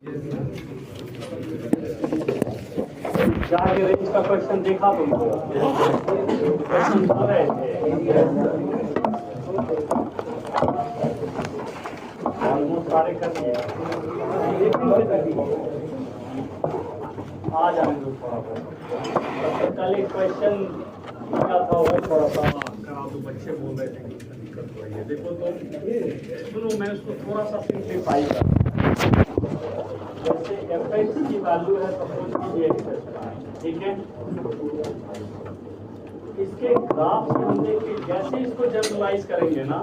जाके रेंज का क्वेश्चन देखा तुमको? क्वेश्चन बोल रहे थे ऑलमोस्ट सारे कर दिए। आ जाने दो थोड़ा बहुत। कल एक क्वेश्चन क्या था वो थोड़ा सा करा दो, बच्चे बोल रहे थे कि दिक्कत हो रही है। देखो तो सुनो, मैं उसको थोड़ा सा सिंप्लीफाई कर, जैसे fx की वैल्यू है सपोज कीजिए x², ठीक है। इसके ग्राफ से हम देखिए, जैसे इसको जनरलाइज करेंगे ना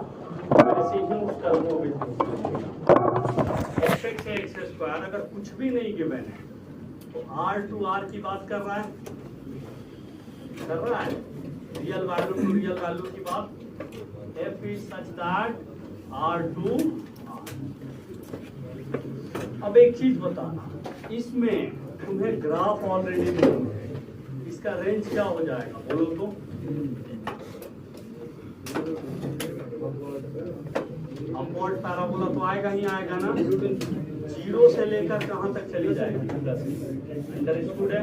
वैसे ही उस टर्म को भी fx है x²। अगर कुछ भी नहीं गिवन है तो r टू r की बात कर रहा है, real value to real value की बात। f is such that r to r। अब एक चीज बताना, इसमें तुम्हें ग्राफ ऑलरेडी मिलेंगे, इसका रेंज क्या हो जाएगा बोलो तो? अपवर्ड पैराबोला तो आएगा ही आएगा ना, जीरो से लेकर कहां तक चली जाएगी? अंडरस्टूड है।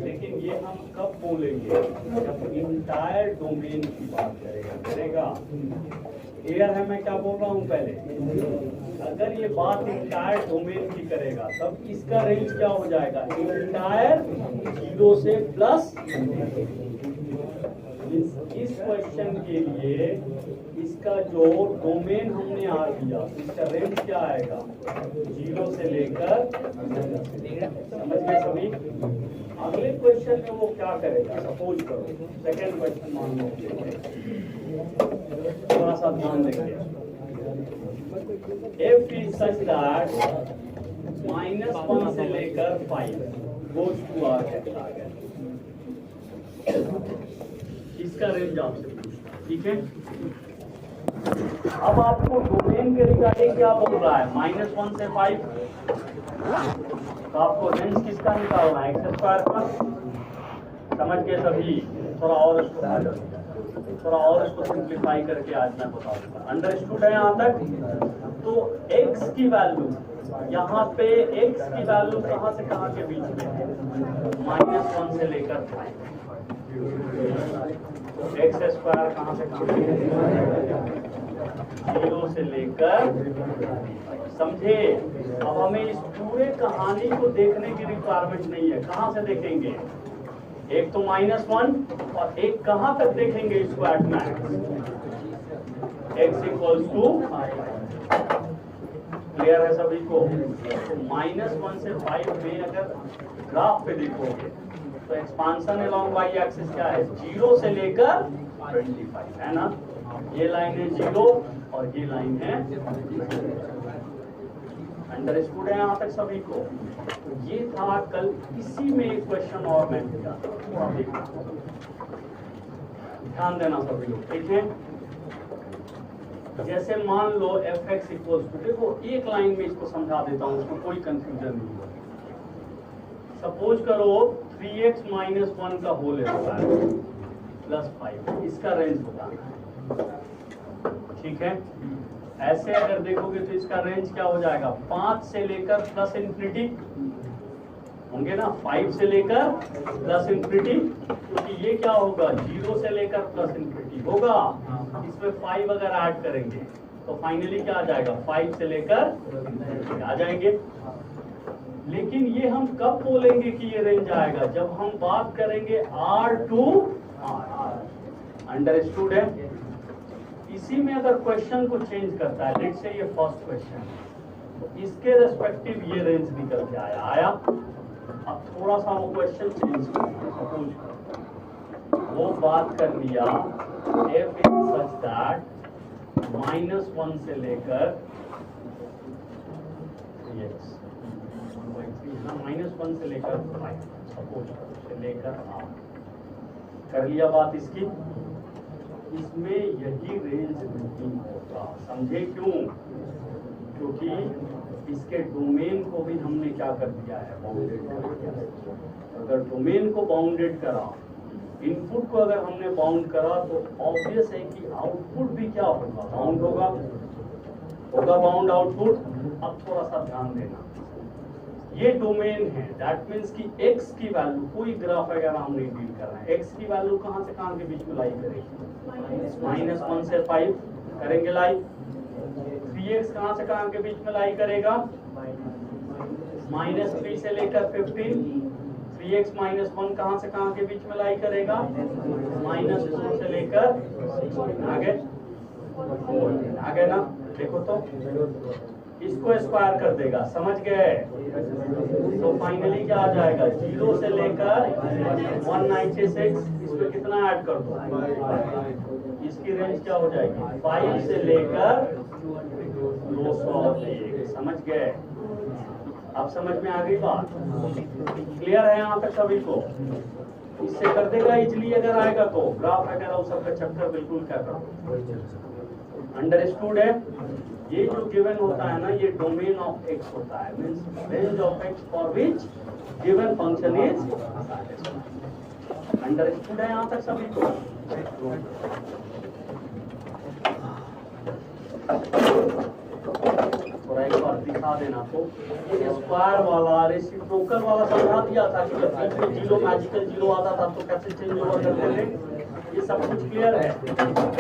लेकिन ये हम कब बोलेंगे? जब इंटायर डोमेन की बात करेगा। क्लियर है मैं क्या बोल रहा हूं? पहले अगर ये बात इंटायर डोमेन की करेगा तब इसका रेंज क्या हो जाएगा? इंटायर जीरो से प्लस। इस क्वेश्चन के लिए इसका जो डोमेन हमने आ दिया इसका रेंज क्या आएगा? जीरो से लेकर, समझ गए सभी? अगले क्वेश्चन में वो क्या करेगा? सपोज करो सेकेंड क्वेश्चन मान लो, थोड़ा सा ध्यान देंगे। f is such that -1 से लेकर 5 goes to r कहता है, इसका रेंज आपसे पूछता है, ठीक है। अब आपको डोमेन के रिगार्डिंग क्या बोल रहा है? -1 से 5, तो आपको रेंज किसका निकालना है? x² का। समझ गए सभी? थोड़ा और इसको सिंप्लीफाई करके आज मैं बता दूंगा। अंडरस्टूड है यहाँ तक? तो x की वैल्यू यहाँ पे, x की वैल्यू कहाँ से कहाँ के बीच में है? -1 से लेकर 5। x² कहाँ से कहाँ? 0 से लेकर, समझे? अब हमें इस पूरे कहानी को देखने की रिक्वायरमेंट नहीं है। कहाँ से देखेंगे? एक तो -1 और एक कहाँ तक देखेंगे इसको? At max x equals to. Clear है सभी को? तो -1 से 5 में अगर ग्राफ पे देखोगे तो एक्सपांशन अलोंग y एक्सिस क्या है? 0 से लेकर 25 है ना। ये लाइन है 0 और ये लाइन है। अंडरस्टूड है यहाँ तक सभी को? तो ये था कल। इसी में एक क्वेश्चन और मैं किया, ध्यान देना सभी लोग, ठीक है। जैसे मान लो fx इक्वल्स टू, देखो एक लाइन में इसको समझा देता हूँ, उसको कोई कंफ्यूजन नहीं होगा। सपोज करो 3x - 1 का होल स्क्वायर प्लस 5, इसका रेंज बताना है, ठीक है। ऐसे अगर देखोगे तो इसका रेंज क्या हो जाएगा? 5 से लेकर प्लस इन्फिनिटी होंगे ना, 5 से लेकर प्लस इन्फिनिटी, क्योंकि ये क्या होगा? 0 से लेकर प्लस इन्फिनिटी होगा। इसमें 5 अगर ऐड करेंगे तो फाइनली क्या आ जाएगा? 5 से लेकर आ जाएंगे। लेकिन ये हम कब बोलेंगे कि ये रेंज आएगा? जब हम बात करेंगे R टू R। अंडरस्टूड है? इसी में अगर क्वेश्चन को चेंज करता है, लेट्स से ये फर्स्ट क्वेश्चन, तो इसके रेस्पेक्टिव ये रेंज निकल के आया। अब थोड़ा सा वो क्वेश्चन चेंज करना, सपोज वो बात कर लिया f इज सच दैट -1 से लेकर -1 से लेकर 5, सपोज से लेकर r कर लिया बात इसकी। इसमें यही रेंज नहीं होगा, समझे क्यों? क्योंकि इसके डोमेन को भी हमने क्या कर दिया है? बाउंडेड कर दिया है। अगर डोमेन को बाउंडेड करा, इनपुट को अगर हमने बाउंड करा, तो ऑब्वियस है कि आउटपुट भी क्या होगा? बाउंड होगा। होगा बाउंड आउटपुट। अब थोड़ा सा ध्यान देना, ये डोमेन है, दैट मीन्स कि x की वैल्यू, कोई ग्राफ वगैरह हम नहीं डील कर रहे हैं, x की वैल्यू कहां से कहां के बीच में लाई करेगी, -1 से 5 करेंगे लाई। 3x कहां से कहां के बीच में लाई करेगा, -3 से लेकर 15। 3x -1 कहां से कहां के बीच में लाई करेगा, -4 से लेकर आगे ना। देखो तो इसको स्क्वायर कर देगा, समझ गए। तो फाइनली क्या आ जाएगा, 0 से लेकर 196, इसमें कितना ऐड कर दो, इसकी रेंज क्या हो जाएगी, 5 से लेकर 201। समझ गए, अब समझ में आ गई बात, क्लियर है यहाँ तक सभी को। इससे कर देगा इजली, अगर आएगा तो ग्राफ वगैरह उस सबका चक्कर बिल्कुल क्या करो, अंडरस्टूड है। ये जो गिवन होता है ना, ये डोमेन ऑफ एक्स होता है, means range of x for which given function is. Understood है यहाँ तक सभी को। थोड़ा एक बार दिखा देना, तो ये स्क्वायर वाला रेसिप्रोकल वाला समझा दिया था कि जब बीच में जीरो मैजिकल जीरो आता था तो कैसे चेंज ओवर करते थे, ये सब कुछ क्लियर है।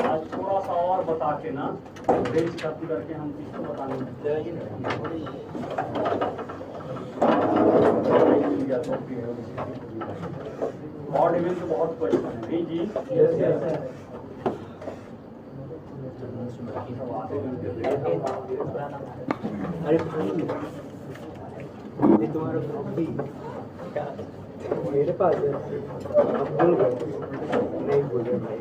आज थोड़ा सा और बता के ना रेंज खत्म करके हम किसको बताने और इवन तो बहुत क्वेश्चन है नहीं जी। अरे तुम्हारा मेरे पास है, भूल गए, नहीं भूले भाई।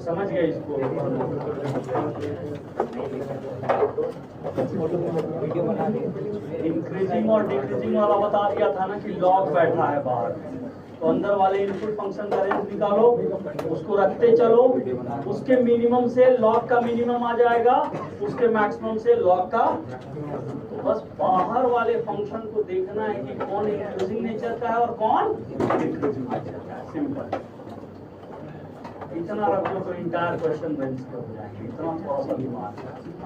समझ गए इसको, वीडियो बना इंक्रीजिंग और डिक्रीजिंग वाला बता दिया था ना कि लॉग बैठा है बाहर, तो अंदर वाले इनपुट फंक्शन का रेंज निकालो, उसको रखते चलो, उसके मिनिमम से लॉग का मिनिमम आ जाएगा, उसके मैक्सिमम से लॉग का। तो बस बाहर वाले फंक्शन को देखना है कि कौन इंक्रीजिंग नेचर का है और कौन डिक्रीजिंग नेचर का है, सिंपल। इतना रखो तो इंटायर क्वेश्चन रेंज हो जाएंगे, इतना थोड़ा सा दिमाग।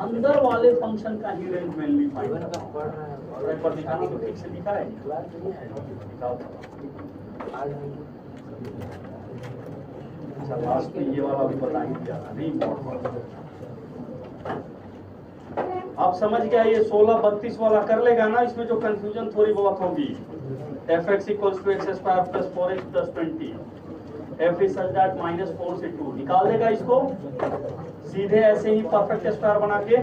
अंदर वाले फंक्शन का ही रेंज मेनली फाइंड करना। एक बार दिखाना तो ठीक से दिखा है, दिखाओ। अच्छा लास्ट में ये वाला भी बता ही दिया था नहीं, आप समझ गया। ये 16-32 वाला कर लेगा ना, इसमें जो कंफ्यूजन थोड़ी बहुत होगी। fx = x² + 4x + 20, f is such that -4 से 2 निकाल देगा इसको सीधे ऐसे ही परफेक्ट स्क्वायर बना के।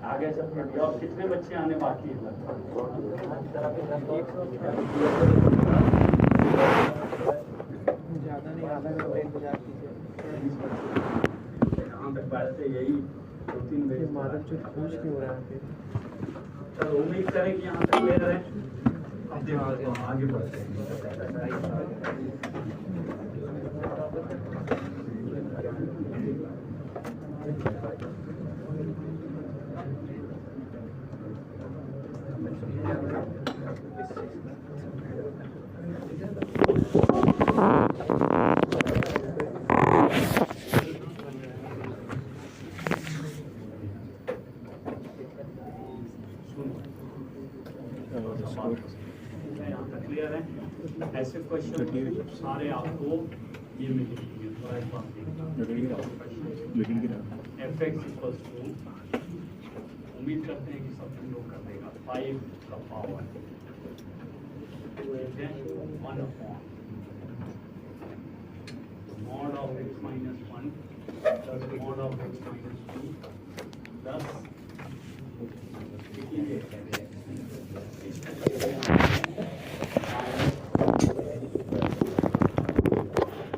आगे से और कितने बच्चे आने बाकी हैं ज्यादा नहीं, आधा घंटा इंतजार कीजिए। यहाँ तक बैठते यही 2-3 बजे माधव जो खुश क्यों हो रहा है? चलो उम्मीद करें कि यहाँ तक ले रहे हैं, आगे बढ़ते हैं। क्लियर है? ऐसे क्वेश्चन सारे आपको ये मिलेंगे। fx = उम्मीद करते हैं कि सब लोग कर देगा 5 का power 1/mod of x - 1 plus mod of x - 2 plus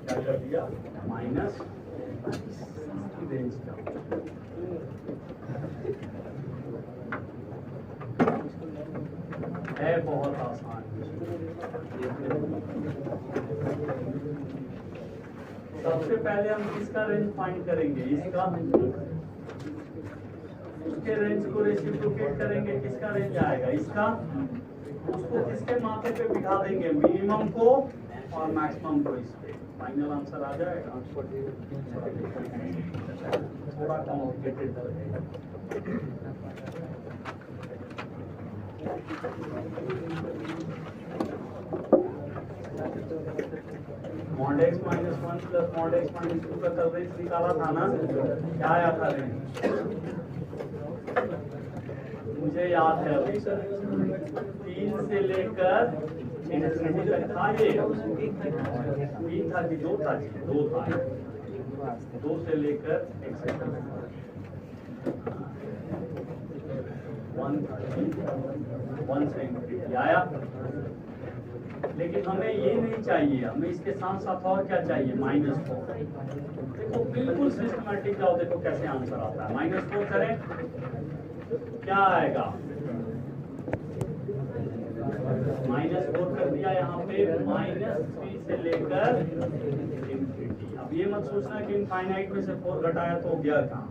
क्या कर दिया माइनस रेंज का। है बहुत आसान। सबसे पहले हम किसका रेंज फाइंड करेंगे? इसका। उसके रेंज को रेसिप्रोकेट करेंगे, किसका रेंज आएगा? इसका। उसको किसके माथे पे बिठा देंगे? मिनिमम को और मैक्सिमम को इस पे। फाइनल आंसर आ जाएगा। थोड़ा कॉम्प्लिकेटेड रहेगा। mod x minus 1 plus mod x minus 2 का कवरेज निकाला था ना? क्या आया था रेंज? मुझे याद है अभी 3 से लेकर इन्फिनिटी तक था ये। 3 था कि 2 था? 2 था। 2 से लेकर 1 से इन्फिनिटी आया। लेकिन हमें ये नहीं चाहिए, हमें इसके साथ साथ और क्या चाहिए? -4। देखो बिल्कुल सिस्टमैटिक जाओ, देखो कैसे आंसर आता है। -4 करें, क्या आएगा? -4 कर दिया यहाँ पे, -3 से लेकर इन्फिनिटी। अब ये मत सोचना कि इनफाइनाइट में से 4 घटाया तो गया कहाँ।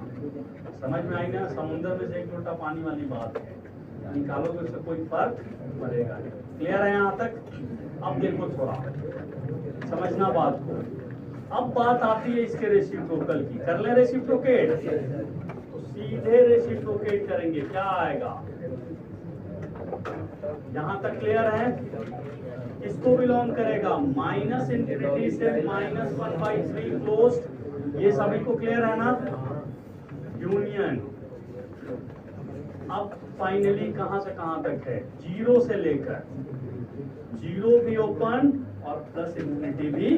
समझ में आई ना? समुद्र में से 1 लोटा पानी वाली बात है, निकालोगे उससे कोई फर्क पड़ेगा नहीं। क्लियर है यहाँ तक? अब देखो थोड़ा समझना बात को। अब बात आती है इसके रेसिप्रोकल की। कर ले रेसिप्रोकेट, तो सीधे रेसिप्रोकेट करेंगे, क्या आएगा? यहाँ तक क्लियर है? किसको बिलोंग करेगा? -इन्फिनिटी से -1/3 क्लोज्ड। ये सभी को क्लियर है ना? यूनियन। अब फाइनली कहां से कहां तक है? 0 से लेकर 0 भी ओपन और प्लस इन्फिनिटी भी।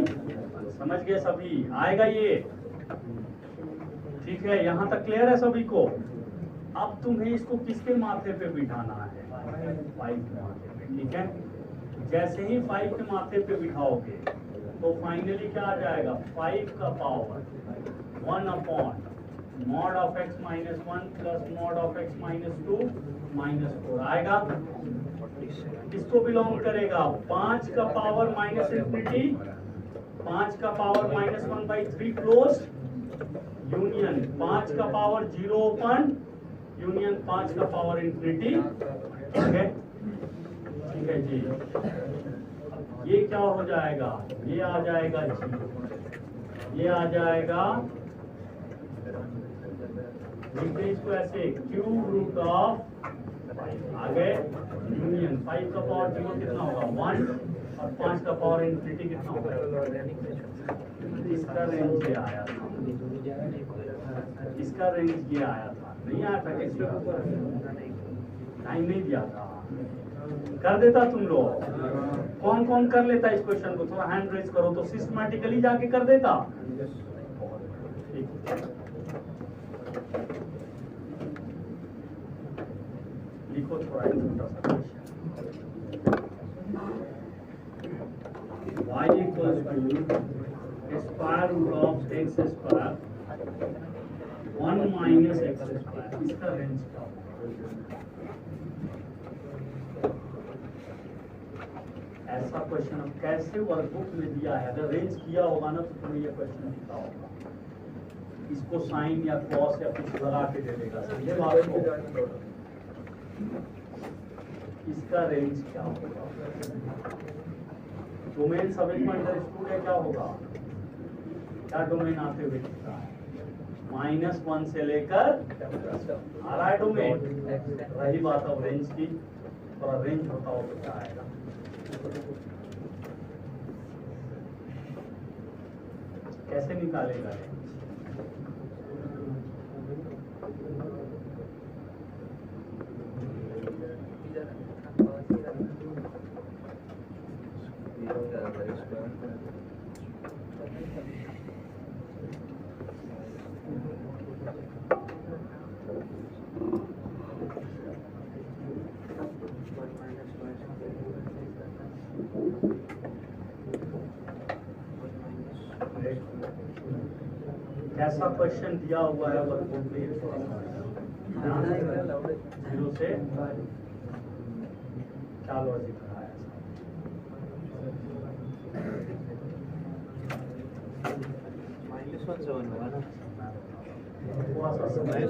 समझ गए सभी? आएगा ये? ठीक है, यहां तक क्लियर है सभी को? अब तुम्हें इसको किसके माथे पे बिठाना है? 5 के माथे पे। ठीक है, जैसे ही 5 के माथे पे बिठाओगे तो फाइनली क्या आ जाएगा? 5 का power 1 mod of x minus 1 plus mod of x minus 2 minus 4 आएगा। किसको बिलोंग करेगा? 5 का पावर माइनस इन्फिनिटी, 5 का पावर -1/3 क्लोज, यूनियन 5 का पावर 0 ओपन, यूनियन 5 का पावर इन्फिनिटी। ठीक है, ठीक है जी। ये क्या हो जाएगा? ये आ जाएगा जी, ये आ जाएगा। इसको ऐसे क्यूब रूट ऑफ आ गए यूनियन 5 का पावर 0 कितना होगा? 1 और 5 का पावर इन्फिनिटी कितना होगा? इसका रेंज ये आया था, इसका रेंज ये आया था। नहीं आया था? टाइम नहीं दिया था। कर देता तुम लोग? कौन कौन कर लेता इस क्वेश्चन को? थोड़ा हैंड रेज करो तो सिस्टमैटिकली जाके कर देता। लिखो थोड़ा छोटा सा y equals to square root of x square 1 minus x square. इसका रेंज क्या होगा? ऐसा क्वेश्चन अब कैसे वर्कबुक में दिया है? अगर रेंज किया होगा ना तो तुम्हें ये क्वेश्चन दिखा होगा। इसको साइन या कॉस या कुछ लगा के दे देगा। समझे बात को? इसका रेंज क्या होगा? डोमेन सब एक अंडरस्टूड है? क्या होगा? क्या डोमेन आते हुए दिखता है? -1 से लेकर आ रहा है डोमेन। रही बात अब रेंज की, थोड़ा रेंज होता हो तो क्या आएगा? कैसे निकालेगा रेंज? कैसा क्वेश्चन दिया हुआ है वर्कबुक में? 0 से क्या लॉजिक रहा है? -1 से 1 होगा ना। थोड़ा सा समय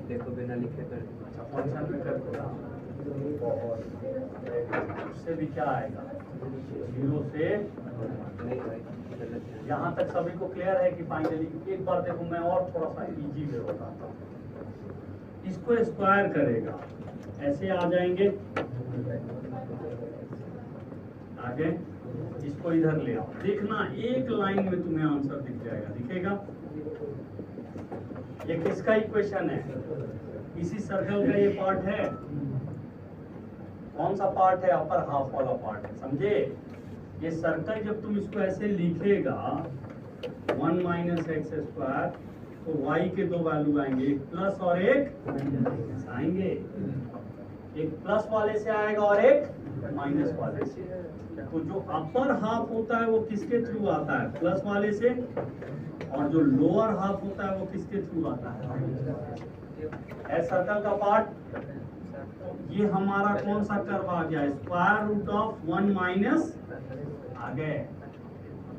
देखो बिना लिखे कर फंक्शन में कर देगा और उससे भी क्या आएगा 0 से। नहीं भाई गलत है। यहाँ तक सभी को क्लियर है कि फाइनली एक बार देखो मैं और थोड़ा सा इजी वे बताता हूँ। इसको स्क्वायर करेगा ऐसे आ जाएंगे आगे, इसको इधर ले आओ, देखना एक लाइन में तुम्हें आंसर दिख जाएगा, दिखेगा। ये किसका इक्वेशन है? इसी सर्कल का ये पार्ट है। कौन सा पार्ट है? अपर हाफ वाला पार्ट है, समझे? ये सर्कल जब तुम इसको ऐसे लिखेगा 1 - x² तो y के दो वैल्यू आएंगे, एक प्लस और एक आएंगे। एक प्लस वाले से आएगा और एक माइनस वाले से। तो जो अपर हाफ होता है वो किसके थ्रू आता है? प्लस वाले से। और जो लोअर हाफ होता है वो किसके थ्रू आता है? सर्कल का पार्ट। ये हमारा कौन सा कर्व आ गया? स्क्वायर रूट ऑफ 1 माइनस आ गए।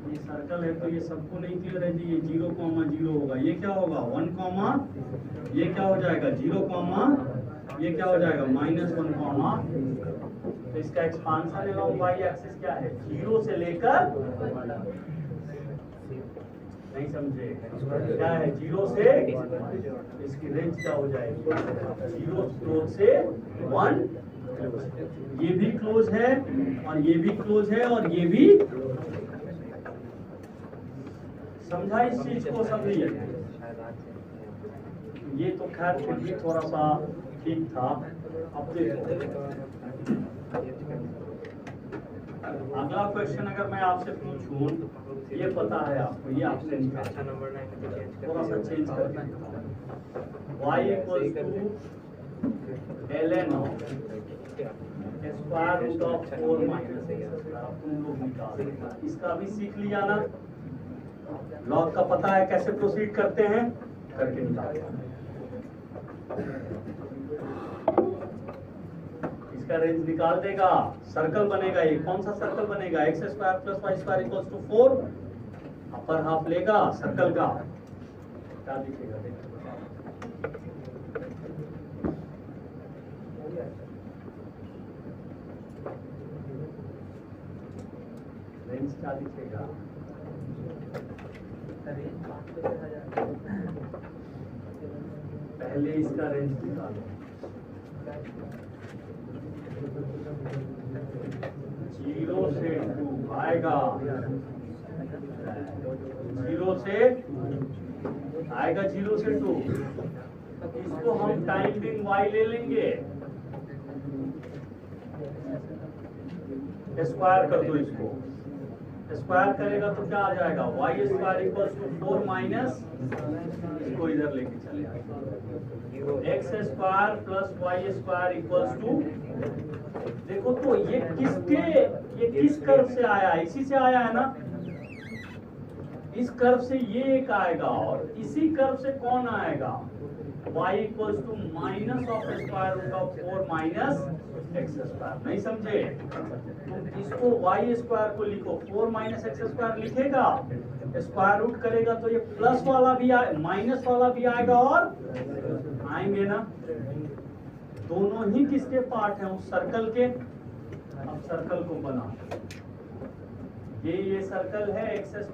ये सर्कल है तो ये सबको नहीं क्लियर है जी। ये 0, 0 होगा, ये क्या होगा 1, ये क्या हो जाएगा 0, ये क्या हो जाएगा -1, तो इसका एक्सपांशन एलॉन्ग y एक्सिस क्या है? 0 से लेकर, नहीं समझे क्या है? 0 से, इसकी रेंज क्या हो जाएगी? 0 क्लोज से 1, ये भी क्लोज है और ये भी क्लोज है और ये भी। समझा इस चीज को? सभी ये तो खैर फिर भी थोड़ा सा ठीक था। अब देखो अगला क्वेश्चन अगर मैं आपसे पूछूं, ये पता है आपको, ये आपसे अच्छा नंबर 9 थोड़ा सा चेंज करके y equals to ln of square root of 4 minus अब तुम लोग निकाल। इसका भी सीख लिया ना, लॉग का पता है कैसे प्रोसीड करते हैं, करके निकालते हैं। इसका रेंज निकाल देगा, सर्कल बनेगा। ये कौन सा सर्कल बनेगा? x² + y² equals to 4। Upper half लेगा सर्कल का, क्या दिखेगा? देखो रेंज क्या दिखेगा? पहले इसका रेंज निकालो। 0 से 2 आएगा, 0 से आएगा 0 से 2। इसको हम टाइम बिंग y ले लेंगे, स्क्वायर कर दो। इसको स्क्वायर करेगा तो क्या आ जाएगा? y² इक्वल्स टू 4 माइनस, इसको इधर लेके चले आएगा x² + y² इक्वल्स टू। देखो तो ये किस कर्व से आया है? इसी से आया है ना। इस कर्व से ये एक आएगा और इसी कर्व से कौन आएगा? y equals to minus of square root of 4 minus x²। नहीं समझे? तो इसको y² को लिखो, 4 माइनस x² लिखेगा, स्क्वायर रूट करेगा तो ये प्लस वाला भी माइनस वाला भी आएगा और आएंगे ना। दोनों ही किसके पार्ट हैं? उस सर्कल के। अब सर्कल को बना, ये सर्कल है x² +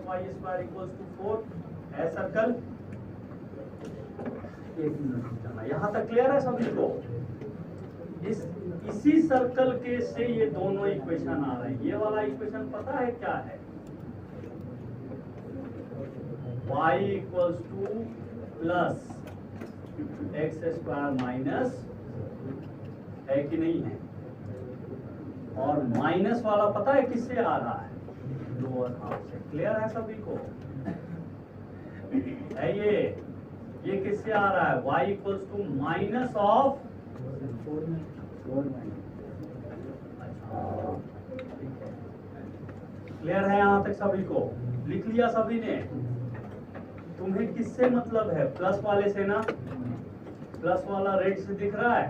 y² इक्वल्स टू 4 है सर्कल। एक मिनट जाना, यहाँ तक क्लियर है सभी को? इसी सर्कल के से ये दोनों इक्वेशन आ रहे हैं। ये वाला इक्वेशन पता है क्या है? y equals two plus x² minus, है कि नहीं है? और माइनस वाला पता है किससे आ रहा है? लोअर हाफ से। क्लियर है सभी को? है ये किससे आ रहा है? y equals to minus of 4 clear है यहाँ तक सभी को? लिख लिया सभी ने? तुम्हें किससे मतलब है? प्लस वाले से ना। प्लस वाला रेड से दिख रहा है।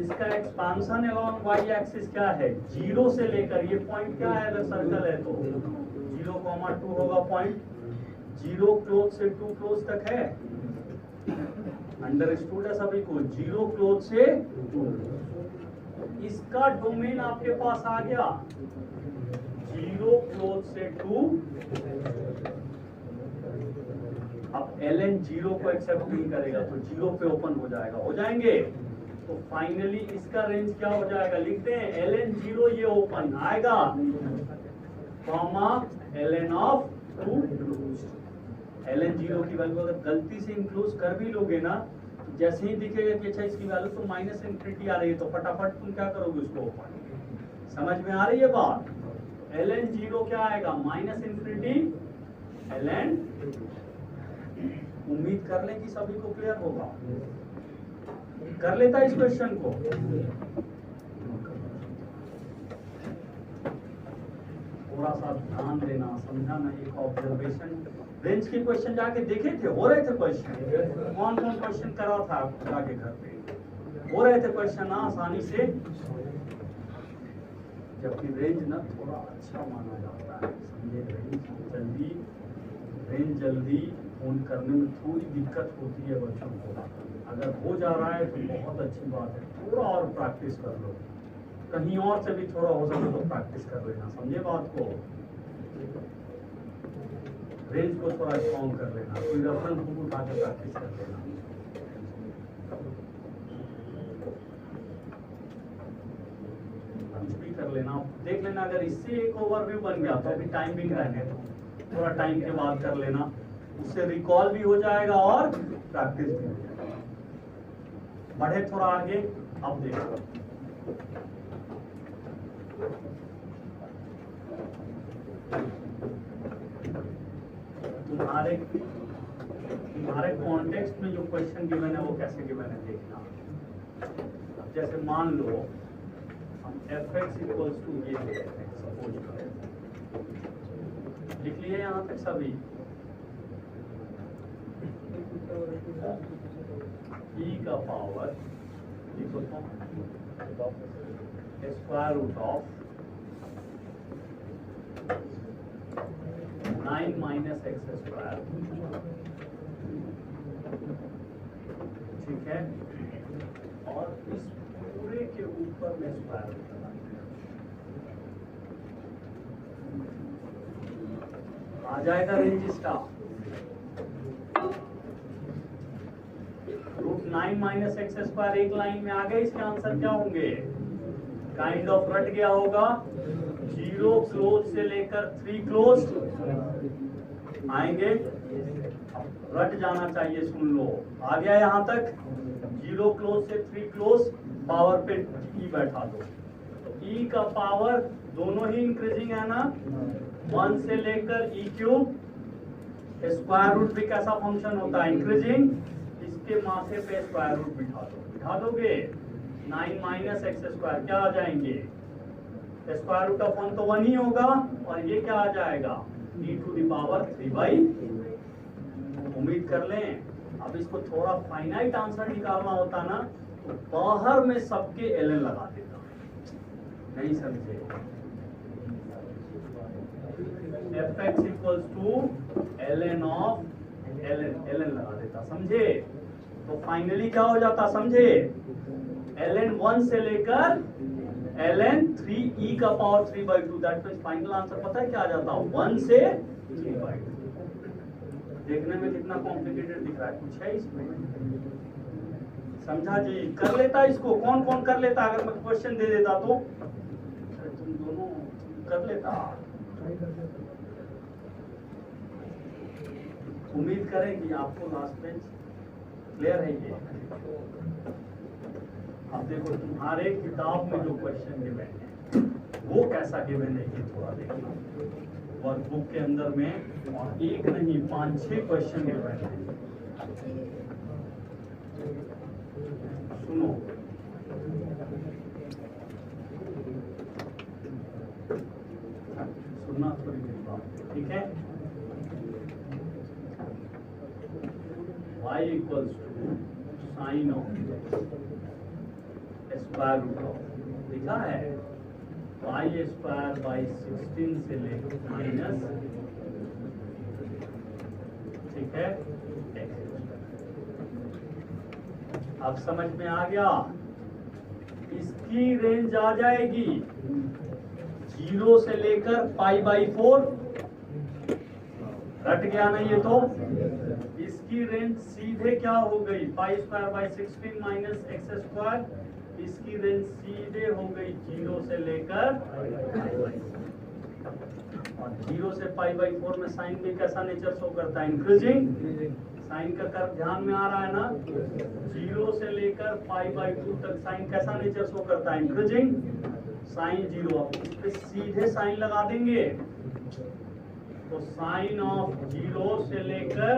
इसका एक्सपांशन एलॉन्ग y एक्सिस क्या है? 0 से लेकर, ये पॉइंट क्या है अगर सर्कल है तो 0,2 होगा पॉइंट, 0 क्लोज से 2 क्लोज तक है, अंडरस्टूड है सभी को, 0 क्लोज से 2, इसका डोमेन आपके पास आ गया 0 क्लोज से 2। अब ln 0 को एक्सेप्ट नहीं करेगा तो 0 पे ओपन हो जाएगा, हो जाएंगे। तो फाइनली इसका रेंज क्या हो जाएगा, लिखते हैं ln 0 ये ओपन आएगा, कॉमा ln ऑफ 2 ln 0 की वैल्यू अगर गलती से इंक्लूड कर भी लोगे ना, जैसे ही दिखेगा कि अच्छा इसकी वैल्यू तो माइनस इन्फिनिटी आ रही है, तो फटाफट तुम क्या करोगे उसको ओपन। समझ में आ रही है बात? ln 0 क्या आएगा, माइनस इन्फिनिटी ln। उम्मीद कर लें कि सभी को क्लियर होगा, कर लेता इस क्वेश्चन को। थोड़ा सा ध्यान देना, समझाना, एक ऑब्जर्वेशन। रेंज के क्वेश्चन जाके देखे थे, हो रहे थे क्वेश्चन, कौन कौन क्वेश्चन करा था आपको जाके घर पे, हो रहे थे क्वेश्चन ना आसानी से, जबकि रेंज ना थोड़ा अच्छा माना जाता है, समझे। रेंज जल्दी फोन करने में थोड़ी दिक्कत होती है बच्चों को, अगर हो जा रहा है तो बहुत अच्छी बात है, थोड़ा और प्रैक्टिस कर लो, कहीं और से भी थोड़ा हो सके तो प्रैक्टिस कर लेना, समझे बात को। रेंज को थोड़ा स्ट्रॉन्ग कर लेना, कोई रेफरेंस बुक उठा के प्रैक्टिस कर लेना। कुछ भी कर लेना, देख लेना, अगर इससे एक ओवरव्यू बन गया तो अभी टाइमिंग रहने दो, थोड़ा टाइम के बाद कर लेना, उससे रिकॉल भी हो जाएगा और प्रैक्टिस भी हो जाएगा। बढ़े थोड़ा आगे, अब देखो तुम्हारे कॉन्टेक्स्ट में जो क्वेश्चन गिवन है वो कैसे गिवन है देखना। अब जैसे मान लो हम fx इक्वल्स टू ये सपोज करें, लिख लिए यहाँ तक सभी, e का पावर लिखो तो square root of 9 minus x square, ठीक है, और इस पूरे के ऊपर में स्क्वायर रूट लगा आ जाएगा रेंज स्टाफ। रूट 9 माइनस एक्स स्क्वायर एक लाइन में आ गए, इसके आंसर क्या होंगे, काइंड ऑफ रट गया होगा, 0 क्लोज से लेकर 3 क्लोज आएंगे, रट जाना चाहिए, सुन लो, आ गया यहाँ तक, 0 क्लोज से 3 क्लोज, पावर पे ई बैठा दो, तो ई का पावर दोनों ही इंक्रीजिंग है ना, 1 से लेकर ई क्यूब, स्क्वायर रूट भी कैसा फंक्शन होता है, इंक्रीजिंग, इसके माथे पे स्क्वायर रूट बिठा दोगे, 9 माइनस एक्स स्क्वायर क्या आ जाएंगे, स्क्वायर रूट ऑफ 1 तो 1 ही होगा, और ये क्या आ जाएगा, e टू द पावर 3/। उम्मीद कर लें। अब इसको थोड़ा फाइनाइट आंसर निकालना होता ना तो बाहर में सबके ln लगा देता, नहीं समझे, fx equals to ln of ln लगा देता, समझे। तो फाइनली क्या हो जाता, समझे, ln 1 से लेकर ln 3 e का power 3/2, that means final answer पता है क्या आ जाता, 1 से 3/2। देखने में कितना कॉम्प्लिकेटेड दिख रहा है, कुछ है इसमें, समझा जी। कर लेता इसको, कौन कौन कर लेता, अगर मैं क्वेश्चन दे देता तो तुम दोनों कर लेता। उम्मीद करें कि आपको लास्ट में क्लियर है ये। अब देखो तुम्हारे किताब में जो क्वेश्चन गिवन है वो कैसा गिवन है, ये थोड़ा देखना, वर्कबुक के अंदर में, और एक नहीं 5-6 क्वेश्चन गिवन है। सुनो, सुनना थोड़ी देर बाद, ठीक है। y equals to sine of square root of, लिखा है y² बाई 16 से लेकर माइनस अब समझ में आ गया। इसकी रेंज आ जाएगी 0 से लेकर π/4। रट गया ना ये तो। इसकी रेंज सीधे क्या हो गई, π²/16 माइनस x²। इसकी रेंज सीधे हो गई 0 से लेकर और 0 से π/4 में साइन में कैसा नेचर शो करता है, इंक्रीजिंग। साइन का कर्व ध्यान में आ रहा है ना। 0 से लेकर π/2 तक साइन कैसा नेचर शो करता है, इंक्रीजिंग। साइन 0, अब इस पे सीधे साइन लगा देंगे तो साइन ऑफ 0 से लेकर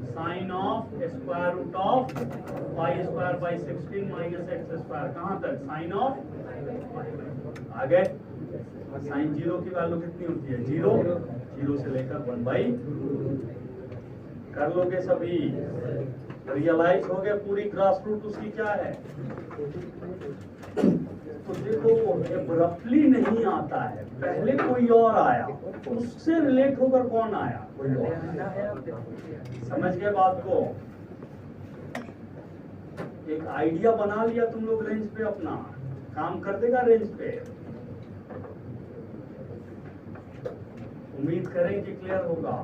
साइन ऑफ √π²/16 माइनस x², कहाँ तक, साइन ऑफ। आ गए। साइन 0 की वैल्यू कितनी होती है, 0 से लेकर 1/2। कर लोगे सभी, रियलाइज हो गया पूरी ग्रास रूट उसकी क्या है। तो देखो एब्रप्टली नहीं आता है, पहले कोई और आया, उससे रिलेट होकर कौन आया, समझ गए बात को। एक आइडिया बना लिया तुम लोग, रेंज पे अपना काम कर देगा रेंज पे। उम्मीद करें कि क्लियर होगा।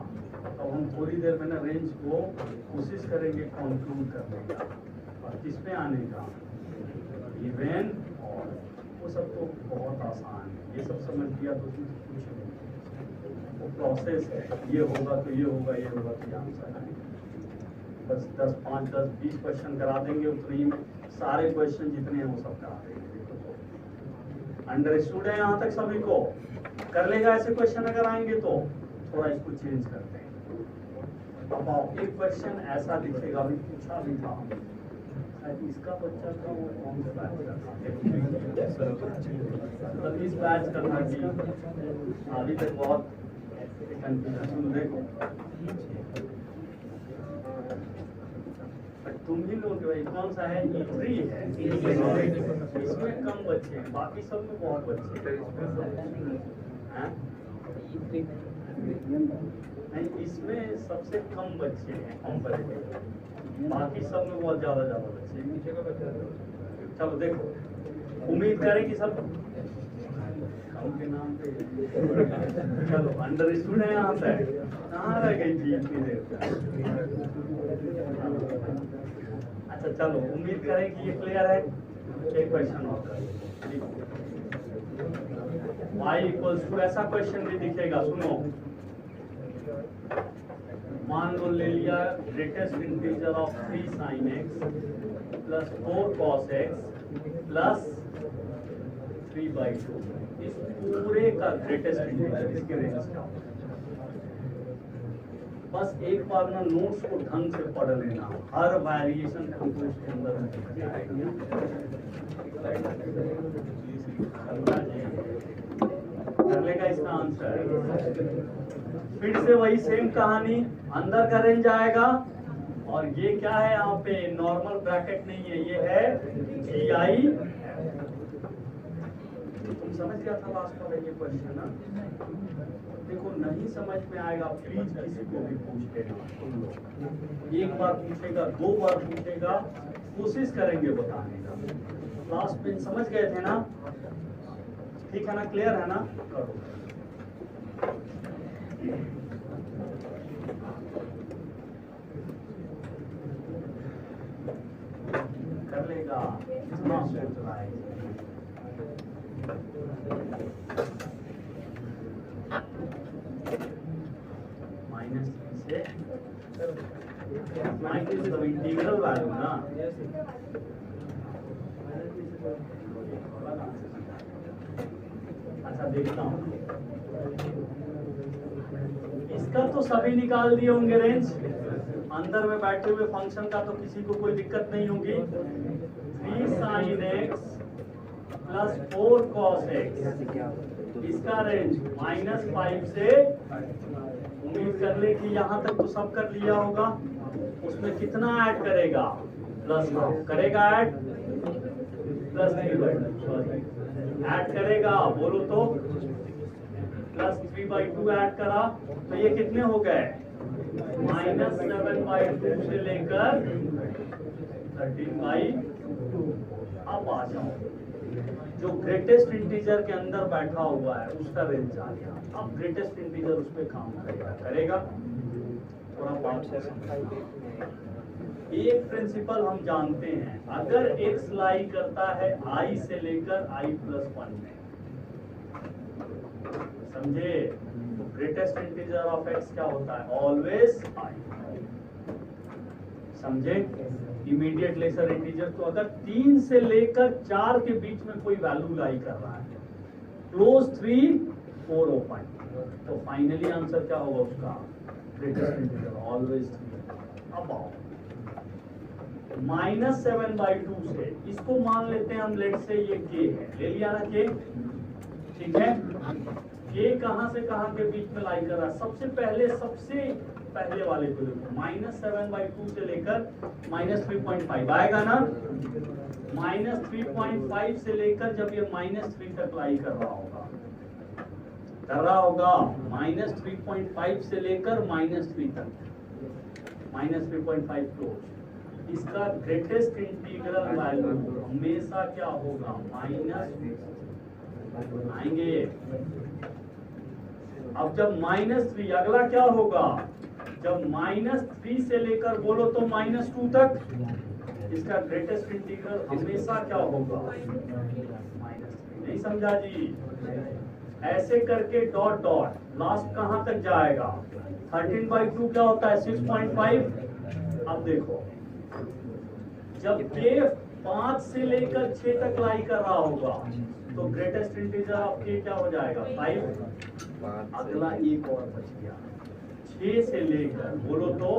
अब हम थोड़ी देर में ना रेंज को कोशिश करेंगे कंक्लूड करने का और किस पे आने का, इवन और वो सब तो बहुत आसान है, ये सब समझ लिया तो कुछ नहीं, वो प्रोसेस है, ये होगा तो ये होगा, ये होगा तो ये आंसर है। बस 10, 5, 10, 20 क्वेश्चन करा देंगे, उतनी में सारे क्वेश्चन जितने हैं वो सब करा देंगे। अंडरस्टूड है यहाँ तक सभी को, कर लेगा ऐसे क्वेश्चन अगर आएंगे तो। थोड़ा इसको चेंज करते हैं। अब आओ, एक क्वेश्चन ऐसा दिखेगा, अभी पूछा भी था इसका बच्चा था, वो कौन सा बैच का था, मतलब इस बैच का था कि अभी तक बहुत कंफ्यूजन। देखो तुम ही लोग भाई कौन सा है, E3 है, इसमें कम बच्चे हैं, बाकी सब में बहुत बच्चे हैं। नहीं, इसमें सबसे कम बच्चे हैं कंपैरेटिव, बाकी सब में बहुत ज्यादा बच्चे हैं। चलो देखो, उम्मीद करें कि सब कम के नाम पे चलो अंडरस्टूड है। यहाँ से कहाँ रह गई थी इतनी देर। अच्छा चलो, उम्मीद करें कि ये क्लियर है। एक क्वेश्चन और y = ऐसा क्वेश्चन भी दिखेगा, सुनो। मान लो ले लिया greatest integer of 3 sin x plus 4 cos x plus 3/2, इस पूरे का ग्रेटेस्ट इंटीजर, इसके रेंज का। बस एक बार ना नोट्स को ढंग से पढ़ लेना, हर वेरिएशन कंपोज के अंदर कर लेगा इसका आंसर। फिर से वही सेम कहानी, अंदर का रेंज आएगा और ये क्या है, यहाँ पे नॉर्मल ब्रैकेट नहीं है, ये है GI। तुम समझ गया था लास्ट वाला ये क्वेश्चन ना। देखो नहीं समझ में आएगा प्लीज किसी को भी पूछ लेना, एक बार पूछेगा, 2 बार पूछेगा, कोशिश करेंगे बताने का। लास्ट में समझ गए थे ना, ठीक है ना, क्लियर है ना। करो कर लेगा, कितना सोच रहा है। -3 से मतलब इंटीग्रल वैल्यू ना। अच्छा देखता हूँ, इसका तो सभी निकाल दिए होंगे रेंज, अंदर में बैठे हुए फंक्शन का तो किसी को कोई दिक्कत नहीं होगी। 3 sin x plus 4 cos x, इसका रेंज -5 से, उम्मीद कर ले कि यहाँ तक तो सब कर लिया होगा। उसमें कितना ऐड करेगा, प्लस करेगा ऐड, प्लस 3/2 ऐड करेगा, बोलो तो प्लस 3/2 ऐड करा तो ये कितने हो गए, -7/2 से लेकर 13/2। अब आ जाओ, जो ग्रेटेस्ट इंटीजर के अंदर बैठा हुआ है उसका रेंज आ गया। अब ग्रेटेस्ट इंटीजर उस पर काम करेगा। थोड़ा बात को समझना। एक प्रिंसिपल हम जानते हैं, अगर x लाई करता है i से लेकर i+1 में, समझे? तो ग्रेटेस्ट इंटीजर ऑफ x क्या होता है? Always i। समझे? Immediate lesser integer. तो अगर 3 से लेकर 4 के बीच में कोई वैल्यू लाई कर रहा है, क्लोज 3 4 ओपन, तो फाइनली आंसर क्या होगा उसका? Greatest integer always 3। अब आओ, -7/2 से इसको मान लेते हैं हम, लेट से ये k है, ले लिया ना k, ठीक है? k कहां से कहां के बीच में लाई कर रहा है? सबसे पहले वाले को देखो, -7/2 से लेकर -3.5 आएगा ना। -3.5 से लेकर जब ये -3 तक लाई कर रहा होगा, -3.5 से लेकर -3 तक, -3.5 क्लोज, इसका ग्रेटेस्ट इंटीग्रल वैल्यू हमेशा क्या होगा? माइनस आएंगे। अब जब -3, अगला क्या होगा? जब -3 से लेकर बोलो तो -2 तक, इसका ग्रेटेस्ट इंटीग्रल हमेशा क्या होगा? -3। नहीं समझा जी? ऐसे करके डॉट डॉट लास्ट कहां तक जाएगा? 13/2 क्या होता है? 6.5। अब देखो, जब k 5 से लेकर 6 तक लाई कर रहा होगा, तो ग्रेटेस्ट इंटीजर ऑफ k क्या हो जाएगा? 5। अगला एक और बच गया, 6 से लेकर बोलो तो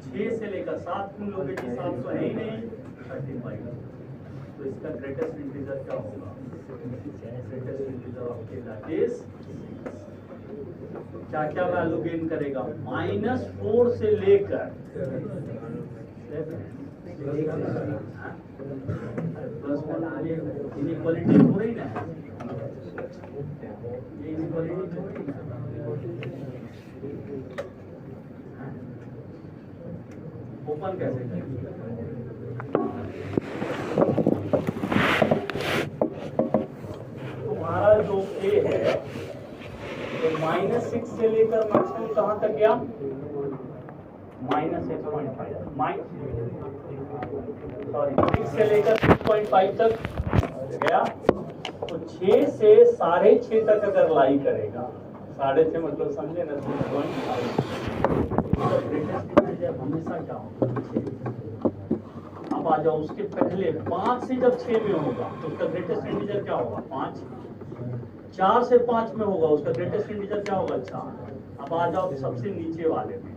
6 से लेकर 7 क्यों लोगे जी? 7 तो है ही नहीं, 13/2। तो इसका ग्रेटेस्ट इंटीजर क्या होगा? Greatest integer of k that is क्या वैल्यू गेन करेगा? -4 से लेकर इनइक्वालिटी हो रही ना, ये इनइक्वालिटी हो रही ना। ओपन कैसे करेंगे? तुम्हारा जो a है तो -6 से लेकर मैक्सिमम कहां तक गया? -6.5, सॉरी 6 से लेकर 6.5 तक गया। तो 6 से 6.5 तक अगर लाई करेगा, 6.5 मतलब समझे ना, 6.5 हमेशा क्या होगा? अब आ जाओ, उसके पहले 5 से जब 6 में होगा तो उसका ग्रेटेस्ट इंटीजर क्या होगा? 5। 4 से 5 में होगा, उसका ग्रेटेस्ट इंटीजर क्या होगा? 4। अब आ जाओ सबसे नीचे वाले में,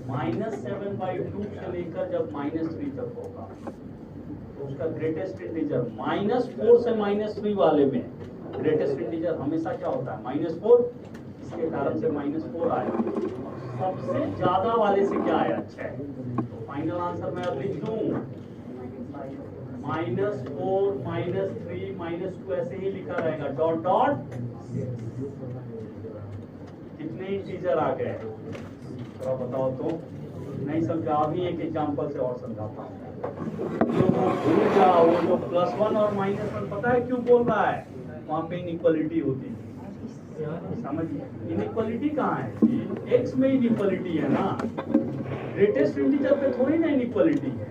-7/2 से लेकर जब -3 तक होगा, तो उसका ग्रेटेस्ट इंटीजर -4 से -3 वाले में ग्रेटेस्ट इंटीजर हमेशा क्या होता है? -4। इसके कारण से -4 आया। सबसे ज्यादा वाले से क्या आया? 6। तो फाइनल आंसर मैं अब लिख दूं, -4, -3, -2 ऐसे ही लिखा रहेगा, डॉट डॉट। कितने इंटीजर आ गए? थोड़ा बताओ तो। नहीं समझा? अभी एक एग्जांपल से और समझाता हूँ। भूल जाओ, वो जो +1 और -1 पता है क्यों बोल रहा है? वहाँ पे इनइक्वालिटी होती है। समझिए, इनइक्वालिटी कहाँ है? x में इनइक्वालिटी है ना, ग्रेटेस्ट इंटीजर पे थोड़ी ना इनइक्वालिटी है।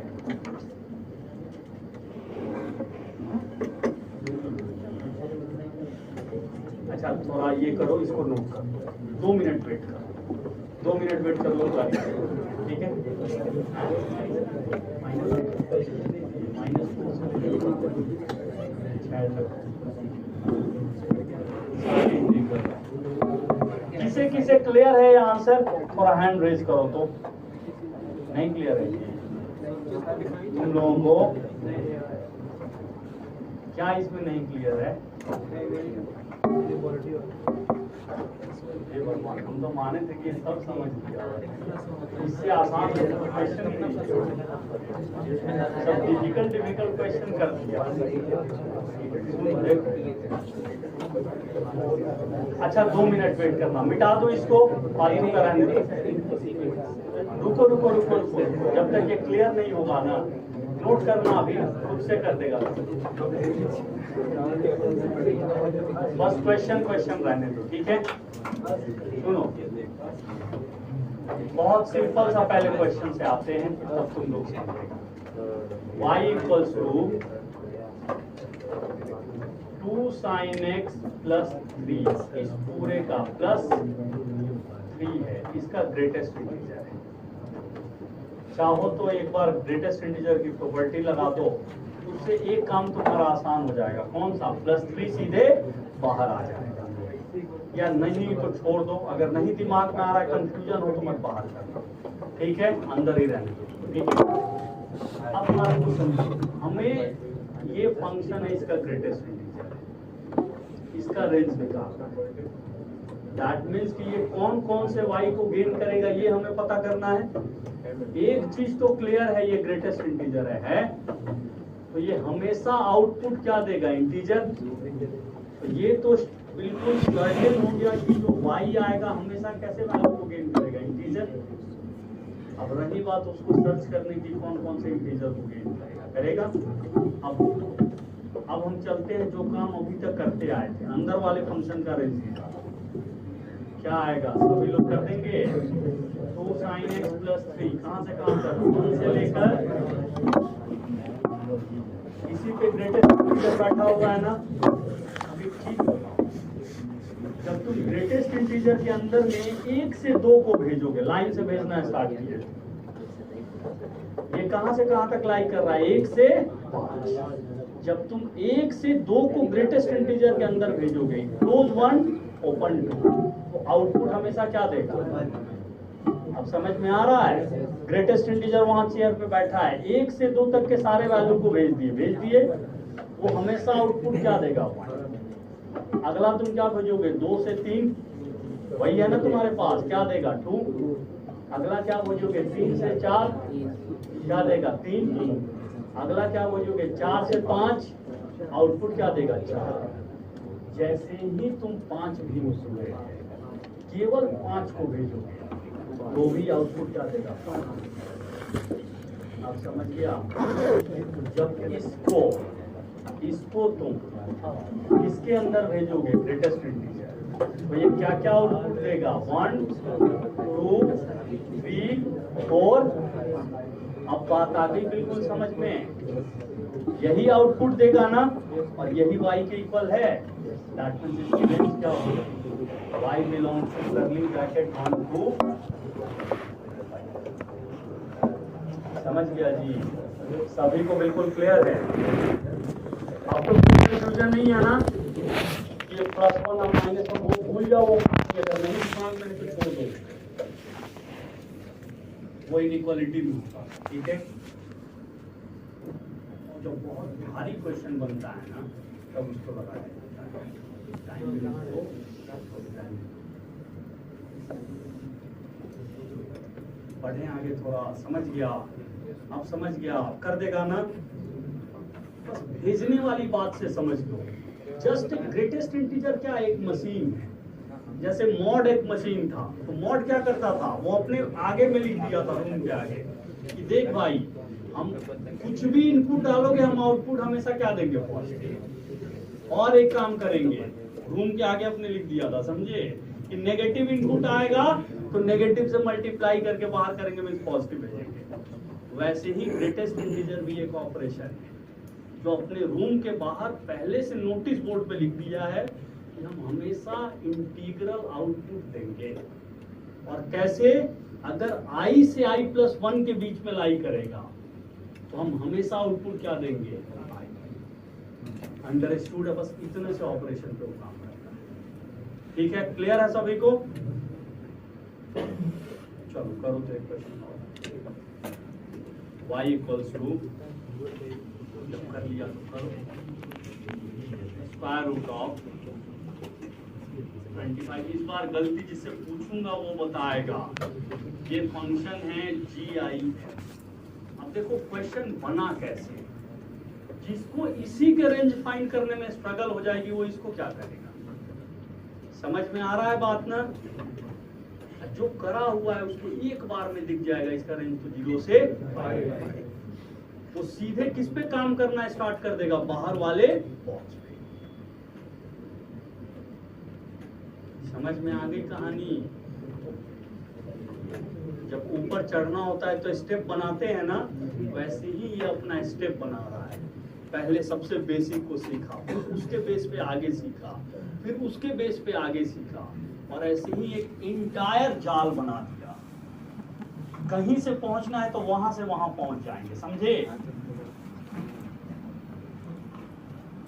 अच्छा थोड़ा ये करो, इसको नोट कर दो, 2 मिनट वेट करो, 2 मिनट वेट कर लो, ठीक है? किसे किसे क्लियर है ये आंसर? थोड़ा हैंड रेज करो तो। नहीं क्लियर है तुम लोगों को? क्या इसमें नहीं क्लियर है? हम तो माने थे कि सब समझ लिया, इससे आसान क्वेश्चन ही नहीं, सब डिफिकल्ट क्वेश्चन कर दिया। अच्छा 2 मिनट वेट करना, मिटा दो इसको, फालतू का रहने दो। रुको, जब तक ये क्लियर नहीं होगा ना नोट करना अभी खुद से कर देगा। बस क्वेश्चन रहने दो, ठीक है। सुनो, बहुत सिंपल सा पहले क्वेश्चन से आते हैं, तब तुम लोग समझेगा। y equals to 2 sin x plus 3, इस पूरे का प्लस 3 है, इसका ग्रेटेस्ट इंटीजर है। चाहो तो एक बार ग्रेटेस्ट इंटीजर की प्रॉपर्टी लगा दो, उससे एक काम तुम्हारा आसान हो जाएगा। कौन सा? प्लस 3 सीधे बाहर आ जाएगा, या नहीं तो छोड़ दो। अगर नहीं दिमाग में आ रहा है, कंफ्यूजन हो तो मत बाहर कर दो, ठीक है, अंदर ही रहने दो, ठीक है। अब बात को समझो, हमें ये फंक्शन है, इसका ग्रेटेस्ट इंटीजर है, इसका रेंज निकालना है। दैट मीन्स कि ये कौन कौन से y को गेन करेगा, ये हमें पता करना है। एक चीज तो क्लियर है, ये ग्रेटेस्ट इंटीजर है, तो ये हमेशा आउटपुट क्या देगा? इंटीजर। तो ये तो बिल्कुल सर्टेन हो गया कि जो y आएगा हमेशा कैसे वैल्यू को गेन करेगा? इंटीजर। अब रही बात उसको सर्च करने की, कौन कौन से इंटीजर को गेन करेगा। अब हम चलते हैं, जो काम अभी तक करते आए थे, अंदर वाले फंक्शन का रेंज निकालो। क्या आएगा? सभी लोग कर देंगे। 2 sin x प्लस 3, कहां से कहां तक? 1 से लेकर, इसी पे ग्रेटेस्ट इंटीजर बैठा हुआ है ना। अभी ठीक बताओ, जब तुम ग्रेटेस्ट इंटीजर के अंदर में 1 से 2 को भेजोगे, लाइन से भेजना स्टार्ट कीजिए, ये कहां से कहां तक लाई कर रहा है? 1 से 5। जब तुम 1 से 2 को ग्रेटेस्ट इंटीजर के अंदर भेजोगे, क्लोज 1 ओपन 2, तो आउटपुट हमेशा क्या देगा? अब समझ में आ रहा है? ग्रेटेस्ट इंटीजर वहां चेयर पे बैठा है, 1 से 2 तक के सारे वैल्यू को भेज दिए, वो हमेशा आउटपुट क्या देगा? अगला तुम क्या भेजोगे? 2 से 3, वही है ना तुम्हारे पास, क्या देगा? 2। अगला क्या भेजोगे? 3 से 4, क्या देगा? 3। अगला क्या भेजोगे? 4 से 5, आउटपुट क्या देगा? 4। जैसे ही तुम 5 भी मुझे केवल 5 को भेजोगे, वो भी आउटपुट क्या देगा? 5। आप समझ गया? जब इसको तुम इसके अंदर भेजोगे ग्रेटेस्ट इंटीजर, तो ये क्या क्या आउटपुट देगा? 1 2 3 4। अब बात आ गई बिल्कुल समझ में, यही आउटपुट देगा ना, और यही y के इक्वल है। दैट मींस इसकी रेंज क्या होगी? y belongs to curly bracket 1 2। समझ गया जी? सभी को बिल्कुल क्लियर है? आपको कंफ्यूजन नहीं है ना? ये +1 और -1 वो भूल जाओ, अगर नहीं दिमाग में तो छोड़ दो, वो इनइक्वालिटी भी होगा, ठीक है। जो बहुत भारी क्वेश्चन बनता है ना, तब उसको लगाया जाता है। पढ़े आगे थोड़ा, समझ गया? आप समझ गया? कर देगा ना? बस भेजने वाली बात से समझ लो। जस्ट ग्रेटेस्ट इंटीजर क्या? एक मशीन है। जैसे मॉड एक मशीन था, तो मॉड क्या करता था? वो अपने आगे में लिख दिया था, रूम के आगे, कि देख भाई, हम कुछ भी इनपुट डालोगे, हम आउटपुट हमेशा क्या देंगे? पॉजिटिव। और एक काम करेंगे, रूम के आगे अपने लिख दिया था, समझे, कि नेगेटिव इनपुट आएगा तो नेगेटिव से मल्टीप्लाई करके बाहर करेंगे, मींस पॉजिटिव भेजेंगे। वैसे ही ग्रेटेस्ट इंटीजर भी एक ऑपरेशन है, जो अपने रूम के बाहर पहले से नोटिस बोर्ड पे लिख दिया है कि हम हमेशा इंटीग्रल आउटपुट देंगे। और कैसे? अगर i से i+1 के बीच में लाई करेगा, तो हम हमेशा आउटपुट क्या देंगे? अंडरस्टूड है? बस इतने से ऑपरेशन पे काम करता है, ठीक है? क्लियर है सभी को? चलो करो तो एक क्वेश्चन और। y इक्वल्स टू, जब कर लिया तो करो, स्क्वायर रूट ऑफ 25। इस बार गलती जिससे पूछूंगा वो बताएगा। ये फंक्शन है GIF। अब देखो क्वेश्चन बना कैसे। जिसको इसी के रेंज फाइंड करने में स्ट्रगल हो जाएगी, वो इसको क्या करेगा? समझ में आ रहा है बात ना? जो करा हुआ है उसको एक बार में दिख जाएगा, इसका रेंज तो 0 से 5। वो सीधे किस पे काम करना स्टार्ट कर देगा, बाहर वाले बॉक्स पे। समझ में आ गई कहानी। जब ऊपर चढ़ना होता है तो स्टेप बनाते हैं ना, वैसे ही ये अपना स्टेप बना रहा है। पहले सबसे बेसिक को सीखा, फिर उसके बेस पे आगे सीखा, फिर उसके बेस पे आगे सीखा, और ऐसे ही एक इंटायर जाल बना दिया। कहीं से पहुंचना है तो वहां से वहां पहुंच जाएंगे, समझे।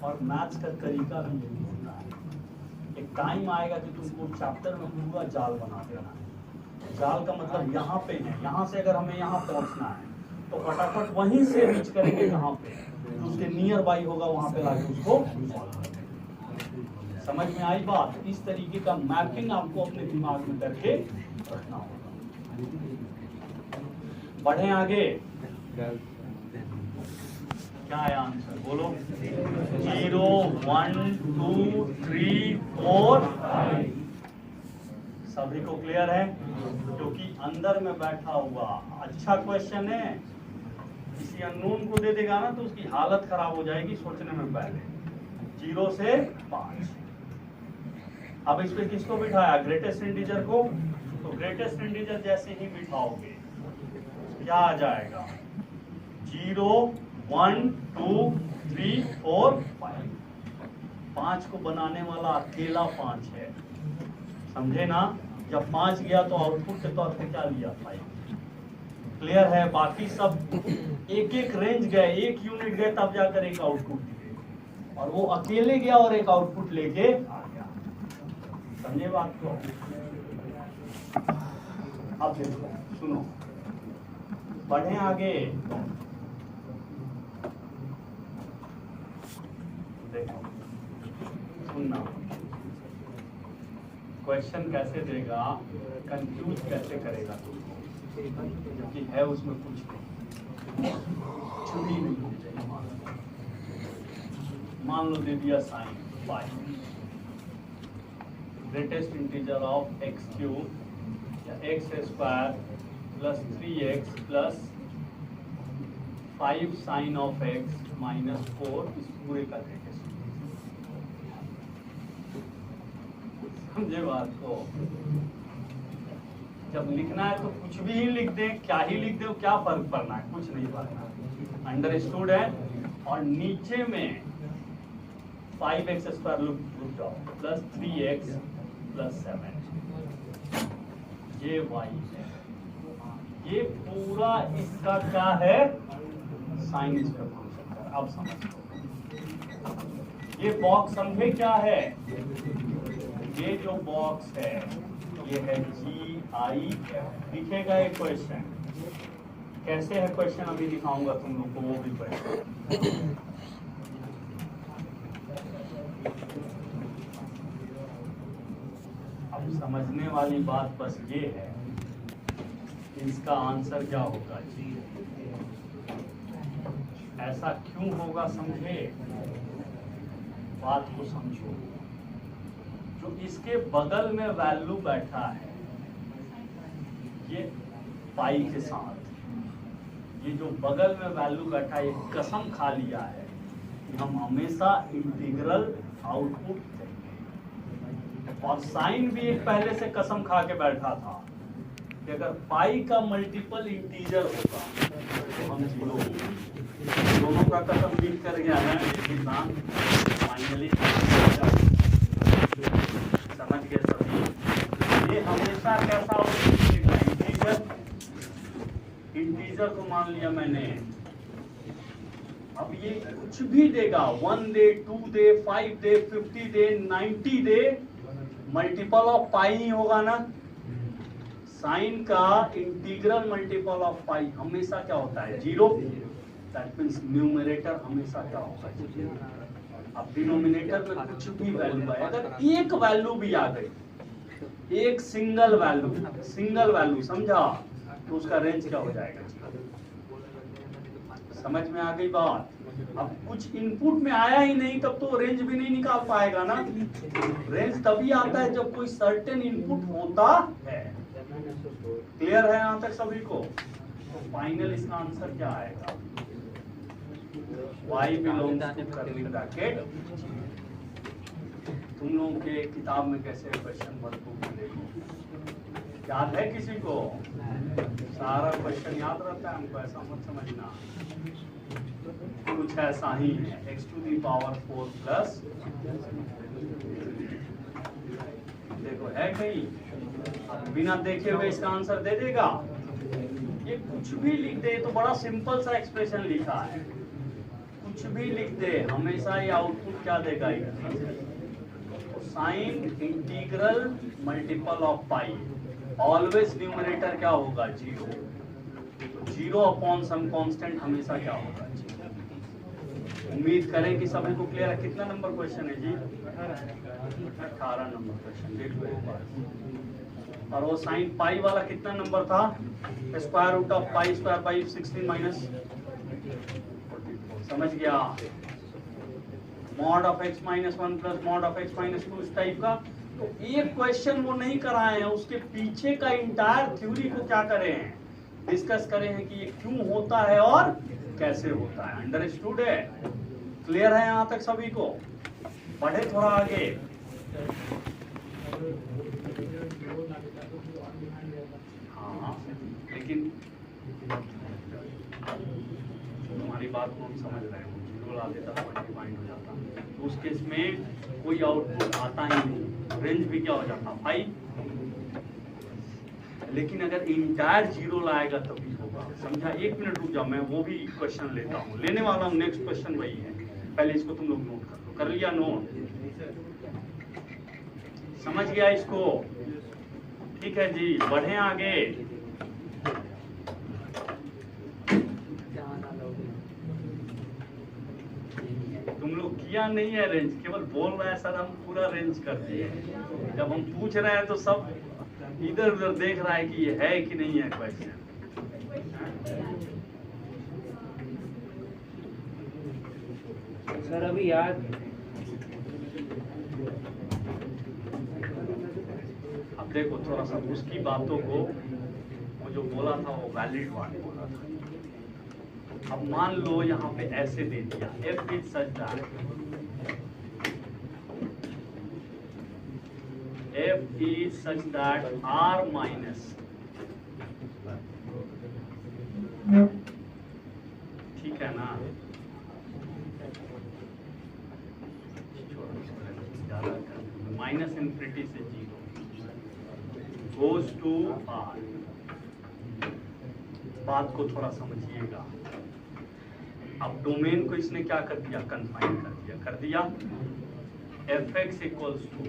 और मैथ्स का तरीका भी यही होता है। एक टाइम आएगा कि तुमको चैप्टर में पूरा जाल बना देना है। जाल का मतलब यहाँ पे है, यहाँ से अगर हमें यहाँ पहुंचना है तो फटाफट वहीं से रीच करेंगे जहाँ पे उसके नियर बाई होगा, वहां पे लाके उसको सॉल्व करेंगे। समझ में आई बात। इस तरीके का मैपिंग आपको अपने दिमाग में करके रखना होगा। बढ़े आगे, क्या है आंसर बोलो। 0 1 2 3 4 5। सभी को क्लियर है, क्योंकि अंदर में बैठा हुआ अच्छा क्वेश्चन है। किसी अननोन को दे देगा ना तो उसकी हालत खराब हो जाएगी सोचने में पहले। 0 से 5। अब इस पे किसको बिठाया, ग्रेटेस्ट इंटीजर को। तो ग्रेटेस्ट इंटीजर जैसे ही बिठाओगे क्या आ जाएगा, 0 1 2 3 4 5। 5 को बनाने वाला अकेला 5 है, समझे ना। जब 5 गया तो आउटपुट के तौर पे क्या लिया, 5। क्लियर है। बाकी सब एक एक रेंज गए, एक यूनिट गए, तब जाकर एक आउटपुट दिए, और वो अकेले गया और एक आउटपुट लेके आ गया। समझे बात को। अब देखो सुनो, बढ़े आगे। देखो सुनना, क्वेश्चन कैसे देगा, कंफ्यूज कैसे करेगा तुमको, क्योंकि है उसमें कुछ छुट्टी नहीं होनी चाहिए। मान लो दे दिया sine 5, greatest integer of x cube या x square plus 3x plus 5 sine of x minus 4, इस पूरे का ग्रेटेस्ट। समझे बात को। जब लिखना है तो कुछ भी ही लिख दे, क्या ही लिख दे, क्या फर्क पड़ना है, कुछ नहीं पड़ना। अंडरस्टूड है। और नीचे में 5x स्क्वायर रुक जाओ प्लस 3x प्लस 7, ये y है। ये पूरा इसका क्या है, साइन इसका फंक्शन है। अब समझो ये बॉक्स, समझे क्या है। ये जो बॉक्स है ये है GIF। दिखेगा एक क्वेश्चन, कैसे है क्वेश्चन अभी दिखाऊंगा तुम लोग को, वो भी क्वेश्चन। अब समझने वाली बात बस ये है, इसका आंसर क्या होगा जी। ऐसा क्यों होगा, समझे बात को, समझो। जो इसके बगल में वैल्यू बैठा है ये पाई के साथ, ये जो बगल में वैल्यू बैठा है, ये कसम खा लिया है कि हम हमेशा इंटीग्रल आउटपुट देंगे। और साइन भी एक पहले से कसम खा के बैठा था कि अगर पाई का मल्टीपल इंटीजर होगा तो हम 0। दोनों का कसम बीत कर गया है फाइनली। समझ गए सभी। ये हमेशा कैसा होगा, इंटीजर को मान लिया मैंने। अब ये कुछ भी देगा, 1 दे, 2 दे, 5 दे, 50 दे, 90 दे, मल्टीपल ऑफ पाई ही होगा ना। साइन का इंटीग्रल मल्टीपल ऑफ पाई हमेशा क्या होता है, 0। दैट मींस न्यूमरेटर हमेशा क्या होगा। अब डिनोमिनेटर में कुछ भी वैल्यू आए, अगर एक वैल्यू भी आ गई, एक सिंगल वैल्यू समझा, तो उसका रेंज क्या हो जाएगा। समझ में आ गई बात। अब कुछ इनपुट में आया ही नहीं तब तो रेंज भी नहीं निकाल पाएगा ना। रेंज तभी आता है जब कोई सर्टेन इनपुट होता है। क्लियर है यहाँ तक सभी को। तो फाइनल इसका आंसर क्या आएगा, y belongs to curly bracket. तुम लोगों के किताब में कैसे क्वेश्चन वर्कबुक में देखो, याद है किसी को? सारा क्वेश्चन याद रहता है हमको, ऐसा मत समझना। कुछ ऐसा ही है, x to the power 4 plus, देखो है कहीं, अब बिना देखे हुए इसका आंसर दे देगा। ये कुछ भी लिख दे तो बड़ा सिंपल सा एक्सप्रेशन लिखा है, कुछ भी लिख दे हमेशा ये आउटपुट क्या देगा, sine integral multiple of pi, always numerator क्या होगा 0, 0 अपॉन सम कांस्टेंट हमेशा क्या होगा 0। उम्मीद करें कि सभी को क्लियर है। कितना नंबर क्वेश्चन है जी? 18 नंबर क्वेश्चन, देख लो एक बार। और वो साइन पाई वाला कितना नंबर था? Square root of pi square by 16 minus 44, समझ गया? Mod of x minus 1 plus mod of x minus 2 इस टाइप का। तो एक क्वेश्चन वो नहीं कराए हैं, उसके पीछे का इंटायर थ्योरी को क्या करे हैं, डिस्कस करे हैं कि ये क्यों होता है और कैसे होता है। अंडरस्टूड है? क्लियर है यहाँ तक सभी को? बढ़े थोड़ा आगे। हाँ, लेकिन तुम्हारी बात को हम समझ रहे हैं, ला देता डिफाइंड हो जाता, तो उस केस में कोई आउटपुट आता ही नहीं, रेंज भी क्या हो जाता 5। लेकिन अगर इंटायर 0 लाएगा तभी होगा, समझा? 1 मिनट रुक जाओ, मैं वो भी क्वेश्चन लेता हूँ, लेने वाला हूँ। नेक्स्ट क्वेश्चन वही है, पहले इसको तुम लोग नोट कर लो। कर लिया नोट? समझ गया इसको? ठीक है जी, बढ़े आगे। तुम लोग किया नहीं है रेंज, केवल बोल रहा है सर हम पूरा रेंज कर दिए। जब हम पूछ रहे हैं तो सब इधर उधर देख रहा है कि ये है कि नहीं है क्वेश्चन। सर अभी याद, अब देखो थोड़ा सा उसकी बातों को, वो जो बोला था वो वैलिड बात बोला था। अब मान लो यहाँ पे ऐसे दे दिया, f is such that r minus, ठीक है ना? माइनस इन्फिनिटी से 0 गोज टू r। बात को थोड़ा समझिएगा। अब डोमेन को इसने क्या कर दिया, कन्फाइन कर दिया fx equals to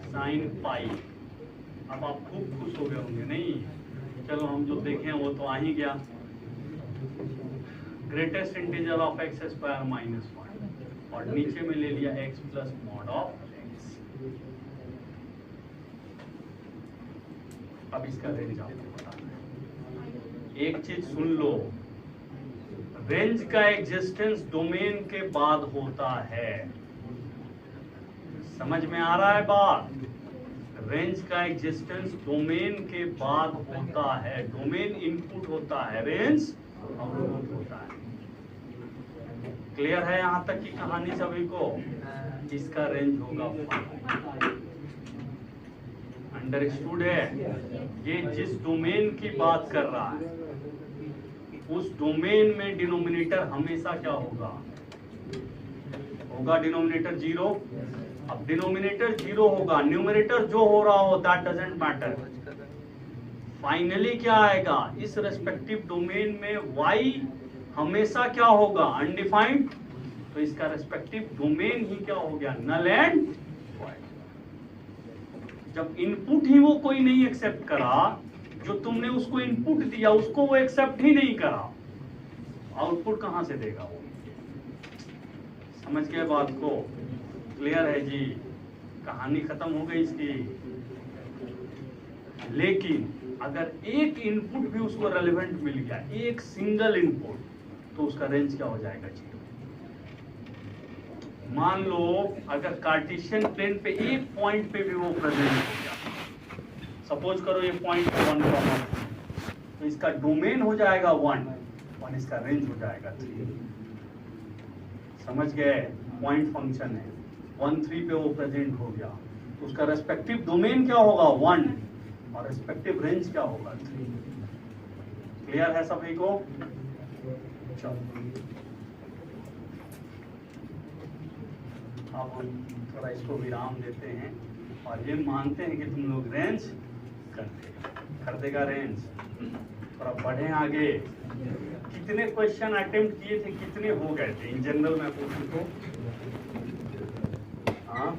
sine pi. अब आप खूब खुश हो गए होंगे, नहीं? चलो हम जो देखें वो तो आ ही गया, greatest integer of x square minus 1, और नीचे में ले लिया x plus mod of x। अब इसका रेंज आपको बताना है। एक चीज सुन लो, रेंज का एग्जिस्टेंस डोमेन के बाद होता है। समझ में आ रहा है बात? रेंज का एग्जिस्टेंस डोमेन के बाद होता है। डोमेन इनपुट होता है, रेंज आउटपुट होता है। क्लियर है यहाँ तक की कहानी सभी को? इसका रेंज होगा 5। अंडरस्टूड है? ये जिस डोमेन की बात कर रहा है उस डोमेन में डिनोमिनेटर हमेशा क्या होगा? डिनोमिनेटर 0। अब डिनोमिनेटर 0 होगा, न्यूमरेटर जो हो रहा हो दैट डजंट मैटर। फाइनली क्या आएगा? इस रेस्पेक्टिव डोमेन में y हमेशा क्या होगा? अनडिफाइंड। तो इसका रेस्पेक्टिव डोमेन ही क्या हो गया? Null and void. जब इनपुट ही वो कोई नहीं एक्सेप्ट करा, जो तुमने उसको इनपुट दिया उसको वो एक्सेप्ट ही नहीं करा, आउटपुट कहां से देगा वो? समझ गए बात को? क्लियर है जी? कहानी खत्म हो गई इसकी। लेकिन अगर एक इनपुट भी उसको रेलेवेंट मिल गया, एक सिंगल इनपुट, तो उसका रेंज क्या हो जाएगा? 0। मान लो अगर कार्टेशियन प्लेन पे एक पॉइंट पे भी वो प्रेजेंट हो गया, सपोज करो ये पॉइंट 1, तो इसका डोमेन हो जाएगा 1 और इसका रेंज हो जाएगा 3। समझ गए, पॉइंट फंक्शन है, 1 3 पे वो प्रेजेंट हो गया, उसका रेस्पेक्टिव डोमेन क्या होगा 1 और रेस्पेक्टिव रेंज क्या होगा 3। क्लियर है सभी को? चलो अब हम थोड़ा इसको विराम देते हैं और ये मानते हैं कि तुम लोग रेंज कर देगा रेंज। थोड़ा बढ़े आगे, कितने क्वेश्चन अटेम्प्ट किए थे, कितने हो गए थे इन जनरल में पूछूं तो? हाँ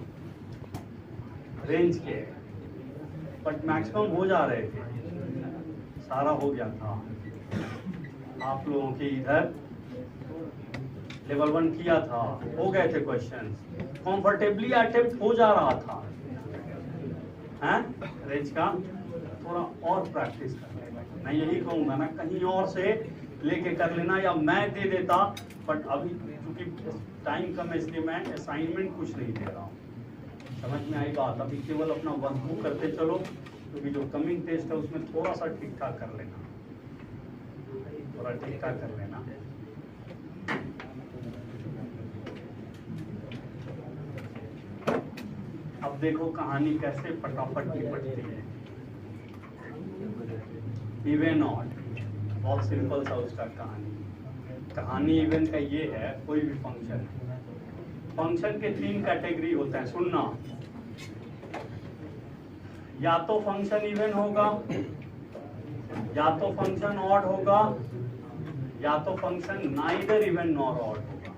रेंज के, बट मैक्सिमम हो जा रहे थे, सारा हो गया था। आप लोगों के इधर लेवल 1 किया था, हो गए थे क्वेश्चन, कंफर्टेबली अटेम्प्ट हो जा रहा था, हैं? रेंज का थोड़ा और प्रैक्टिस कर लेना। मैं यही कहूँगा ना, कहीं और से लेके कर लेना या मैं दे देता, बट अभी क्योंकि टाइम कम है इसलिए मैं असाइनमेंट कुछ नहीं दे रहा हूँ। समझ में आई बात? अभी केवल अपना वर्कबुक करते चलो, क्योंकि जो कमिंग टेस्ट है उसमें थोड़ा सा ठीक ठाक कर लेना, थोड़ा ठीक ठाक कर लेना। अब देखो कहानी कैसे फटाफट निपटती है। इवन ऑड, बहुत सिंपल सा उसका कहानी इवन का ये है, कोई भी फंक्शन के 3 कैटेगरी होते हैं, सुनना। या तो फंक्शन इवन होगा, या तो फंक्शन ऑड होगा, या तो function neither even nor odd होगा।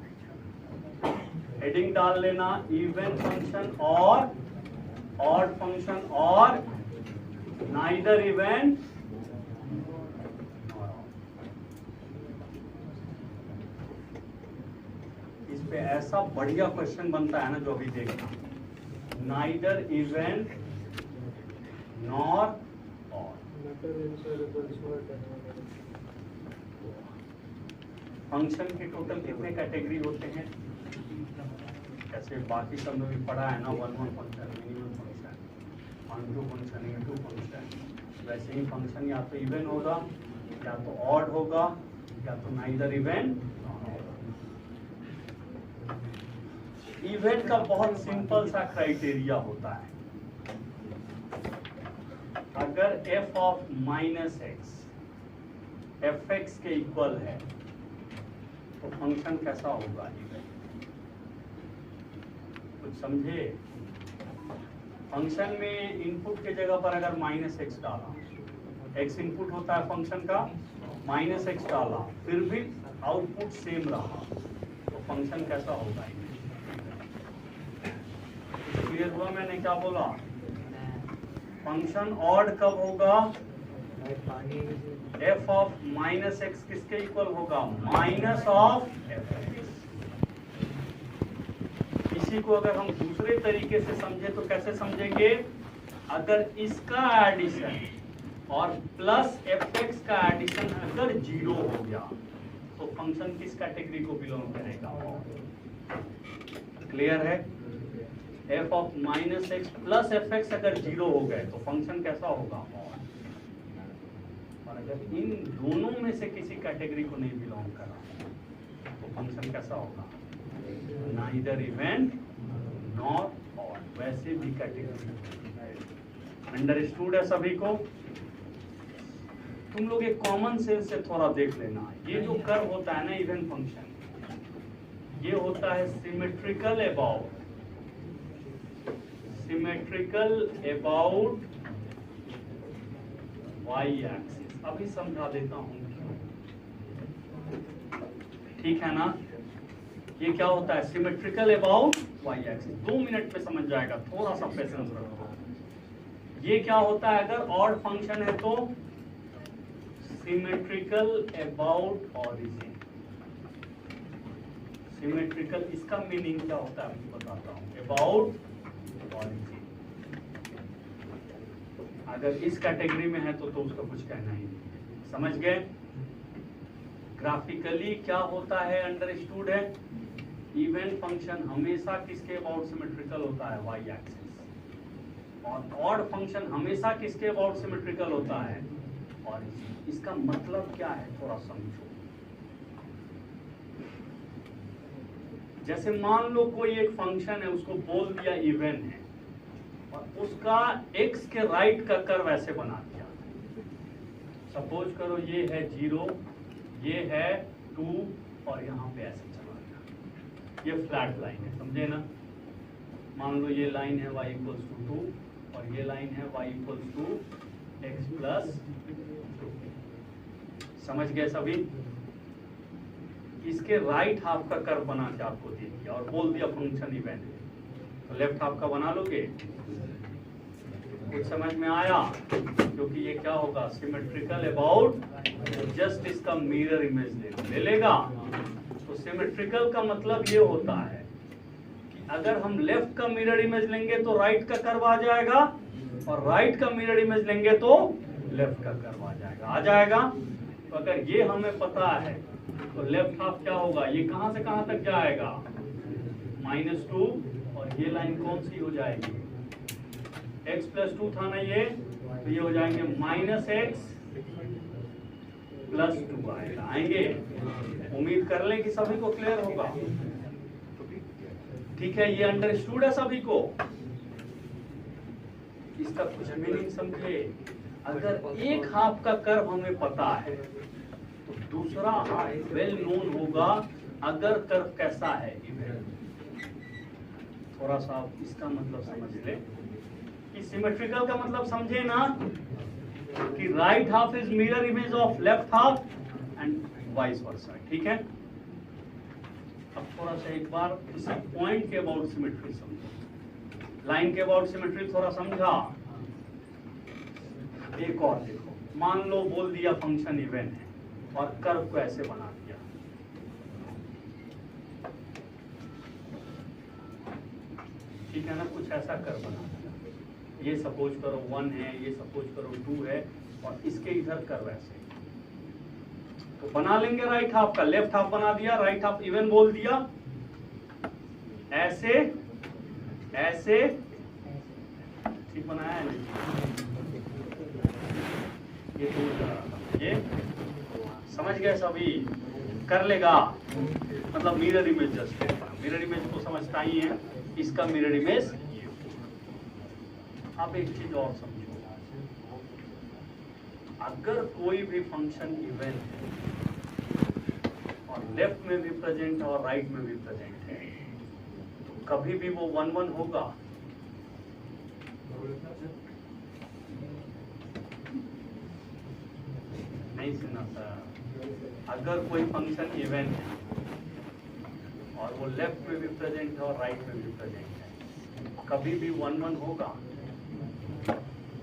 हेडिंग डाल लेना, इवन फंक्शन और ऑड फंक्शन और नाइदर इवन। इस पे ऐसा बढ़िया क्वेश्चन बनता है ना, जो अभी देखना, neither even nor odd. Function के टोटल कितने कैटेगरी होते हैं? जैसे बाकी सब में भी पढ़ा है ना, 1 1 function, minimum function, 1 2 function, into function. वैसे ही फंक्शन या तो इवन होगा, या तो ऑड होगा, या तो नाइदर इवन। इवन का बहुत सिंपल सा क्राइटेरिया होता है, अगर f of minus x fx के इक्वल है तो फंक्शन कैसा होगा इवन। कुछ समझे? फंक्शन में इनपुट के जगह पर अगर माइनस एक्स डाला, एक्स इनपुट होता है फंक्शन का, माइनस एक्स डाला, फिर भी आउटपुट सेम रहा, तो फंक्शन कैसा होगा? क्लियर हुआ मैंने क्या बोला? फंक्शन ऑड कब होगा? f ऑफ माइनस एक्स किसके इक्वल होगा? Minus of f। इसी को अगर हम दूसरे तरीके से समझे तो कैसे समझेंगे? अगर इसका एडिशन और प्लस fx का एडिशन अगर 0 हो गया तो फंक्शन किस कैटेगरी को बिलोंग करेगा? क्लियर है? f of minus x plus fx अगर 0 हो गए तो फंक्शन कैसा होगा? और अगर इन दोनों में से किसी कैटेगरी को नहीं बिलोंग करा तो फंक्शन कैसा होगा? Neither even nor odd. वैसे भी कैटेगरी अंडरस्टूड है सभी को? तुम लोग एक कॉमन सेंस से थोड़ा देख लेना, ये जो कर्व होता है ना इवन फंक्शन, ये होता है सिमेट्रिकल अबाउट y एक्सिस। अभी समझा देता हूं, ठीक है ना? ये क्या होता है? Symmetrical about y axis. 2 minute में समझ जाएगा, थोड़ा सा पेशेंस रखो। ये क्या होता है? अगर ऑड फंक्शन है तो सिमेट्रिकल अबाउट ऑरिजिन। सिमेट्रिकल, इसका मीनिंग क्या होता है मैं बताता हूँ। अबाउट ऑरिजिन, अगर इस कैटेगरी में है तो उसका कुछ कहना ही नहीं। समझ गए? ग्राफिकली क्या होता है अंडरस्टूड है? इवन फंक्शन हमेशा किसके अबाउट सिमेट्रिकल होता है? y axis. और ऑड फंक्शन हमेशा किसके अबाउट सिमेट्रिकल होता है? ऑरिजिन। इसका मतलब क्या है थोड़ा समझो। जैसे मान लो कोई एक फंक्शन है, उसको बोल दिया इवन है और उसका x के राइट का कर्व ऐसे बना दिया। सपोज करो ये है 0, ये है 2 और यहाँ पे ऐसे चला गया। ये फ्लैट लाइन है, समझे ना। मान लो ये लाइन है y = 2 और ये लाइन है y = x + 2। समझ गए सभी। इसके राइट हाफ का कर्व बना के आपको दे दिया और बोल दिया फंक्शन इवन है, तो लेफ्ट हाफ का बना लोगे। कुछ समझ में आया? क्योंकि ये क्या होगा, सिमेट्रिकल अबाउट, जस्ट इसका मिरर इमेज ले लेगा। तो सिमेट्रिकल का मतलब ये होता है कि अगर हम लेफ्ट का मिरर इमेज लेंगे तो राइट का कर्व आ जाएगा और राइट का मिरर इमेज लेंगे तो लेफ्ट का कर्व आ जाएगा। आ जाएगा। तो अगर ये हमें पता है तो लेफ्ट हाफ क्या होगा, ये कहां से कहां तक जाएगा, -2 और ये लाइन कौन सी हो जाएगी, x + 2 था ना ये, तो ये हो जाएंगे -x + 2 आएगा। आएंगे। उम्मीद कर लें कि सभी को क्लियर होगा। ठीक है, ये अंडरस्टूड है सभी को। इसका कुछ मीनिंग समझे। अगर एक हाफ का कर्व हमें पता है तो दूसरा हाफ वेल नोन होगा अगर कर्व कैसा है, थोड़ा सा इसका मतलब समझ ले कि सिमेट्रिकल का मतलब समझे ना, कि right half is mirror image of left half and vice versa. ठीक है। अब थोड़ा सा एक बार इसी पॉइंट के अबाउट सिमेट्री समझो, लाइन के अबाउट सिमेट्री थोड़ा समझा। एक और देखो, मान लो बोल दिया फंक्शन इवन है और कर्व को ऐसे बना दिया। ठीक है ना, कुछ ऐसा कर्व बना दिया। ये सपोज करो 1 है, ये सपोज करो 2 है और इसके इधर कर्व ऐसे, तो बना लेंगे राइट हाफ का। लेफ्ट हाफ बना दिया, राइट हाफ इवन बोल दिया, ऐसे ऐसे। ठीक बनाया है नहीं? ये दूर जा रहा था, ये समझ गए सभी। कर लेगा मतलब mirror image, just mirror image को समझता ही है। इसका मिरर इमेज। आप एक चीज और समझो, अगर कोई भी फंक्शन इवन है और लेफ्ट में भी प्रेजेंट है और राइट में भी प्रेजेंट है, तो कभी भी वो 1-1 होगा। नहीं सुना सर। अगर कोई फंक्शन इवन है और वो लेफ्ट में भी प्रेजेंट है और राइट में भी प्रेजेंट है, कभी भी 1-1 होगा।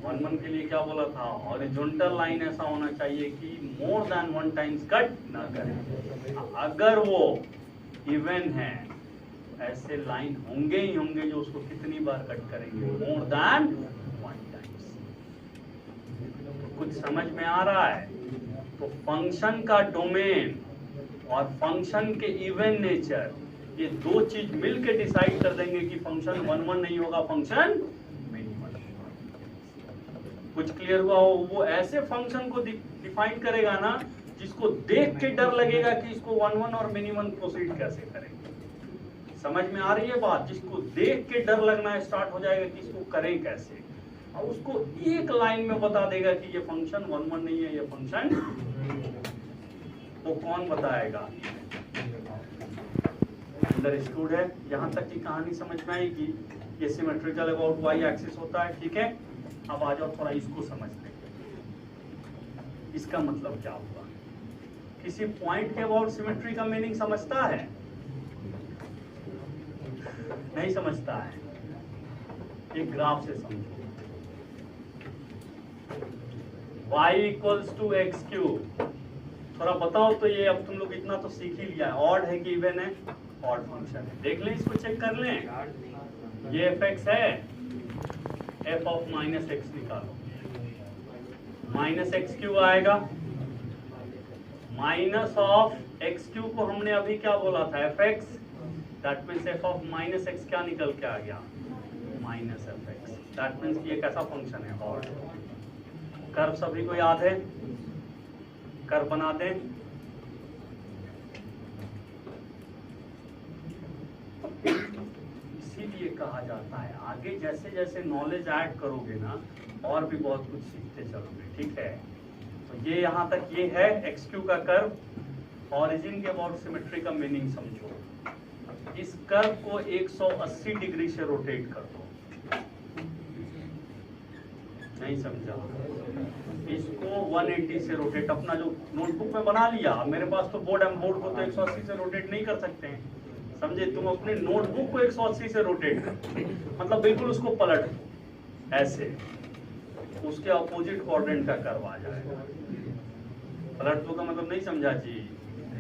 1-1 के लिए क्या बोला था, हॉरिजॉन्टल लाइन ऐसा होना चाहिए कि मोर देन 1 टाइम्स कट ना करे। अगर वो इवन है ऐसे लाइन होंगे ही होंगे जो उसको कितनी बार कट करेंगे, मोर देन 1 टाइम्स। कुछ समझ में आ रहा है? तो फंक्शन का डोमेन और फंक्शन के इवन नेचर, ये दो चीज मिलकर डिसाइड कर देंगे कि फंक्शन 1-1 नहीं होगा, फंक्शन मिनिमल। कुछ क्लियर हुआ हो? वो ऐसे फंक्शन को डिफाइन करेगा ना जिसको देख के डर लगेगा कि इसको 1-1 और मिनिमम प्रोसीड कैसे करेंगे। समझ में आ रही है बात? जिसको देख के डर लगना स्टार्ट हो जाएगा कि इसको करें कैसे, और उसको एक लाइन में बता देगा कि ये फंक्शन 1-1 नहीं है, ये फंक्शन। वो कौन बताएगा? अंडरस्टूड है? यहां तक की कहानी समझ में आएगी। ये सिमेट्रिकल अबाउट वाई एक्सिस होता है। ठीक है, अब आ जाओ थोड़ा इसको समझ लेंगे, इसका मतलब क्या हुआ। किसी पॉइंट के अबाउट सिमेट्री का मीनिंग समझता है? नहीं समझता है? एक ग्राफ से समझो। y = x³। थोड़ा बताओ तो ये, अब तुम लोग इतना तो सीख ही लिया है। ऑड है कि इवन है? ऑड फंक्शन है। देख लें, इसको चेक कर लें। ये fx है, f ऑफ -x निकालो, -x³ आएगा। माइनस ऑफ x³ को हमने अभी क्या बोला था, fx। That means f of -x क्या निकल के आ गया, -fx। दैट मीन्स ये कैसा फंक्शन है, ऑड। कर्व सभी को याद है? कर्व बना दें। इसीलिए कहा जाता है आगे जैसे जैसे नॉलेज ऐड करोगे ना और भी बहुत कुछ सीखते चलोगे, ठीक है। तो ये यहाँ तक ये है एक्स क्यू का कर्व। ऑरिजिन के अबाउट सिमेट्री का मीनिंग समझो। इस कर्व को 180 डिग्री से रोटेट कर दो। नहीं समझा? इसको 180 से रोटेट, अपना जो नोटबुक में बना लिया। मेरे पास तो बोर्ड है, बोर्ड को तो 180 से रोटेट नहीं कर सकते हैं, समझे? तुम अपने नोटबुक को 180 से रोटेट कर, मतलब बिल्कुल उसको पलट ऐसे, उसके अपोजिट क्वाड्रेंट का कर्व आ जाएगा। पलट दो का मतलब नहीं समझा जी?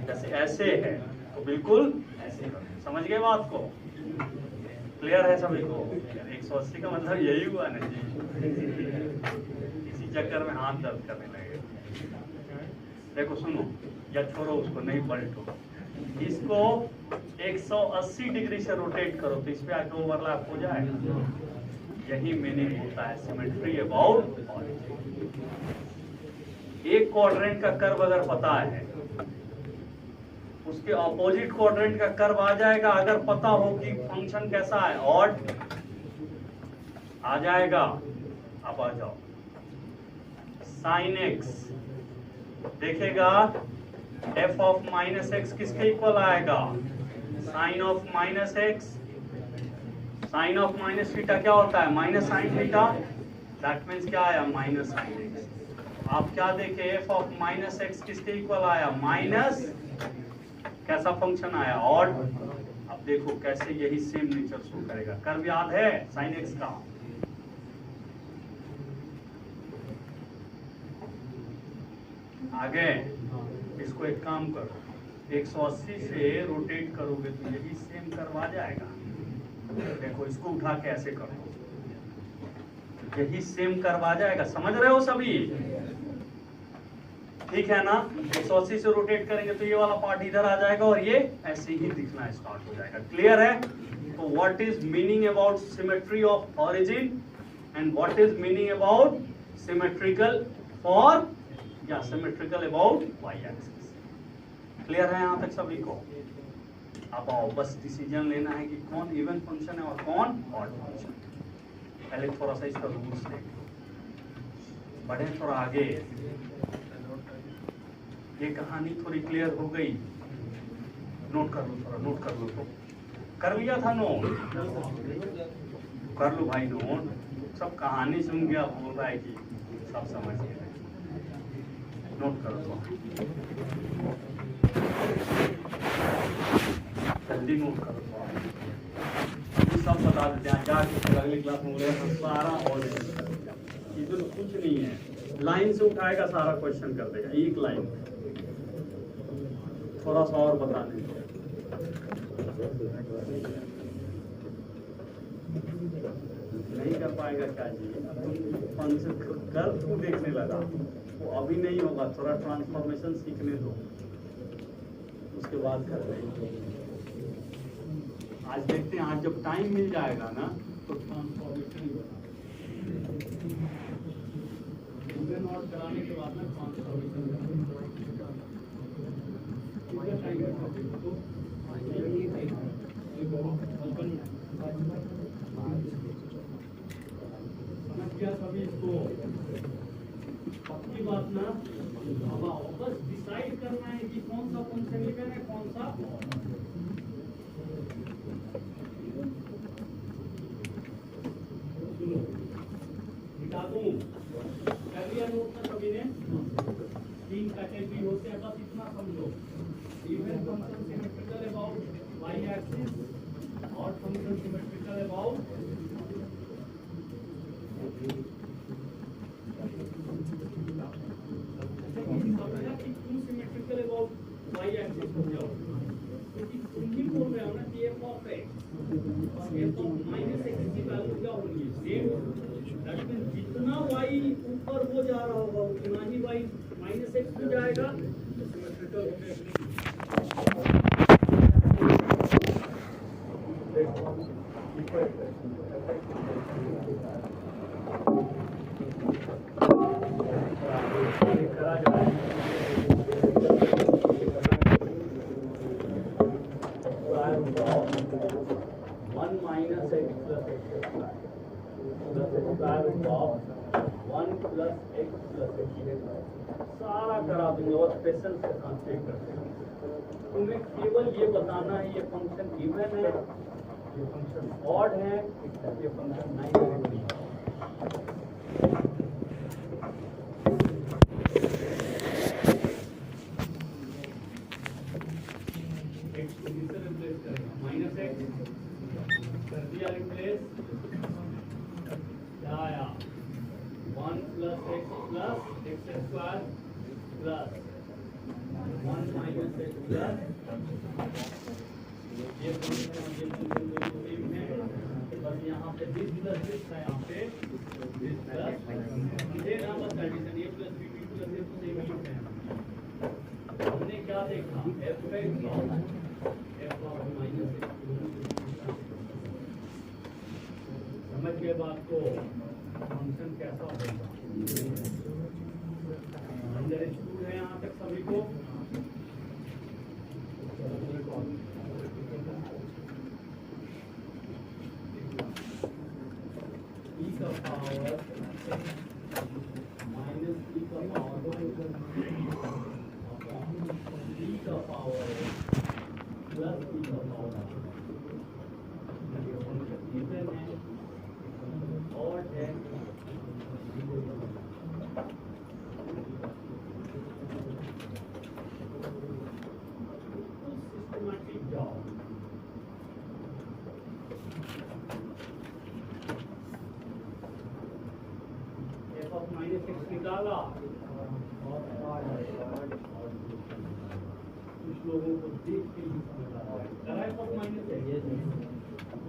जैसे ऐसे है तो बिल्कुल ऐसे कर, समझ गए बात को? क्लियर है सभी को? 180 का मतलब यही हुआ ना जी। इसी चक्कर में हाथ दर्द करने लगे। देखो सुनो, या छोड़ो उसको, नहीं पलटो, इसको 180 डिग्री से रोटेट करो तो इस पे आके ओवरलैप हो जाएगा। यही मीनिंग होता है सिमेट्री अबाउट ऑरिजिन। एक क्वाड्रेंट का कर्व अगर पता है, उसके ऑपोजिट क्वाड्रेंट का कर्व आ जाएगा। अगर पता हो कि फंक्शन कैसा है, ऑड आ जाएगा। अब आ जाओ, साइन एक्स देखेगा, एफ ऑफ माइनस एक्स किसके इक्वल आएगा? Sine of minus x. Sine of minus theta क्या होता है? Minus sine theta. That means क्या आया? Minus sine x. आप क्या देखे? एफ ऑफ माइनस एक्स किसके इक्वल आया? माइनस कैसा फंक्शन आया? ऑड। अब देखो कैसे यही सेम नेचर शो करेगा। कर्व याद है साइन एक्स का? आगे इसको एक काम करो, 180 से रोटेट करोगे तो यही सेम कर्व आ जाएगा। देखो इसको उठा के ऐसे करो, यही सेम कर्व आ जाएगा। समझ रहे हो सभी? ठीक है ना? 180 से रोटेट करेंगे तो ये वाला पार्ट इधर आ जाएगा और ये ऐसे ही दिखना स्टार्ट हो जाएगा। क्लियर है? तो what is meaning about symmetry of origin and what is meaning about symmetrical for या symmetrical about y axis? Clear है यहाँ तक सभी को? अब आओ, बस डिसीजन लेना है कि कौन इवन फंक्शन है और कौन ऑड फंक्शन। पहले थोड़ा सा इसका रूल्स देख, बढ़े थोड़ा आगे। ये कहानी थोड़ी क्लियर हो गई? नोट कर लो, थोड़ा नोट कर लो। तो कर लिया था नोट? कर लो भाई नोट। सब कहानी सुन के आप बोल रहा है कि सब समझ गए। नोट करो तो जल्दी नोट करो तो सब बता देते हैं। जाके अगली क्लास में बोले तो सारा और इधर कुछ नहीं है, लाइन से उठाएगा सारा क्वेश्चन कर देगा एक लाइन। थोड़ा सा और बता दें। नहीं कर पाएगा क्या जी? फंक्शन कर तू देखने लगा, वो अभी नहीं होगा, थोड़ा ट्रांसफॉर्मेशन सीखने दो, उसके बाद कर देंगे। आज देखते हैं, आज जब टाइम मिल जाएगा ना तो ट्रांसफॉर्मेशन नोट कराने के बाद ना ट्रांसफॉर्मेशन समझ गया सभी इसको? पक्की बात ना? अब बस डिसाइड करना है कि कौन सा फंक्शन लेना है, कौन सा। दिखा दूं, कर लिया नोट ना सभी ने? 3 कैटेगरी होते हैं, बस इतना समझो। Even function symmetrical about y axis, odd function symmetrical about symmetrical about y axis हो जाओ, क्योंकि तुम ही बोल रहे हो ना कि एफ ऑफ एक्स और एफ ऑफ माइनस एक्स की वैल्यू क्या होगी? सेम। दैट मींस जितना वाई ऊपर हो जा रहा होगा उतना ही वाई माइनस एक्स हो जाएगा। तो सिमेट्रिकल हो गया। सारा करा दूंगा और पेशेंस के साथ चेक करते हैं। तुम्हें केवल ये बताना है ये फंक्शन इवन है, ये फंक्शन ऑड है, ये फंक्शन नाइन है। एक्स को किससे रिप्लेस करेगा? माइनस एक्स कर दिया रिप्लेस, क्या आया? 1 plus x plus x square plus 1 minus x plus ये फंक्शन दोनों सेम है, बस यहाँ पे दिस प्लस दिस था, यहाँ पे दिस प्लस ये ना बस एडिशन ए प्लस बी प्लस ए सेम ही है। हमने क्या देखा? F x of minus x. समझ गए बात को? फंक्शन कैसा होगा? अंडरस्टूड है यहाँ तक सभी को? ई का पावर माइनस ई का पावर ई का पावर प्लस ई का पावर इवन है और है systematic job. F of minus x निकाला और कुछ लोगों को देख के ही समझ आ रहा है। करा एफ ऑफ माइनस एक्स,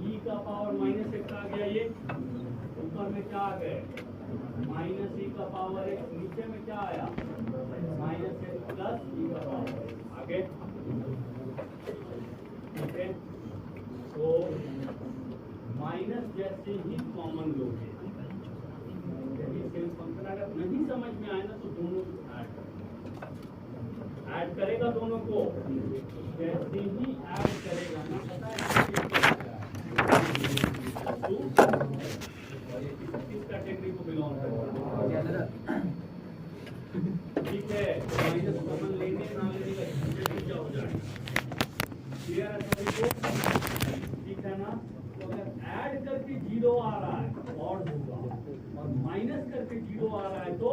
ई का पावर माइनस एक्स आ गया, ये ऊपर में क्या आ गए? माइनस ई का पावर एक्स, नीचे में क्या आया? माइनस एक्स प्लस ई का पावर आगे, ठीक है। तो माइनस जैसे ही कॉमन लोगे, यही सेम फंक्शन अगर नहीं समझ में आए ना तो दोनों ऐड करेगा, दोनों को जैसे ही ऐड करेगा ना, पता है किस कैटेगरी को बिलोंग करता है? ठीक है, माइनस कॉमन लेने ना लेने का झंझट क्या हो जाएगा? क्लियर है सभी को? ठीक है ना? तो अगर ऐड करके जीरो आ रहा है और होगा, और माइनस करके जीरो आ रहा है तो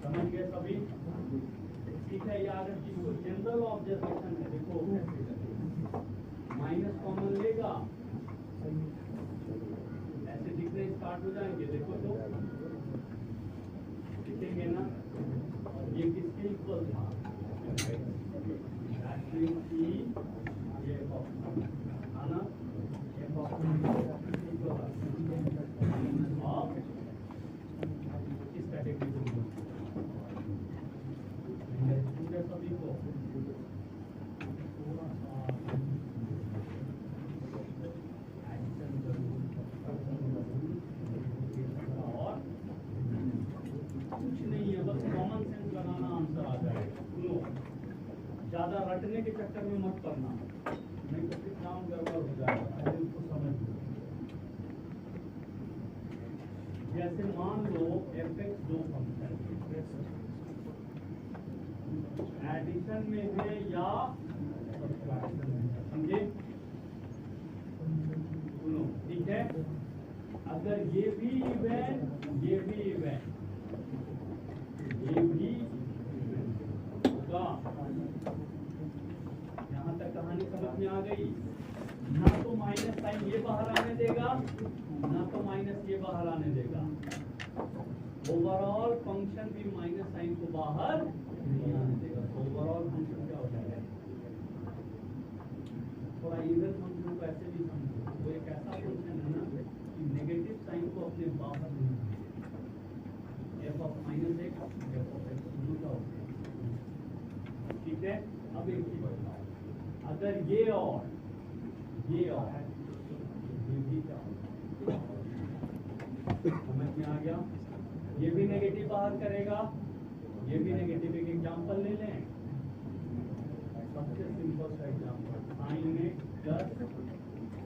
समझ गए सभी? ठीक है, या अगर जिसको जनरल ऑब्जर्वेशन है, देखो माइनस कॉमन लेगा, ऐसे दिखने स्टार्ट हो जाएंगे, देखो तो दिखेंगे ना। ये किसके इक्वल था? ये आना किस कैटेगरी को सभी को और कुछ नहीं है, बस कॉमन सेंस लगाना, आंसर आ जाएगा। सुनो, ज्यादा रटने के चक्कर में मत पड़ना, नहीं तो फिर काम गड़बड़ हो जाएगा। पहले उसको समझ लो। जैसे मान लो एफ दो फंक्शन एडिशन में है या सब्ट्रैक्शन में है, समझे? सुनो, ठीक है। अगर ये भी इवन, ये भी इवन, ये भी होगा, यहाँ तक कहानी समझ में आ गई ना? तो माइनस साइन ये बाहर आने देगा, ना तो माइनस ये बाहर आने देगा। ओवरऑल फंक्शन भी माइनस साइन को बाहर नहीं आने देगा। ओवरऑल फंक्शन क्या हो जाएगा? थोड़ा इवन फंक्शन को ऐसे भी समझो, वो एक ऐसा फंक्शन है ना कि नेगेटिव साइन को अपने बाहर नहीं आने। F of minus x, F of x दोनों का होता है, ठीक है। अब एक चीज बताओ, अगर ये और ये भी क्या होगा? समझ में आ गया? ये भी नेगेटिव बाहर करेगा, ये भी नेगेटिव। एक एग्जांपल ले लें, सबसे सिंपल सा example, sine x plus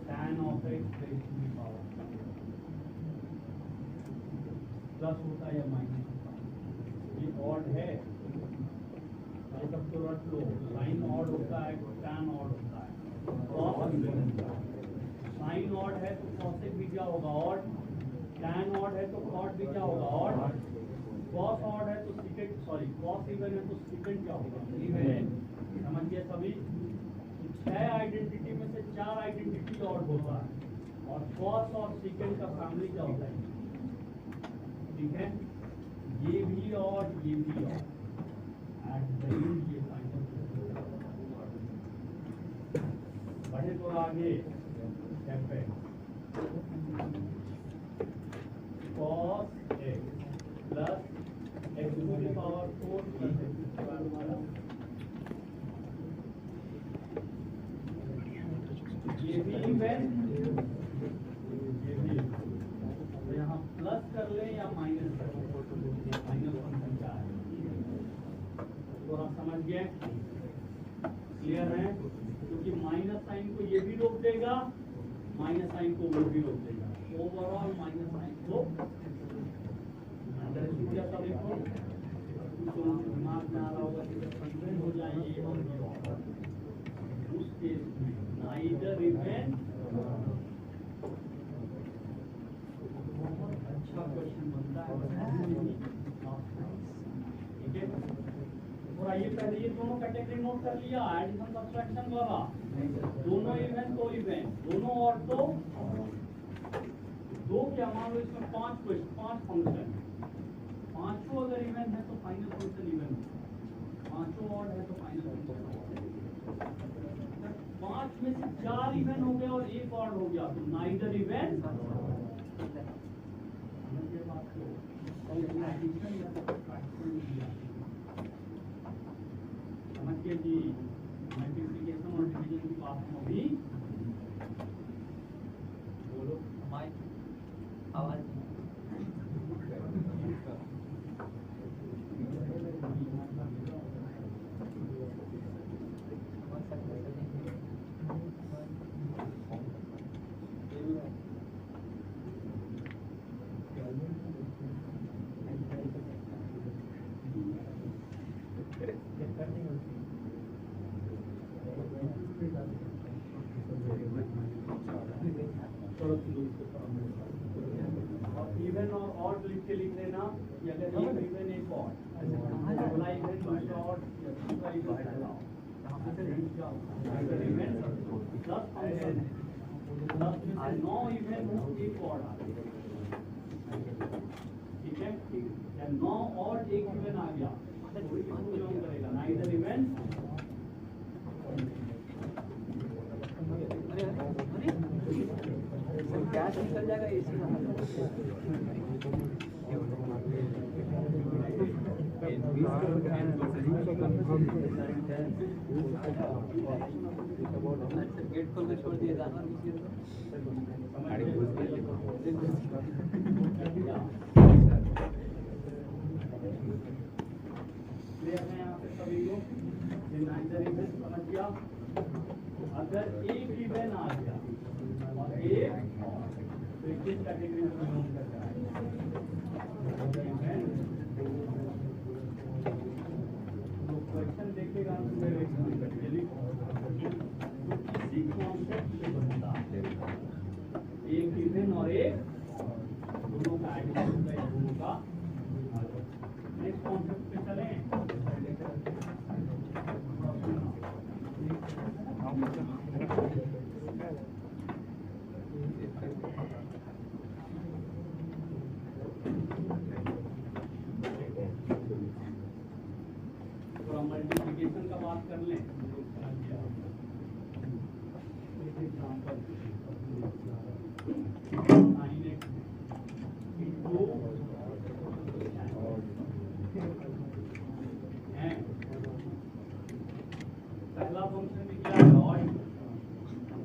tan of x raise to the power plus होता है या माइनस होता है? ये ऑड है, ये सब तो रट लो। साइन ऑड होता है, टैन ऑड होता है, कॉस साइन ऑड है तो कॉसेक भी क्या होगा ऑड, टैन ऑड है तो कॉट भी क्या होगा ऑड, कॉस ऑड है तो सीकेंट, सॉरी कॉस इवन है तो सीकेंट क्या होगा इवन। समझ गए सभी? 6 आइडेंटिटी में से 4 आइडेंटिटी ऑड होता है और कॉस और सीकेंट का फैमिली क्या होता है, ठीक है? ये भी और ये भी और एट द एंड ये फाइनल बढ़े तो आगे F cos x plus x to the power 4 plus x to the power 1। ये भी इवन, ये भी तो यहाँ प्लस कर ले या माइनस कर ले, फाइनल फंक्शन क्या है तो आप समझ गए, क्लियर है? क्योंकि माइनस साइन को ये भी रोक देगा, माइनस साइन को वो भी रोक देगा, ओवरऑल माइनस साइन को अंडरस्टूड सभी को। तो दिमाग में आ रहा होगा कि कंफ्यूजन हो जाए ये और ये, उस केस में नाइदर इवन। बहुत अच्छा क्वेश्चन बनता है, ठीक है? और आइए पहले ये दोनों कैटेगरी नोट कर लिया, एडिशन सब्ट्रैक्शन वाला, दोनों इवन तो इवन, दोनों और तो दो क्या मान लो इसमें 5 फंक्शन, पांचों अगर इवन है तो फाइनल फंक्शन इवन, पांचों ऑड है तो फाइनल फंक्शन। 5 में से 4 इवन हो गया और 1 ऑड हो गया तो नाइदर इवन। समझिए जी, मल्टीप्लिकेशन और डिवीजन की बात हम अभी बोलो आवाज इवन और ऑड लिख के लिख लेना, अगर एक इवन एक ऑड, अगला इवन दूसरा ऑड, दूसरा इवन इवन 10 फंक्शन, 10 में से 9 इवन हो, एक ऑड आ गया, ठीक है? या 9 और एक इवन आ गया तो इसको करेगा नाइदर इवन। गैस निकल जाएगा एसी का। गेट खोल के छोड़ दिए जानवर यहाँ पे सभी लोग समझ गया। अगर एक इवन आ गया और एक तो किस कैटेगरी में बिलोंग करता है? तो क्वेश्चन देखेगा किसी कॉन्सेप्ट से बनता है, एक इवन और एक दोनों का एडिशन है, दोनों का। नेक्स्ट कॉन्सेप्ट पे चलें। थोड़ा मल्टीप्लिकेशन का बात कर लें। पहला फंक्शन में क्या है ऑड,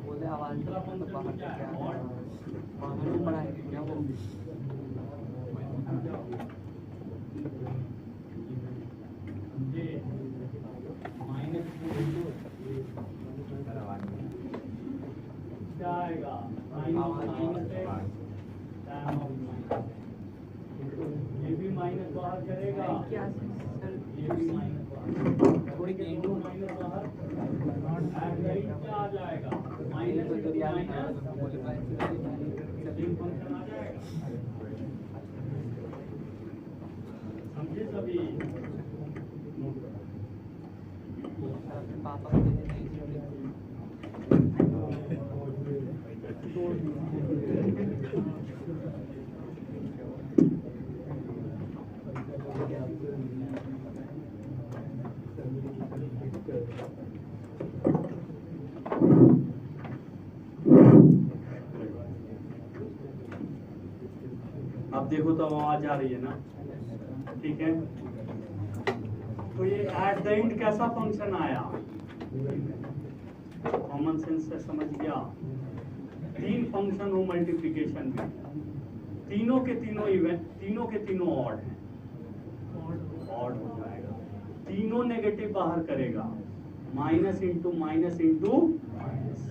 बोले आवाज दूसरा फंक्शन में क्या है ऑड, मामूली पढ़ा है क्या वो ये माइनस क्या आएगा ये भी माइनस बाहर करेगा। थोड़ी के दोनों माइनस बाहर क्या आ जाएगा माइनस फंक्शन आ जाएगा। समझे सभी? अब देखो तो आवाज आ रही है ना, ठीक है। तो ये एट द एंड कैसा फंक्शन आया, कॉमन सेंस से समझ गया। तीन फंक्शन हो मल्टीप्लिकेशन में, तीनों के तीनों इवेंट, तीनों के तीनों ऑड हैं, ऑड हो जाएगा। तीनों नेगेटिव बाहर करेगा, minus into minus into minus,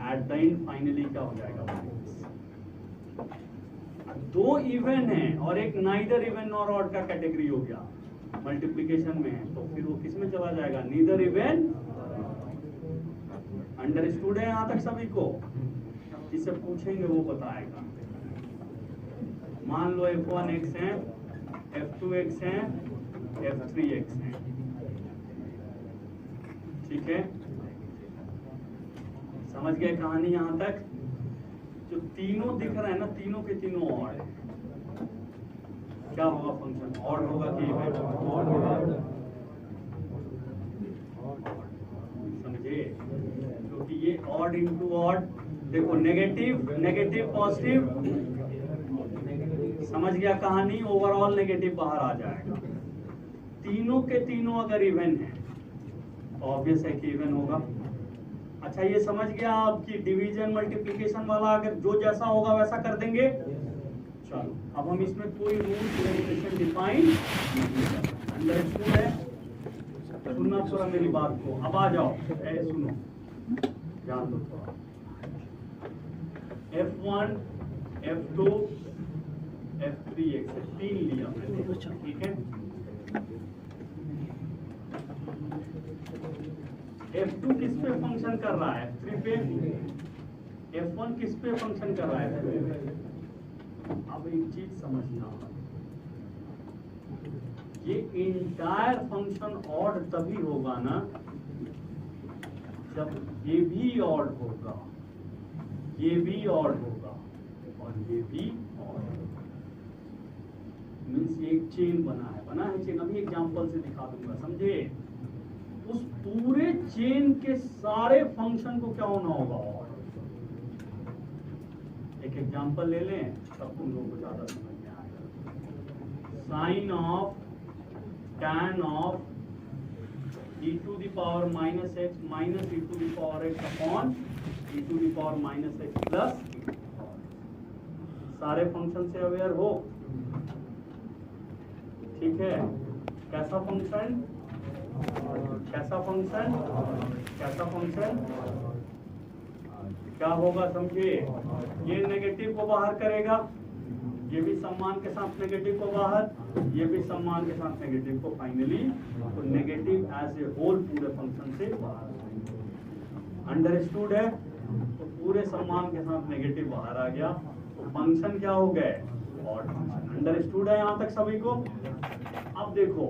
at the end finally क्या हो जाएगा माइनस। दो इवन है और एक नाइदर इवन नॉर ऑड का कैटेगरी हो गया, मल्टीप्लिकेशन में है, तो फिर वो किस में चला जाएगा, नीदर इवन। अंडरस्टूड है यहां तक सभी को? जिससे पूछेंगे वो बताएगा। मान लो f1 x है, f2 x है, f3 x है, ठीक है। समझ गए कहानी यहां तक? जो तीनों दिख रहा है ना, तीनों के तीनों ऑड है। क्या होगा फंक्शन, ऑड होगा कि इवन? ऑड होगा। समझे? क्योंकि ये ऑड इंटू ऑड, देखो नेगेटिव नेगेटिव पॉजिटिव, समझ गया कहानी? ओवरऑल नेगेटिव बाहर आ जाएगा। तीनों के तीनों अगर इवन है तो ऑब्वियस है कि इवन होगा। अच्छा ये समझ गया आपकी डिवीजन मल्टीप्लिकेशन वाला, अगर जो जैसा होगा वैसा कर देंगे। चलो अब हम इसमें कोई रूल रेगुलेशन डिफाइन अंडरस्टूड है? सुनना थोड़ा मेरी बात को, अब आ जाओ सुनो, ध्यान दो थोड़ा। F1 F2 F3 x 3 लिया मैंने, ठीक है। F2 किस पे फंक्शन कर रहा है, F3 पे। F1 किस पे फंक्शन कर रहा है, अब एक चीज समझना, ये इंटायर फंक्शन ऑड तभी होगा ना जब ये भी ऑड होगा, ये भी ऑड होगा और ये भी ऑड होगा। मीन्स एक चेन बना है चेन। अभी एग्जांपल से दिखा दूंगा, समझे? उस पूरे चेन के सारे फंक्शन को क्या होना होगा, ऑड। एक एग्जांपल ले लें तब तुम लोग को ज्यादा समझ में आएगा। Sine of tan of e to the power minus x minus e to the power x upon e to the power minus x plus. सारे फंक्शन से अवेयर हो, ठीक है। कैसा फंक्शन, कैसा फंक्शन, कैसा फंक्शन, क्या होगा समझे? ये नेगेटिव को बाहर करेगा, ये भी सम्मान के साथ नेगेटिव को बाहर, ये भी सम्मान के साथ नेगेटिव को, फाइनली तो नेगेटिव एज ए होल पूरे फंक्शन से बाहर। अंडरस्टूड है? तो पूरे सम्मान के साथ नेगेटिव बाहर आ गया तो फंक्शन क्या हो गए, ऑड फंक्शन। अंडरस्टूड है यहां तक सभी को? अब देखो,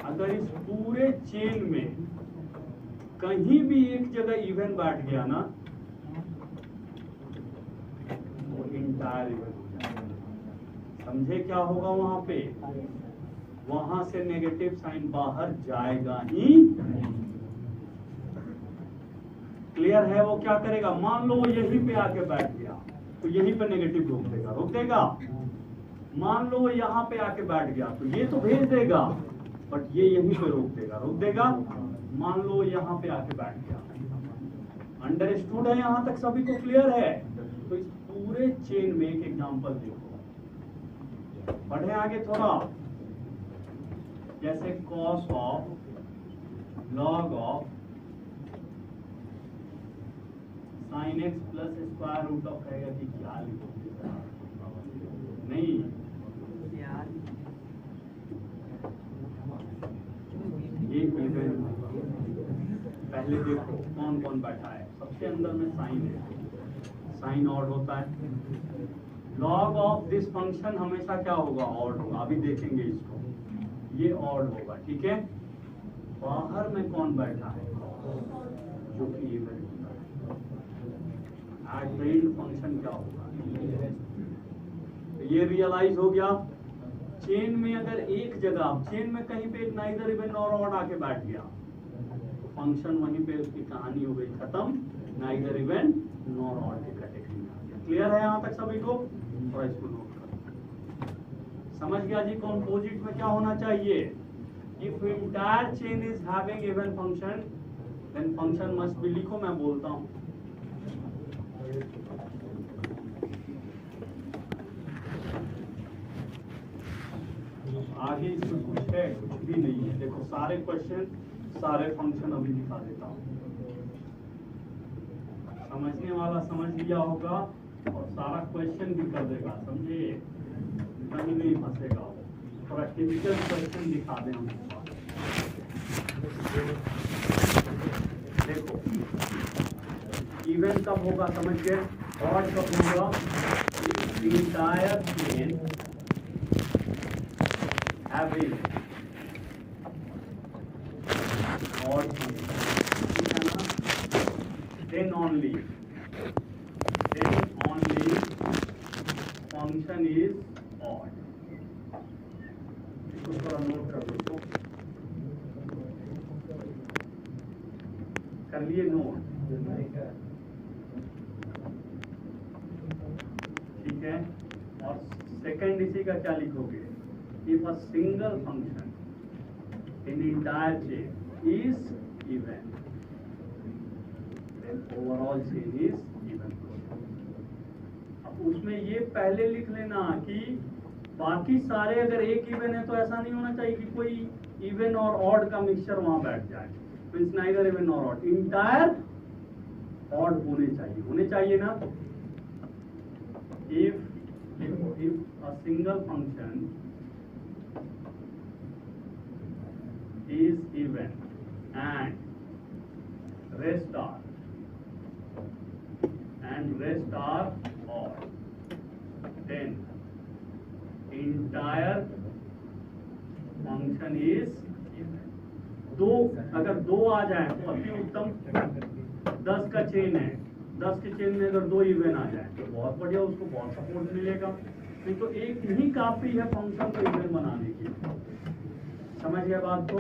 अगर इस पूरे चेन में कहीं भी एक जगह इवन बैठ गया ना तो इंटायर इवन हो जाएगा। समझे क्या होगा वहां पे? वहां से नेगेटिव साइन बाहर जाएगा ही। क्लियर है? वो क्या करेगा, मान लो वो यहीं पे आके बैठ गया तो यहीं पे नेगेटिव रोक देगा, रोक देगा। मान लो वो यहाँ पे आके बैठ गया तो ये तो भेज देगा बट ये यहीं पे रोक देगा, रोक देगा। मान लो यहाँ पे आके बैठ गया। अंडरस्टूड है यहाँ तक सभी को? क्लियर है? तो इस पूरे चेन में एक एग्जांपल देखो, बढ़े आगे थोड़ा। जैसे cos of log of sine x plus square root of रहेगा कि क्या लिखोगे? नहीं, पहले देखो कौन कौन बैठा है। सबसे अंदर में साइन है, साइन ऑड होता है। लॉग ऑफ दिस फंक्शन हमेशा क्या होगा, ऑड होगा। अभी देखेंगे इसको, ये ऑड होगा, ठीक है। बाहर में कौन बैठा है, जो कि इवन होता है। एट द एंड फंक्शन क्या होगा, ये रियलाइज हो गया। चेन में अगर एक जगह, चेन में कहीं पे एक नाइदर इवन नॉर ऑड आके बैठ गया, तो फंक्शन वहीं पे उसकी कहानी हो गई खत्म, नाइदर इवन नॉर ऑड के कैटेगरी में आ गया। क्लियर है यहाँ तक सभी को? थोड़ा इसको नोट करो। समझ गया जी कंपोजिट में क्या होना चाहिए? If entire chain is having even function, then function must be, लिखो मैं बोलता हूँ। आगे इसमें कुछ है, कुछ भी नहीं है। देखो सारे क्वेश्चन, सारे फंक्शन अभी दिखा देता हूँ। समझने वाला समझ लिया होगा और सारा क्वेश्चन भी कर देगा, समझे? कहीं नहीं फंसेगा। थोड़ा टिपिकल क्वेश्चन दिखा दें हम। देखो इवन कब होगा समझ गए, ऑड कब होगा? Entire chain having odd function, then only function is odd। इसको थोड़ा नोट कर दो, कर लिए नोट, ठीक है। और सेकंड इसी का क्या लिखोगे? If a single function in the entire chain is even, then overall chain is even। अब उसमें ये पहले लिख लेना कि बाकी सारे अगर एक इवन है तो ऐसा नहीं होना चाहिए कि कोई इवन और ऑड का मिक्सचर वहां बैठ जाए। Means neither even nor odd, entire odd होने चाहिए ना। if a single function is even and rest are odd, then entire function is even। दो, अगर दो आ जाए तो अति उत्तम। 10 का चेन है, 10 के चेन में अगर दो इवन आ जाए तो बहुत बढ़िया, उसको बहुत सपोर्ट मिलेगा। नहीं तो एक ही काफी है फंक्शन को इवन बनाने के लिए। समझ गया बात को?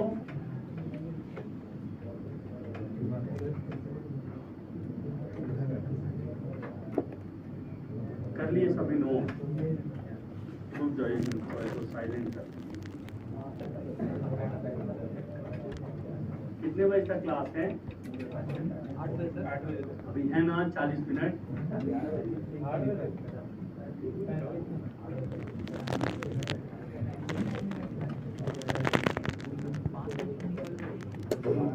कर लिए सभी नोट? रुक जाइए, तो साइलेंट कर। कितने बजे तक क्लास है? 8 बजे तक। अभी है ना 40 मिनट। बोलो।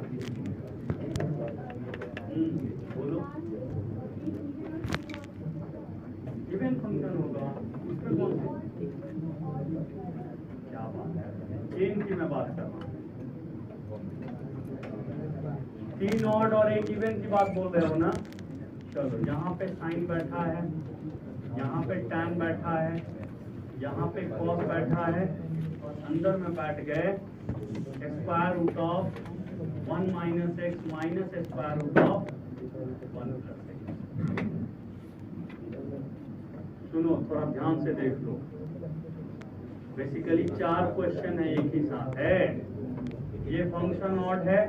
इवन फंक्शन होगा उसमें कौन से? क्या बात है, चेन की मैं बात कर रहा हूँ। 3 ऑड और एक इवन की बात बोल रहे हो ना? चलो यहाँ पे साइन बैठा है, यहाँ पे टैन बैठा है, यहाँ पे कॉस बैठा है, और अंदर में बैठ गए square root of 1 minus x minus square root of 1 plus x. सुनो, थोड़ा ध्यान से देख लो। बेसिकली 4 क्वेश्चन है एक ही साथ है। ये फंक्शन ऑड है,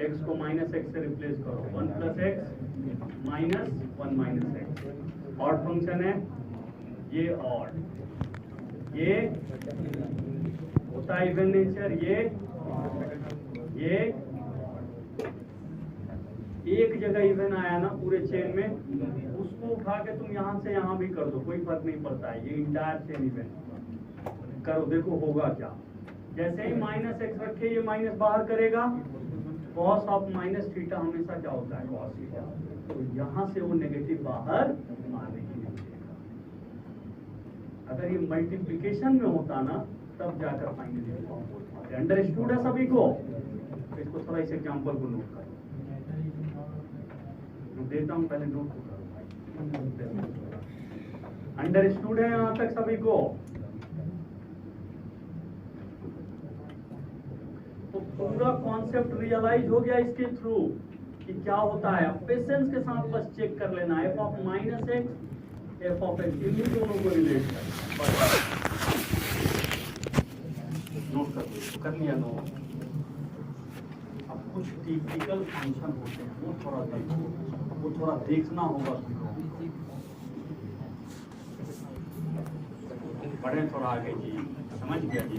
x को माइनस एक्स से रिप्लेस करो, 1 plus x minus 1 minus x. Odd function है ये, ऑड। ये होता है इवन नेचर, ये एक जगह इवन आया ना पूरे चेन में, उसको उठा के तुम यहाँ से यहाँ भी कर दो, कोई फर्क नहीं पड़ता है। ये इंटायर चेन इवन करो, देखो होगा क्या। जैसे ही माइनस एक्स रखे, ये माइनस बाहर करेगा, कॉस ऑफ माइनस थीटा हमेशा क्या होता है, कॉस थीटा। तो यहाँ से वो नेगेटिव बाहर आने के लिए, अगर ये मल्टीप्लिकेशन में होता ना तब जाकर फाइनली अंडरस्टूड है सभी को? इसको थोड़ा इस एग्जांपल को नोट करो, मैं देता हूँ, पहले नोट तो करो भाई। अंडरस्टूड है यहाँ तक सभी को? तो पूरा कॉन्सेप्ट रियलाइज हो गया इसके थ्रू कि क्या होता है। अब पेशेंस के साथ बस चेक कर लेना, F of minus x, F of x, इन्हीं दोनों को रिलेट कर नोट कर लो। कर लिया नोट? अब कुछ टिपिकल फंक्शन होते हैं, वो थोड़ा देखो, वो थोड़ा देखना होगा तुमको। बढ़े थोड़ा आगे जी, समझ गया जी,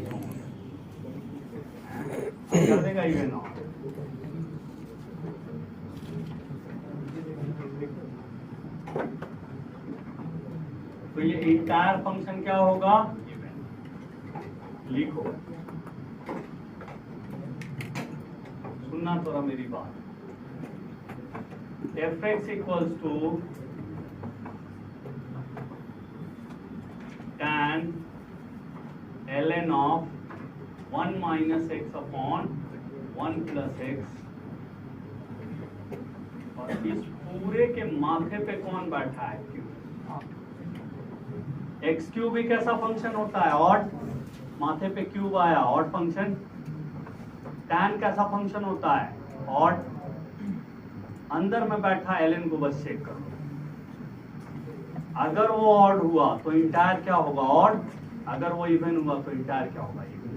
कर देगा ये ना। तो ये इंटायर फंक्शन क्या होगा, लिखो, सुनना थोड़ा मेरी बात। F x equals to tan ln of 1 minus x upon 1 plus x, और इस पूरे के माथे पे कौन बैठा है, क्यूब। एक्स क्यूब भी कैसा फंक्शन होता है, ऑड, माथे पे क्यूब आया, ऑड फंक्शन। tan कैसा फंक्शन होता है, ऑड, अंदर में बैठा ln को बस चेक करो। अगर वो ऑड हुआ तो इंटायर क्या होगा, ऑड। अगर वो इवन हुआ तो इंटायर क्या होगा, इवन।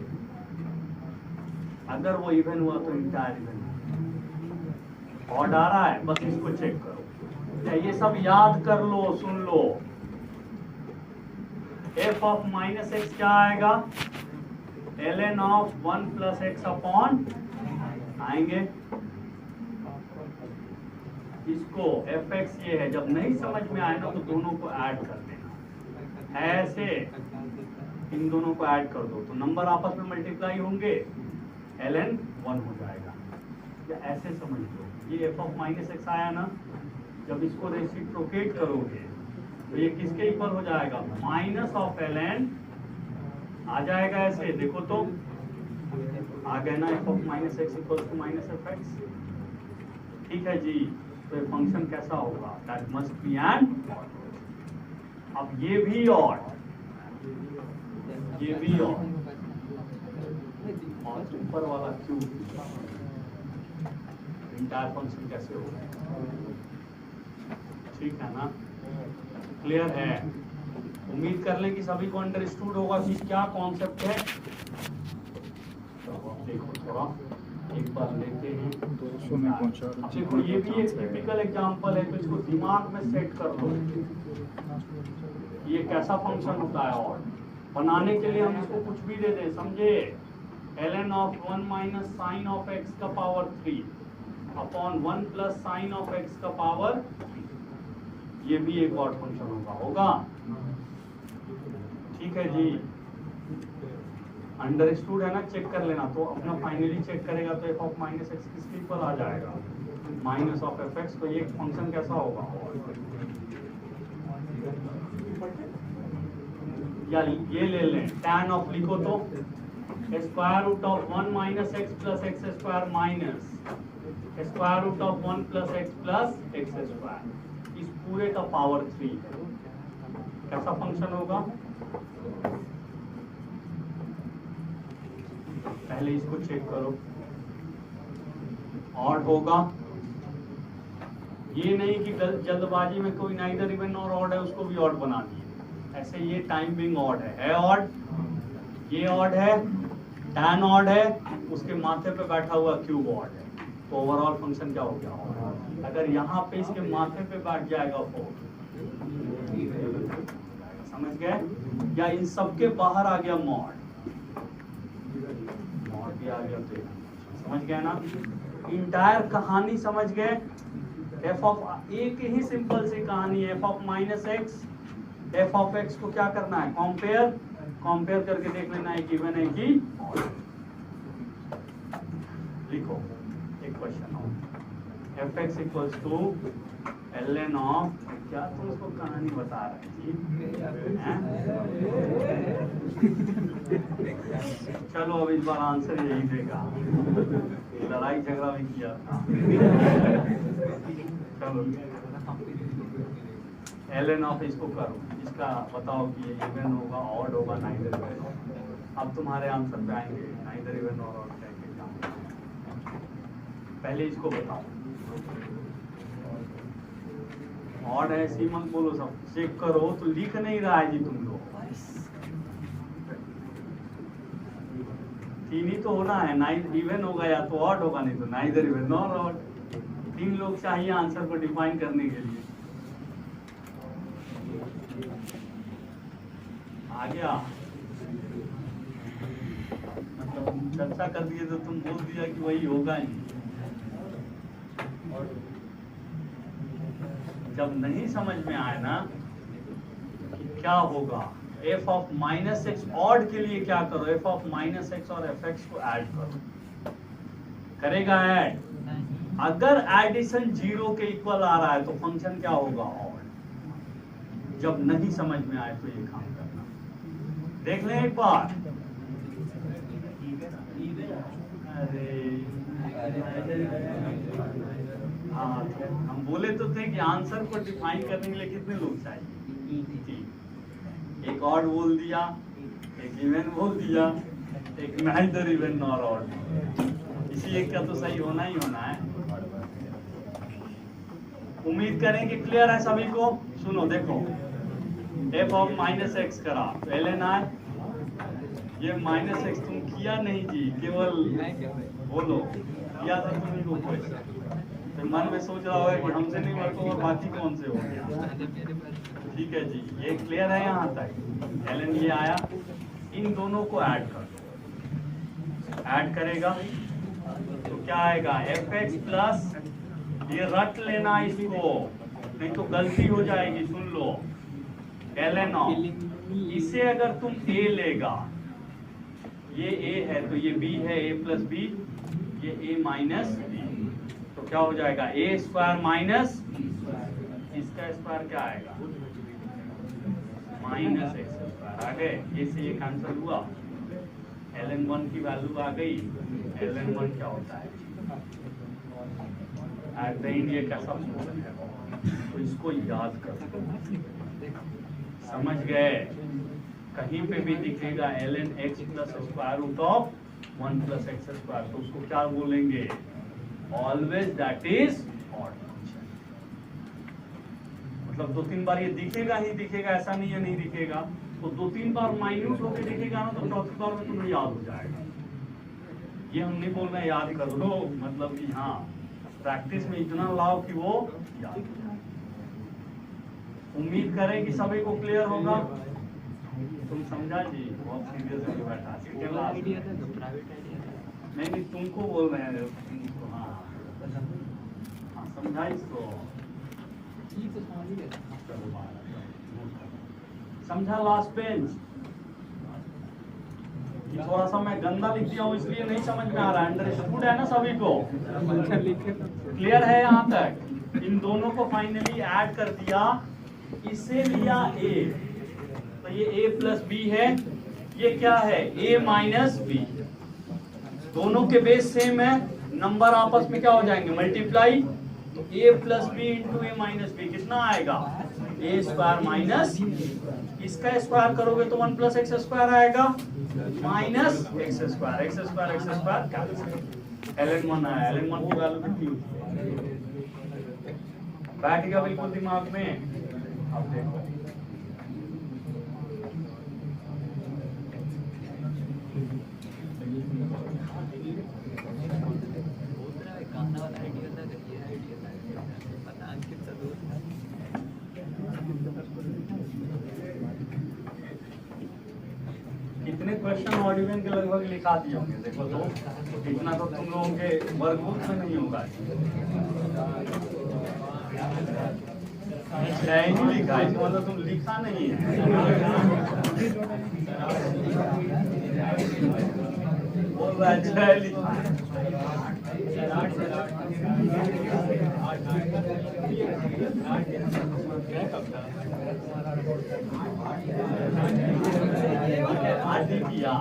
अगर वो इवन हुआ तो इंटायर इवन। ऑड आ रहा है, बस इसको चेक करो। या ये सब याद कर लो, सुन लो। एफ ऑफ माइनस एक्स क्या आएगा, ln of 1 plus x upon, आएंगे इसको एफ एक्स ये है। जब नहीं समझ में आए ना तो दोनों को ऐड कर देना, ऐसे इन दोनों को ऐड कर दो तो नंबर आपस में मल्टीप्लाई होंगे, ln 1 हो जाएगा। या ऐसे समझ लो, ये एफ ऑफ माइनस एक्स आया ना, जब इसको रेसिप्रोकेट करोगे तो ये किसके इक्वल हो जाएगा, माइनस ऑफ ln आ जाएगा। ऐसे देखो तो आ गया ना, f of minus x equal to minus f x. ठीक है जी, तो ये फंक्शन कैसा होगा, दैट मस्ट बी एन। अब ये भी और ये भी और ऊपर वाला क्यूब, इंटायर फंक्शन कैसे होगा, ठीक है ना, क्लियर है। उम्मीद कर लें कि सभी को अंडरस्टूड होगा कि क्या कॉन्सेप्ट है। तो देखो थोड़ा एक बार लेते हैं, अब देखो ये भी एक टिपिकल एग्जांपल है, तो इसको दिमाग में सेट कर लो। ये कैसा फंक्शन होता है, और बनाने के लिए हम इसको कुछ भी दे दें, समझे। ln of 1 minus sine of x का power 3 upon 1 plus sine of x का पावर 3, ये भी एक और फंक्शन होगा। ठीक है जी, अंडरस्टूड है ना, चेक कर लेना। तो अपना फाइनली चेक करेगा तो एफ ऑफ माइनस एक्स किसके इक्वल आ जाएगा, माइनस ऑफ एफ एक्स। तो ये फंक्शन कैसा होगा, या ये ले लें, tan ऑफ लिखो तो square root of 1 minus x plus x square minus square root of 1 plus x square, इस पूरे का पावर 3 कैसा फंक्शन होगा। पहले इसको चेक करो, ऑड होगा। ये नहीं कि जल्दबाजी में कोई नाइदर इवन और ऑड है उसको भी ऑड बना दिए, ऐसे ये टाइम बिंग ऑड है ऑड, ये ऑड है, tan ऑड है, उसके माथे पे बैठा हुआ क्यूब ऑड है, तो ओवरऑल फंक्शन क्या हो गया। अगर यहाँ पे इसके माथे पे बैठ जाएगा 4, समझ गए, या इन सबके बाहर आ गया मॉड भी आ गया, तो समझ गए ना। इंटायर कहानी समझ गए। एफ ऑफ, एक ही सिंपल सी कहानी है, F of minus x, F of x को क्या करना है, कंपेयर करके देख लेना है कि गिवन है कि लिखो एक क्वेश्चन और। F x equals to L N of, क्या तुम उसको कहानी बता रहे हैं? चलो अब इस बार आंसर यही देगा, लड़ाई झगड़ा भी किया था। चलो एल एन ऑफ इसको करो, इसका बताओ कि ये इवन होगा ऑड होगा नाइदर इवन। अब तुम्हारे आंसर पे आएंगे नाइदर इवन और ऑड करके क्या, पहले इसको बताओ। ऑड है ऐसी मत बोलो, सब चेक करो। तो लिख नहीं रहा है जी तुम लोग, तीन ही तो होना है, नाइदर इवन होगा या तो ऑड होगा, नहीं तो नाइदर इवन नॉर ऑड। तीन लोग चाहिए आंसर को डिफाइन करने के लिए। आ गया, मतलब चर्चा कर दिए तो तुम बोल दिया कि वही होगा ही। जब नहीं समझ में आए ना कि क्या होगा, F of minus x odd के लिए क्या करो, एफ ऑफ माइनस एक्स और एफ एक्स को ऐड करो। करेगा ऐड, अगर एडिशन 0 के इक्वल आ रहा है तो फंक्शन क्या होगा, ऑड। जब नहीं समझ में आए तो ये काम करना, देख लें एक बार। हाँ, हम बोले तो थे कि आंसर को डिफाइन करने के लिए कितने लोग चाहिए, एक ऑड बोल दिया, एक इवन बोल दिया, एक नाइदर इवन नॉर ऑड। इसी एक का तो सही होना ही होना है। उम्मीद करें कि क्लियर है सभी को। सुनो देखो, एफ ऑफ माइनस एक्स करा तो एल एन आई, ये माइनस एक्स तुम किया नहीं जी, केवल बोलो किया था तुम ही को क्वेश्चन। तो मन में सोच रहा होगा कि हमसे नहीं वर्क और बाकी कौन से हो गया। ठीक है जी, ये क्लियर है यहाँ तक। एल एन ये आया, इन दोनों को ऐड कर दो। ऐड करेगा तो क्या आएगा, एफ एक्स प्लस, ये रट लेना इसको, नहीं तो गलती हो जाएगी, सुन लो। एल एन ऑफ, इसे अगर तुम ए लेगा, ये ए है तो ये बी है, ए प्लस बी, ये ए माइनस बी, तो क्या हो जाएगा, ए स्क्वायर माइनस इसका स्क्वायर क्या आएगा, माइनस एक्स स्क्वायर। आ गए, ए से ये कैंसिल हुआ, एल एन वन की वैल्यू आ गई। एल एन वन क्या होता है, एट द एंड ये कैसा फंक्शन है, तो इसको याद करो। समझ गए, कहीं पे भी दिखेगा L N X plus square root of 1 plus x square, तो उसको क्या बोलेंगे, always that is odd function. मतलब 2-3 बार ये दिखेगा ही दिखेगा, ऐसा नहीं है नहीं दिखेगा। तो 2-3 बार माइन्यूट होकर दिखेगा ना, तो चौथी बार में तुम्हें याद हो जाएगा। ये हम नहीं बोल रहे याद कर लो, मतलब कि हाँ प्रैक्टिस में इतना लाओ कि वो याद हो जाए। उम्मीद करें कि सभी को क्लियर होगा। तुम समझा जी, बहुत सीरियस होकर बैठा। नहीं तुमको बोल रहे हैं, तुमको हाँ समझा इसको, समझा लास्ट बेंच। थोड़ा सा मैं गंदा लिख दिया हूँ इसलिए नहीं समझ में आ रहा है, अंडरस्टूड है ना सभी को, क्लियर है यहाँ तक। इन दोनों को फाइनली ऐड कर दिया, इसे लिया ए, तो ये a प्लस बी है, ये क्या है a माइनस बी, दोनों के बेस सेम है, नंबर आपस में क्या हो जाएंगे, मल्टीप्लाई। तो a plus B into A minus B कितना आएगा, a स्क्वायर माइनस, इसका स्क्वायर करोगे तो 1 प्लस एक्स स्क्वायर आएगा, minus x square, X square X square cancel. L N one आया, एल एन वन की वैल्यू कितनी होती है, बैठ गया बिल्कुल दिमाग में। अब देखो कितने क्वेश्चन ऑडियन के लगभग लिखा दिए होंगे, देखो तो इतना तो तुम लोगों के वर्कबुक में नहीं होगा। नहीं लिखा, इसका मतलब तुम लिखा नहीं है, बोल रहा है लिखा। आदि किया।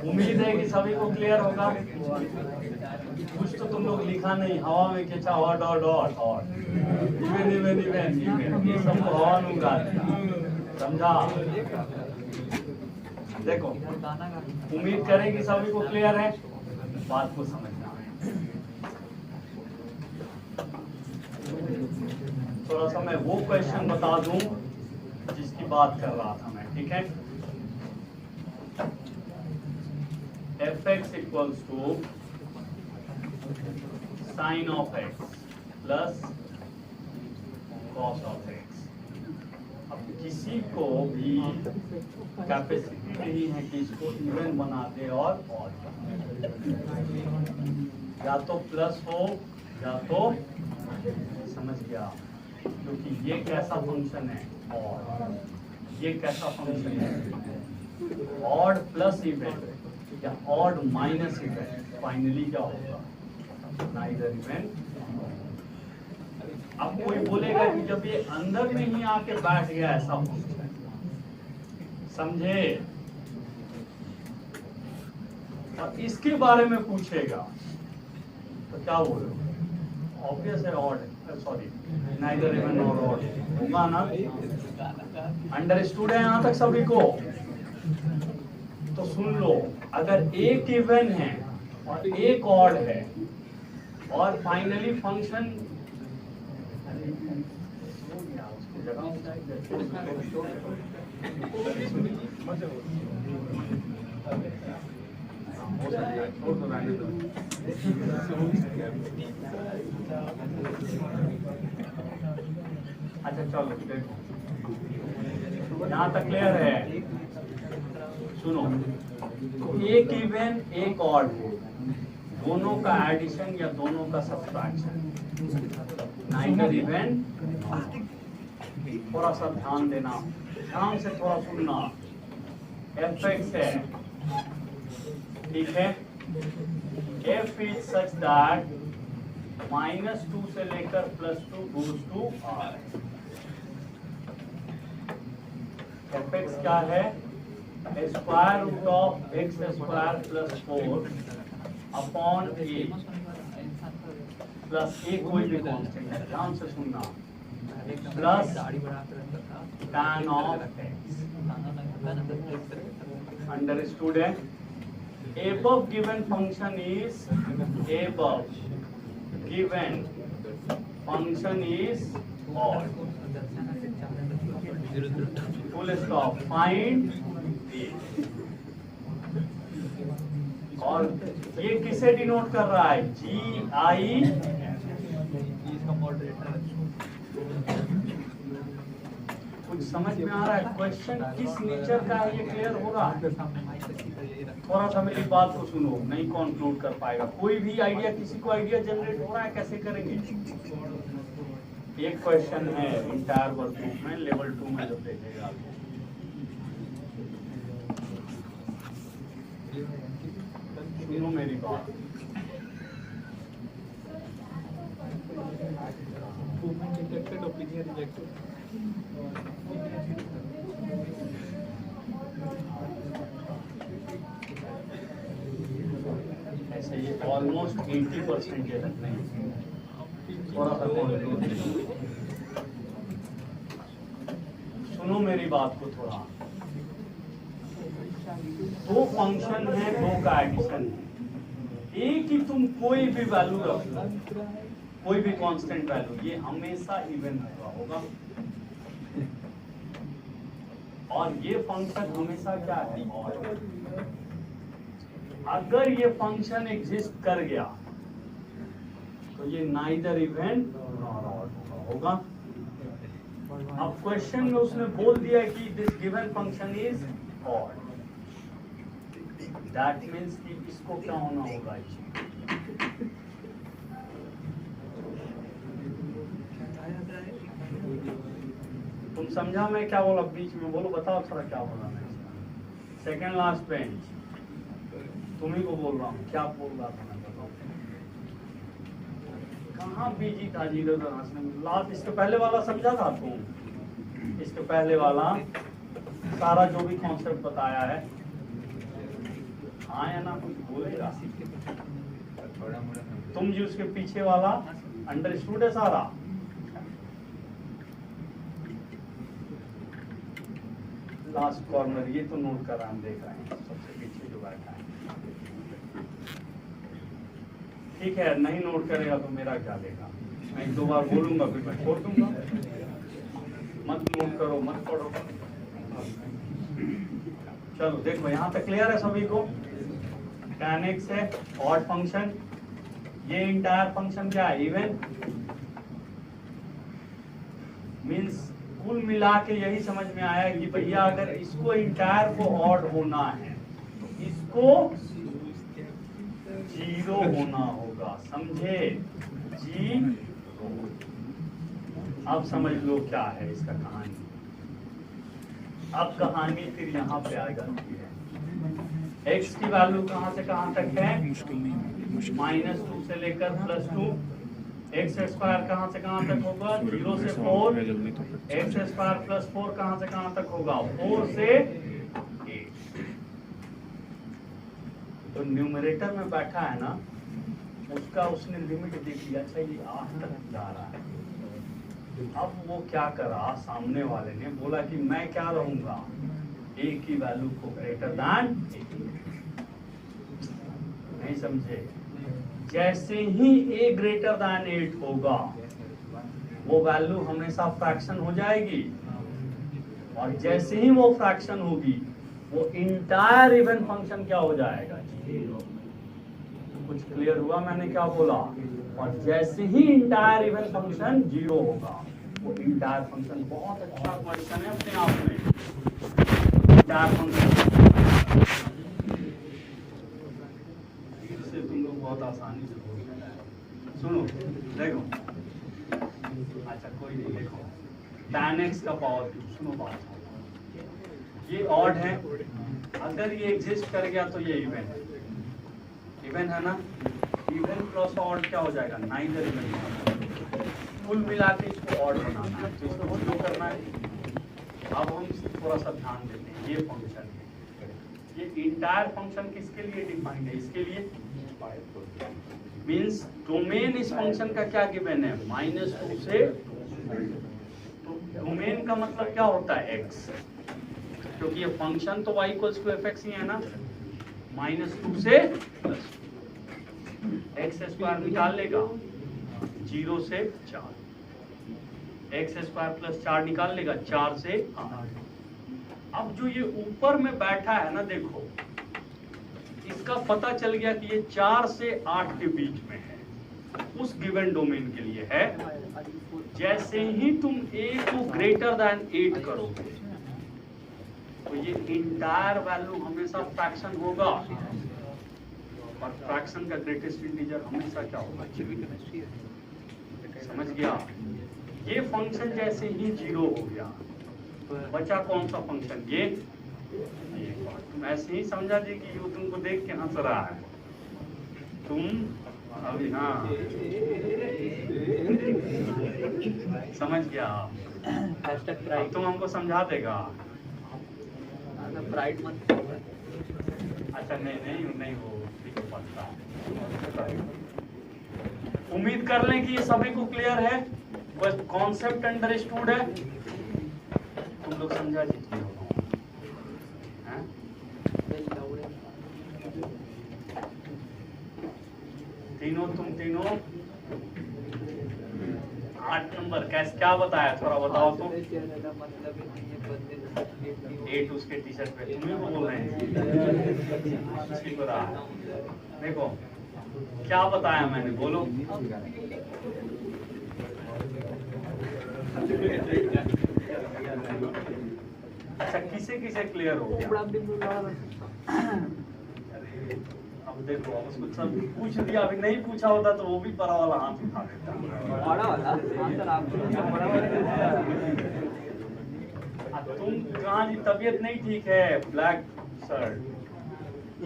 उम्मीद है कि सभी को क्लियर होगा। कुछ तो तुम लोग लिखा नहीं, हवा में खींचा hot hot hot hot, even even even even, ये सब तो हवा में उड़ा दिया। समझा? देखो, उम्मीद करें कि सभी को क्लियर है, बात को समझना है। थोड़ा सा मैं वो क्वेश्चन बता दूं जिसकी बात कर रहा था मैं, ठीक है? fx equals to sine of x plus cos of x। अब किसी को भी कैपेसिटी नहीं है कि इसको इवन बना दे और ऑड, या तो प्लस हो या तो, समझ गया? क्योंकि ये कैसा फंक्शन है, और ये कैसा फंक्शन है, ऑड प्लस इवेंट या ऑड माइनस इवेंट, फाइनली क्या होगा, नाइदर इवेंट। अब कोई बोलेगा कि जब ये अंदर में ही आके बैठ गया ऐसा फंक्शन, समझे, और इसके बारे में पूछेगा तो क्या बोलोगे? ऑब्वियस है ऑड, सॉरी नाइदर इवन और ऑड होगा ना। अंडरस्टूड है यहाँ तक सभी को? तो सुन लो, अगर एक इवन है और एक ऑड है और फाइनली फंक्शन अच्छा चलो देखो, यहाँ तक क्लियर है? सुनो, तो एक इवन एक ऑड है, दोनों का एडिशन या दोनों का सब्ट्रैक्शन, नाइदर इवन। थोड़ा सा ध्यान देना, ध्यान से थोड़ा सुनना। fx है, ठीक है? f इज सच दैट -2 से लेकर +2 goes to r। fx क्या है? Square root of x square plus 4 upon a plus a कोई भी कांस्टेंट है, ध्यान से सुनना, plus tan of x। Understood है? above given function is above given function is odd, full stop, find a। और ये किसे डिनोट कर रहा है? gi। कुछ समझ में आ रहा है? क्वेश्चन किस नेचर का है ये क्लियर हो रहा है? थोड़ा सा मेरी बात को सुनो, नहीं कंक्लूड कर पाएगा कोई भी आइडिया। किसी को आइडिया जनरेट हो रहा है कैसे करेंगे? एक क्वेश्चन है इंटायर वर्कबुक में, लेवल 2 में जब देखेगा सुनो मेरी बात। ऐसे ये ऑलमोस्ट 80% ये रखना है, थोड़ा सा सुनो मेरी बात को थोड़ा। दो फंक्शन है, दो का एडिशन है, एक ही तुम कोई भी वैल्यू रख लो, कोई भी कांस्टेंट वैल्यू, ये हमेशा इवन होगा। और ये फंक्शन हमेशा क्या है? ऑड। अगर ये फंक्शन एग्जिस्ट कर गया तो ये नाइदर इवन नॉर ऑड होगा। अब क्वेश्चन में उसने बोल दिया कि this given function is odd, that means कि इसको क्या होना होगा? तुम समझा मैं क्या बोला? बीच में बोलो, बताओ थोड़ा क्या बोला मैं। सेकेंड लास्ट पेज, तुम्ही को बोल रहा हूँ, क्या बोल रहा था मैं बताओ। कहाँ बिजी था जीरो तो हंसने में। लास्ट इसके पहले वाला समझा था तुम, इसके पहले वाला सारा जो भी कॉन्सेप्ट बताया है, हाँ या ना कुछ बोलेगा। तुम जी उसके पीछे वाला अंडरस्टूड है सारा। लास्ट कॉर्नर ये तो नोट कर रहा हम देख रहे हैं, सबसे पीछे जो बैठा है। ठीक है, नहीं नोट करेगा तो मेरा क्या लेगा, मैं एक दो बार बोलूंगा फिर मैं छोड़ दूंगा। मत नोट करो, मत पढ़ो। चलो देखो यहाँ तक क्लियर है सभी को। tan x है ऑड फंक्शन, ये इंटायर फंक्शन क्या है, इवन। मीन्स कुल मिला के यही समझ में आया कि भैया अगर इसको इंटायर को ऑड होना है तो इसको जीरो होना होगा, समझे जी। अब समझ लो क्या है इसका कहानी। अब कहानी फिर यहाँ पे आ जाती है। x की वैल्यू कहाँ से कहाँ तक है, -2 से लेकर +2। एक्स स्क्वायर कहाँ से कहाँ तक होगा, 0 से 4। एक्स स्क्वायर +4 कहाँ से कहाँ तक होगा, 4 से 8। तो न्यूमरेटर में बैठा है ना, उसका उसने लिमिट देख लिया, अच्छा ये 8 तक जा रहा है। अब वो क्या करा, सामने वाले ने बोला कि मैं क्या रहूंगा, a की वैल्यू को ग्रेटर दैन, नहीं समझे। जैसे ही a ग्रेटर दैन 8 होगा वो वैल्यू हमेशा फ्रैक्शन हो जाएगी, और जैसे ही वो फ्रैक्शन होगी वो इंटायर इवन फंक्शन क्या हो जाएगा, कुछ क्लियर हुआ मैंने क्या बोला। और जैसे ही इंटायर इवन फंक्शन 0 होगा वो इंटायर फंक्शन, बहुत अच्छा क्वेश्चन है अपने आप में। इंटायर फंक्शन से तुम लोग बहुत आसानी से बोल रहे हैं। सुनो देखो, अच्छा कोई नहीं, देखो tan x का पावर क्यूब, सुनो बात, ये ऑड है, अगर ये एग्जिस्ट कर गया तो ये इवन है, इवन है ना। इवन प्लस ऑड क्या हो जाएगा, नाइदर इवन। कुल मिला के इसको ऑड बनाना है तो इसको जो करना है। अब हम थोड़ा सा ध्यान देते हैं, ये फंक्शन है, ये इंटायर फंक्शन किसके लिए डिफाइंड है, इसके लिए। मींस डोमेन इस फंक्शन का क्या गिवन है, -2 से। तो डोमेन का मतलब क्या होता है, x, क्योंकि ये फंक्शन तो y = fx ही है ना। -2 से x स्क्वायर निकाल लेगा, 0 से 4। x स्क्वायर +4 निकाल लेगा, 4 से 8। अब जो ये ऊपर में बैठा है ना, देखो इसका पता चल गया कि ये 4 से 8 के बीच में है, उस गिवन डोमेन के लिए है। जैसे ही तुम a को ग्रेटर दैन 8 करोगे तो ये इंटायर वैल्यू हमेशा फ्रैक्शन होगा, और फ्रैक्शन का ग्रेटेस्ट इंटीजर हमेशा क्या होगा, समझ गया। ये फंक्शन जैसे ही 0 हो गया बचा कौन सा फंक्शन, ये। तुम ऐसे ही समझा जी कि वो तुमको देख के हंस रहा है, तुम अभी, हाँ समझ गया। अब तुम हमको समझा देगा। अच्छा नहीं वो उम्मीद कर लें कि ये सभी को क्लियर है, बस कॉन्सेप्ट अंडरस्टूड है, तुम लोग समझा दीजिए। तुम तीनों 8 नंबर कैसे क्या बताया, थोड़ा बताओ तो। 8 उसके टी शर्ट पे, तुम्हें को बोल रहे हैं। देखो क्या बताया मैंने, बोलो। अच्छा किसे किसे क्लियर हो गया। अब देखो, अब उसको सब पूछ दिया, अभी नहीं पूछा होता तो वो भी बड़ा वाला हाथ उठा देता। तुम कहाँ जी, तबीयत नहीं ठीक है, ब्लैक शर्ट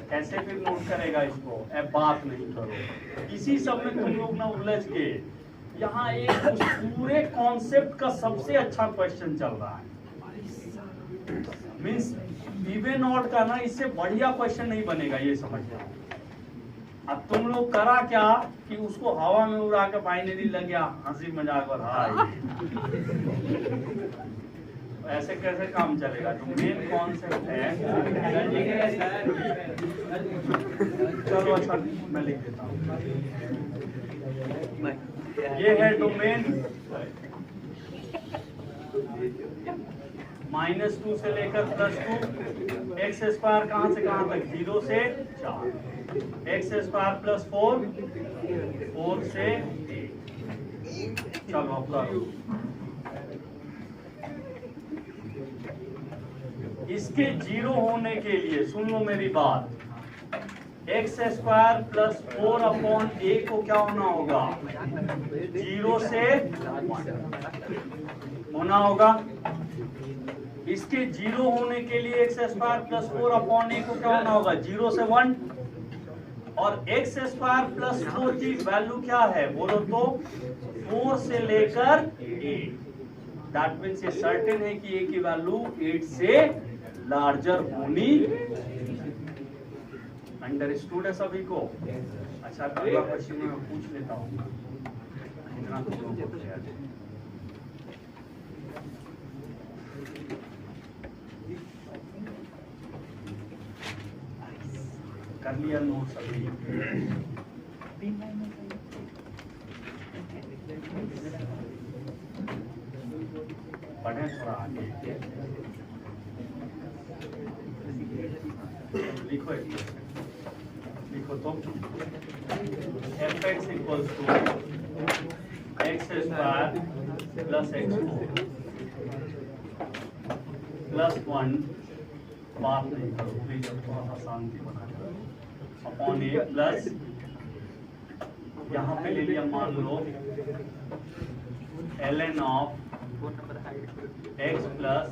कैसे फिर नोट करेगा इसको? अब बात नहीं करो, इसी सब में तुम लोग ना उलझ के। यहाँ एक उस पूरे कॉन्सेप्ट का सबसे अच्छा क्वेश्चन चल रहा है, मीन्स इवन ऑड का ना इससे बढ़िया क्वेश्चन नहीं बनेगा, ये समझना। अब तुम लोग करा क्या कि उसको हवा में उड़ा के फाइनली लग गया हंसी मजाक और हाय। ऐसे कैसे काम चलेगा? जो मेन कॉन्सेप्ट है, चलो अच्छा मैं लिख देता हूँ। ये है डोमेन -2 से लेकर +2, एक्स स्क्वायर कहाँ से कहाँ तक? 0 से 4, एक्स स्क्वायर +4, 4 से 8। चलो अब करो। इसके 0 होने के लिए सुन लो मेरी बात, एक्स स्क्वायर +4/a को क्या होना होगा? 0 से 1 होना होगा। इसके 0 होने के लिए एक्स स्क्वायर +4/a को क्या होना होगा? 0 से 1। और एक्स स्क्वायर +4 की वैल्यू क्या है बोलो तो? 4 से लेकर 8। दैट मीन्स ये सर्टेन है कि a की वैल्यू 8 से लार्जर होनी। अंडरस्टूड है सभी को? अच्छा अगला क्वेश्चन मैं पूछ लेता हूँ, इतना तो लोगों को तैयार है। कर लिया नोट सभी? पढ़े थोड़ा आगे, लिखो लिखो तो fx equals to X square plus x4 +1, बात नहीं करो प्लीज, थोड़ा सा शांति बना करो, अपॉन ए प्लस, यहाँ पे ले लिया मान लो ln of x plus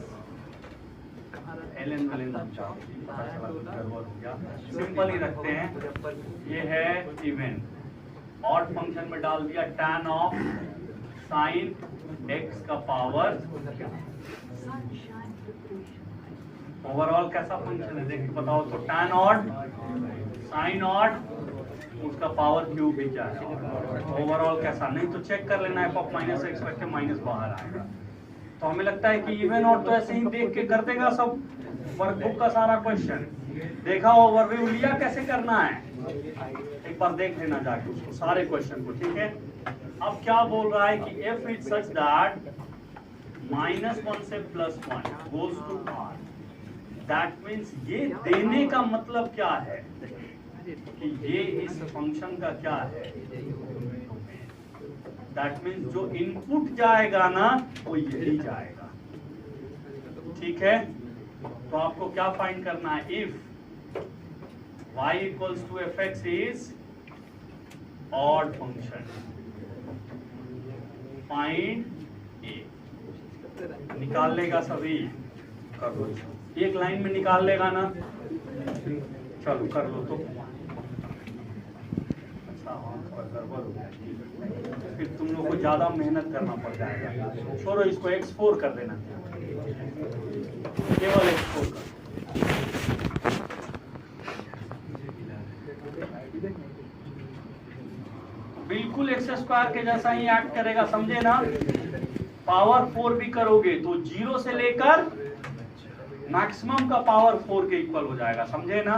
simple ही रखते हैं। ये है इवन, ऑड फंक्शन में डाल दिया tan ऑफ साइन x का पावर। ओवरऑल कैसा फंक्शन है देख के बताओ तो? tan ऑड साइन ऑड उसका पावर क्यूब भी क्या है? ओवरऑल कैसा? नहीं तो चेक कर लेना, f(-x) करके माइनस बाहर आएगा। तो हमें लगता है कि इवन और तो ऐसे ही देख के कर देगा सब वर्कबुक का सारा क्वेश्चन। देखा ओवरव्यू लिया कैसे करना है, एक बार देख लेना जाके उसको सारे क्वेश्चन को, ठीक है? अब क्या बोल रहा है कि f इज सच दैट -1 से +1 goes to r। That means ये देने का मतलब क्या है कि ये इस फंक्शन का क्या है? दैट मीन्स जो इनपुट जाएगा ना वो यही जाएगा, ठीक है? तो आपको क्या फाइंड करना है? If y equals to fx is odd function, find a। निकाल लेगा सभी? कर लो, एक लाइन में निकाल लेगा ना? चलो कर लो तो। अच्छा हाँ थोड़ा गड़बड़ हो गया, फिर तुम लोग को ज्यादा मेहनत करना पड़ जाएगा। छोड़ो इसको, x4 कर देना, केवल x4 कर। बिल्कुल एक्स स्क्वायर के जैसा ही एक्ट करेगा, समझे ना? पावर 4 भी करोगे तो 0 से लेकर मैक्सिमम का पावर 4 के इक्वल हो जाएगा, समझे ना?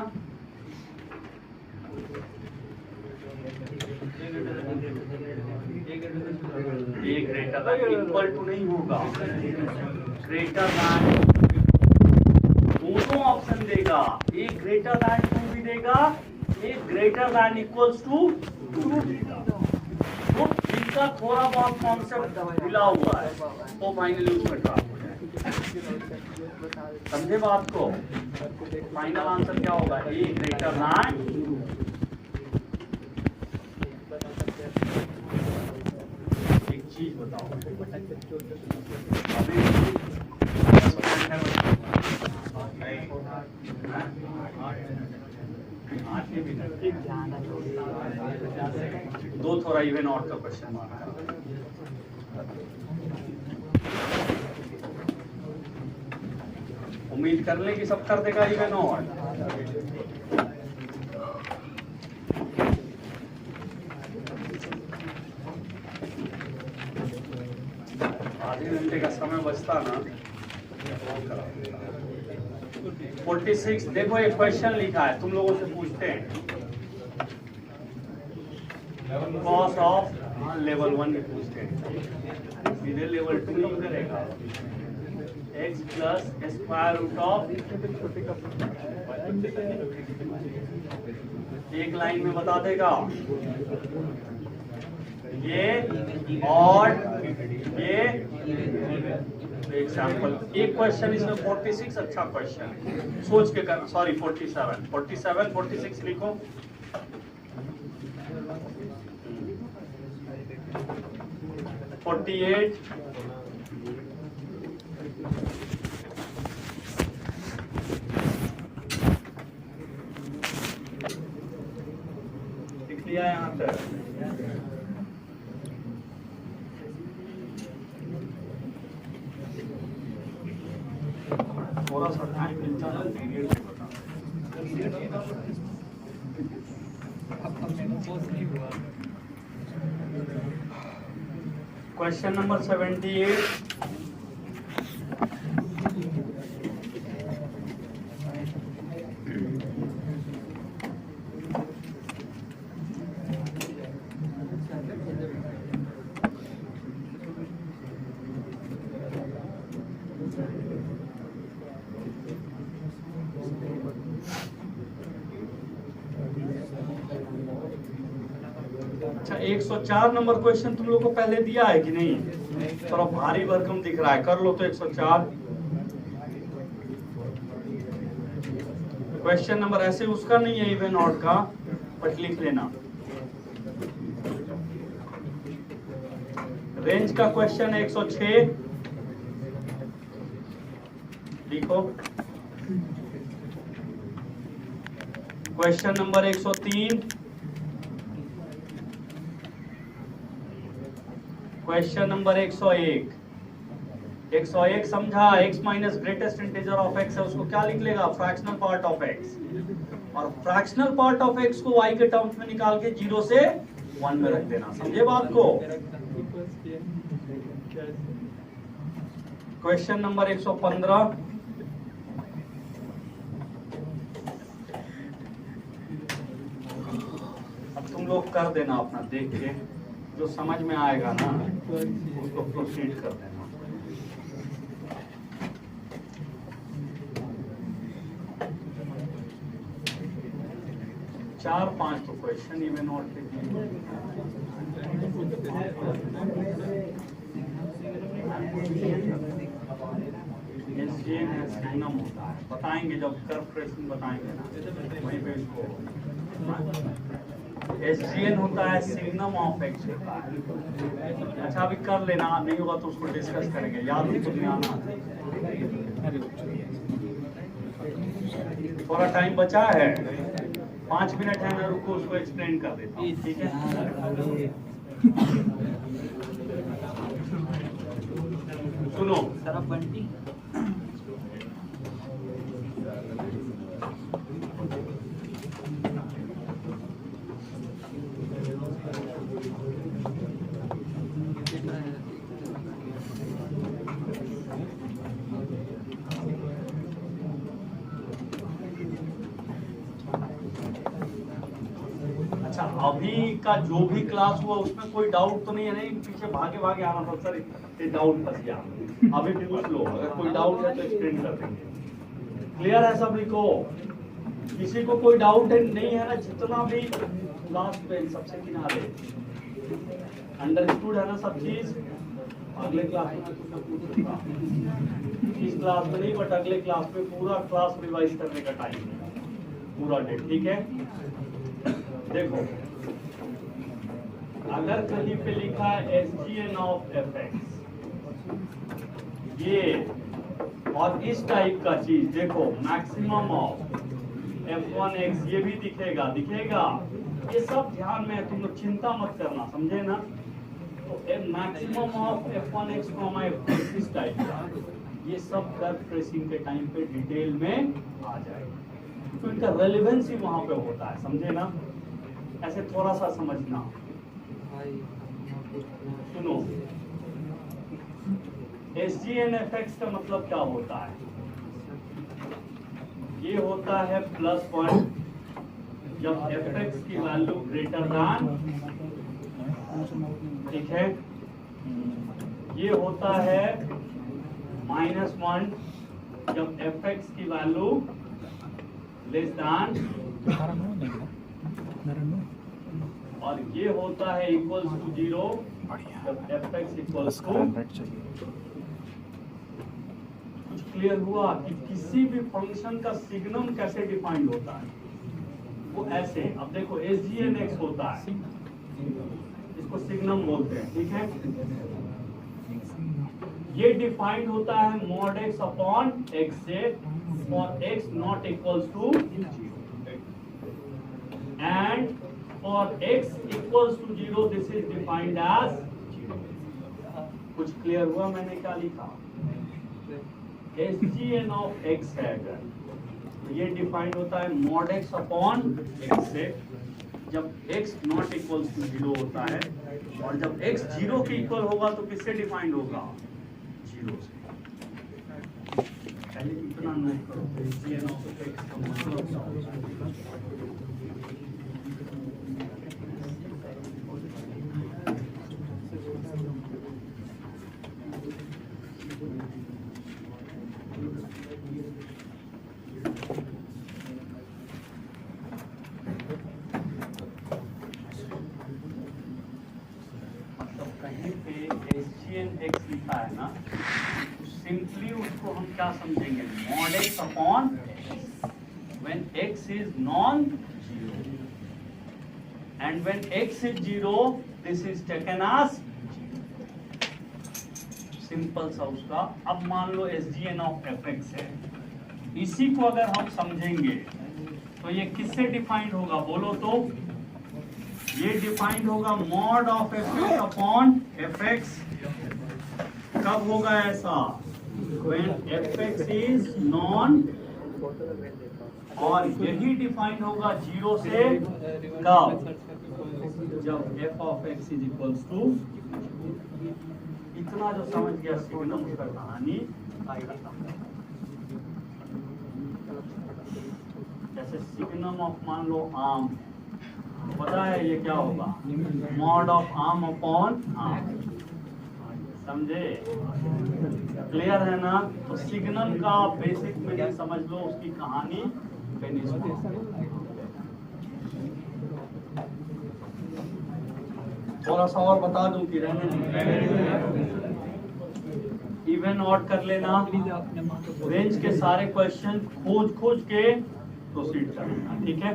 ये ग्रेटर दैन इक्वल टू नहीं होगा, ग्रेटर दैन दोनों ऑप्शन देगा, एक ग्रेटर दैन 2 भी देगा, एक ग्रेटर दैन इक्वल्स टू 2 देगा। तो इनका थोड़ा बहुत कॉन्सेप्ट मिला हुआ है तो फाइनली उसमें ड्रॉप हो जाएगा, समझे बात को? फाइनल आंसर क्या होगा? ए ग्रेटर दैन। एक चीज बताओ, 8 भी नहीं, दो थोड़ा इवन ऑड का क्वेश्चन मार्क है। उम्मीद कर ले कि सब कर देगा इवन ऑड। आधे घंटे का समय बचता ना। 46 देखो एक क्वेश्चन लिखा है, तुम लोगों से पूछते हैं कॉस ऑफ लेवल 1 में पूछते हैं, सीधे लेवल 2 नहीं करेगा। x plus square root of एक लाइन में बता देगा ये और ये एग्जाम्पल। एक क्वेश्चन इसमें 46 अच्छा क्वेश्चन सोच के करना, सॉरी 47 46 लिखो। लिख लिया यहाँ पे। थोड़ा सा टाइम मिलता है पीरियड से बता। Question number 78। अच्छा 104 नंबर क्वेश्चन तुम लोग को पहले दिया है कि नहीं? थोड़ा भारी भरकम दिख रहा है, कर लो तो 104 क्वेश्चन नंबर। ऐसे उसका नहीं है इवन ऑड का, बट लिख लेना। रेंज का क्वेश्चन है 106, लिखो। Question number 103, question number 101। 101 समझा, x minus greatest integer of x है, उसको क्या लिख लेगा? Fractional part of x। और फ्रैक्शनल पार्ट ऑफ x को y के टर्म्स में निकाल के 0 से 1 में रख देना। समझे बात को? क्वेश्चन नंबर 115, अब तुम लोग कर देना अपना देख के, जो समझ में आएगा ना उसको प्रोसीड कर देना। चार पांच तो क्वेश्चन इवन ऑड के दिए। एसजीएन है सिग्नम होता है, बताएंगे जब कर्व ट्रेसिंग बताएंगे ना वहीं पे इसको। एसजीएन होता है सिग्नम ऑफ एक्स होता है। अच्छा अभी कर लेना, नहीं होगा तो उसको डिस्कस करेंगे, याद हो तुम्हें आना। थोड़ा टाइम बचा है, 5 मिनट है ना, रुको उसको एक्सप्लेन कर देता हूँ, ठीक है? सुनो सर, अब बंटी अभी का जो भी क्लास हुआ उसमें कोई डाउट तो नहीं है? नहीं पीछे भागे भागे आना था सर, ये डाउट फंस गया। अभी पूछ लो, अगर कोई डाउट है तो एक्सप्लेन कर देंगे। क्लियर है सब? लिखो, किसी को कोई डाउट है नहीं है ना? जितना भी लास्ट पेज सबसे किनारे अंडरस्टूड है ना सब चीज? अगले क्लास में इस क्लास में नहीं, बट अगले क्लास में पूरा क्लास रिवाइज करने का टाइम है, पूरा डे, ठीक है? देखो अगर कहीं पे लिखा है SGN ऑफ fx, ये और इस टाइप का चीज देखो, मैक्सिमम ऑफ f1x ये भी दिखेगा, ये सब ध्यान में, तुम लोग चिंता मत करना, समझे ना। तो मैक्सिमम ऑफ f1x f2x इस टाइप का, ये सब कर्व ट्रेसिंग के टाइम पे डिटेल में आ जाएगा, तो इनका रेलेवेंस ही वहां पे होता है, समझे ना। ऐसे थोड़ा सा समझना, सुनो, SGNFX का मतलब क्या होता है? ये होता है +1 जब fx की वैल्यू ग्रेटर दैन, ठीक है। ये होता है -1 जब fx की वैल्यू लेस दैन, और ये होता है =0 जब fx =। कुछ क्लियर हुआ कि किसी भी फंक्शन का सिग्नम कैसे डिफाइंड होता है? वो ऐसे, अब देखो SGNX होता है, इसको सिग्नम बोलते हैं, ठीक है। ये डिफाइंड होता है mod x अपॉन x से for x not equals to 0 and for x equals to 0 this is defined as 0। कुछ क्लियर हुआ मैंने क्या लिखा? SGN ऑफ x है अगर, तो ये डिफाइंड होता है mod x अपॉन x से जब x नॉट इक्वल्स टू 0 होता है, और जब x 0 के इक्वल होगा तो किससे डिफाइंड होगा? 0 से। पहले इतना नोट करो, SGN ऑफ x का मतलब क्या होता है? SGNX लिखा है ना, तो सिंपली उसको हम क्या समझेंगे? mod x upon when x is non-zero and when x is 0 this is taken as 0। Simple सा उसका। अब मान लो SGN ऑफ fx है, इसी को अगर हम समझेंगे तो ये किससे डिफाइंड होगा बोलो तो? ये डिफाइंड होगा mod of fx upon fx। कब होगा ऐसा? when fx is non, और यही डिफाइंड होगा 0 से कब? जब f of x is equals to. इतना जो समझ गया सिग्नम का कहानी जैसे सिग्नम ऑफ मान लो आम, पता है ये क्या होगा? mod ऑफ आम अपॉन आम, समझे? क्लियर है ना? तो सिग्नम का बेसिक में समझ लो, उसकी कहानी फिनिश। थोड़ा सा और बता दूं कि रहने इवन ऑड कर लेना, रेंज के सारे क्वेश्चन खोज के प्रोसीड करना, ठीक है।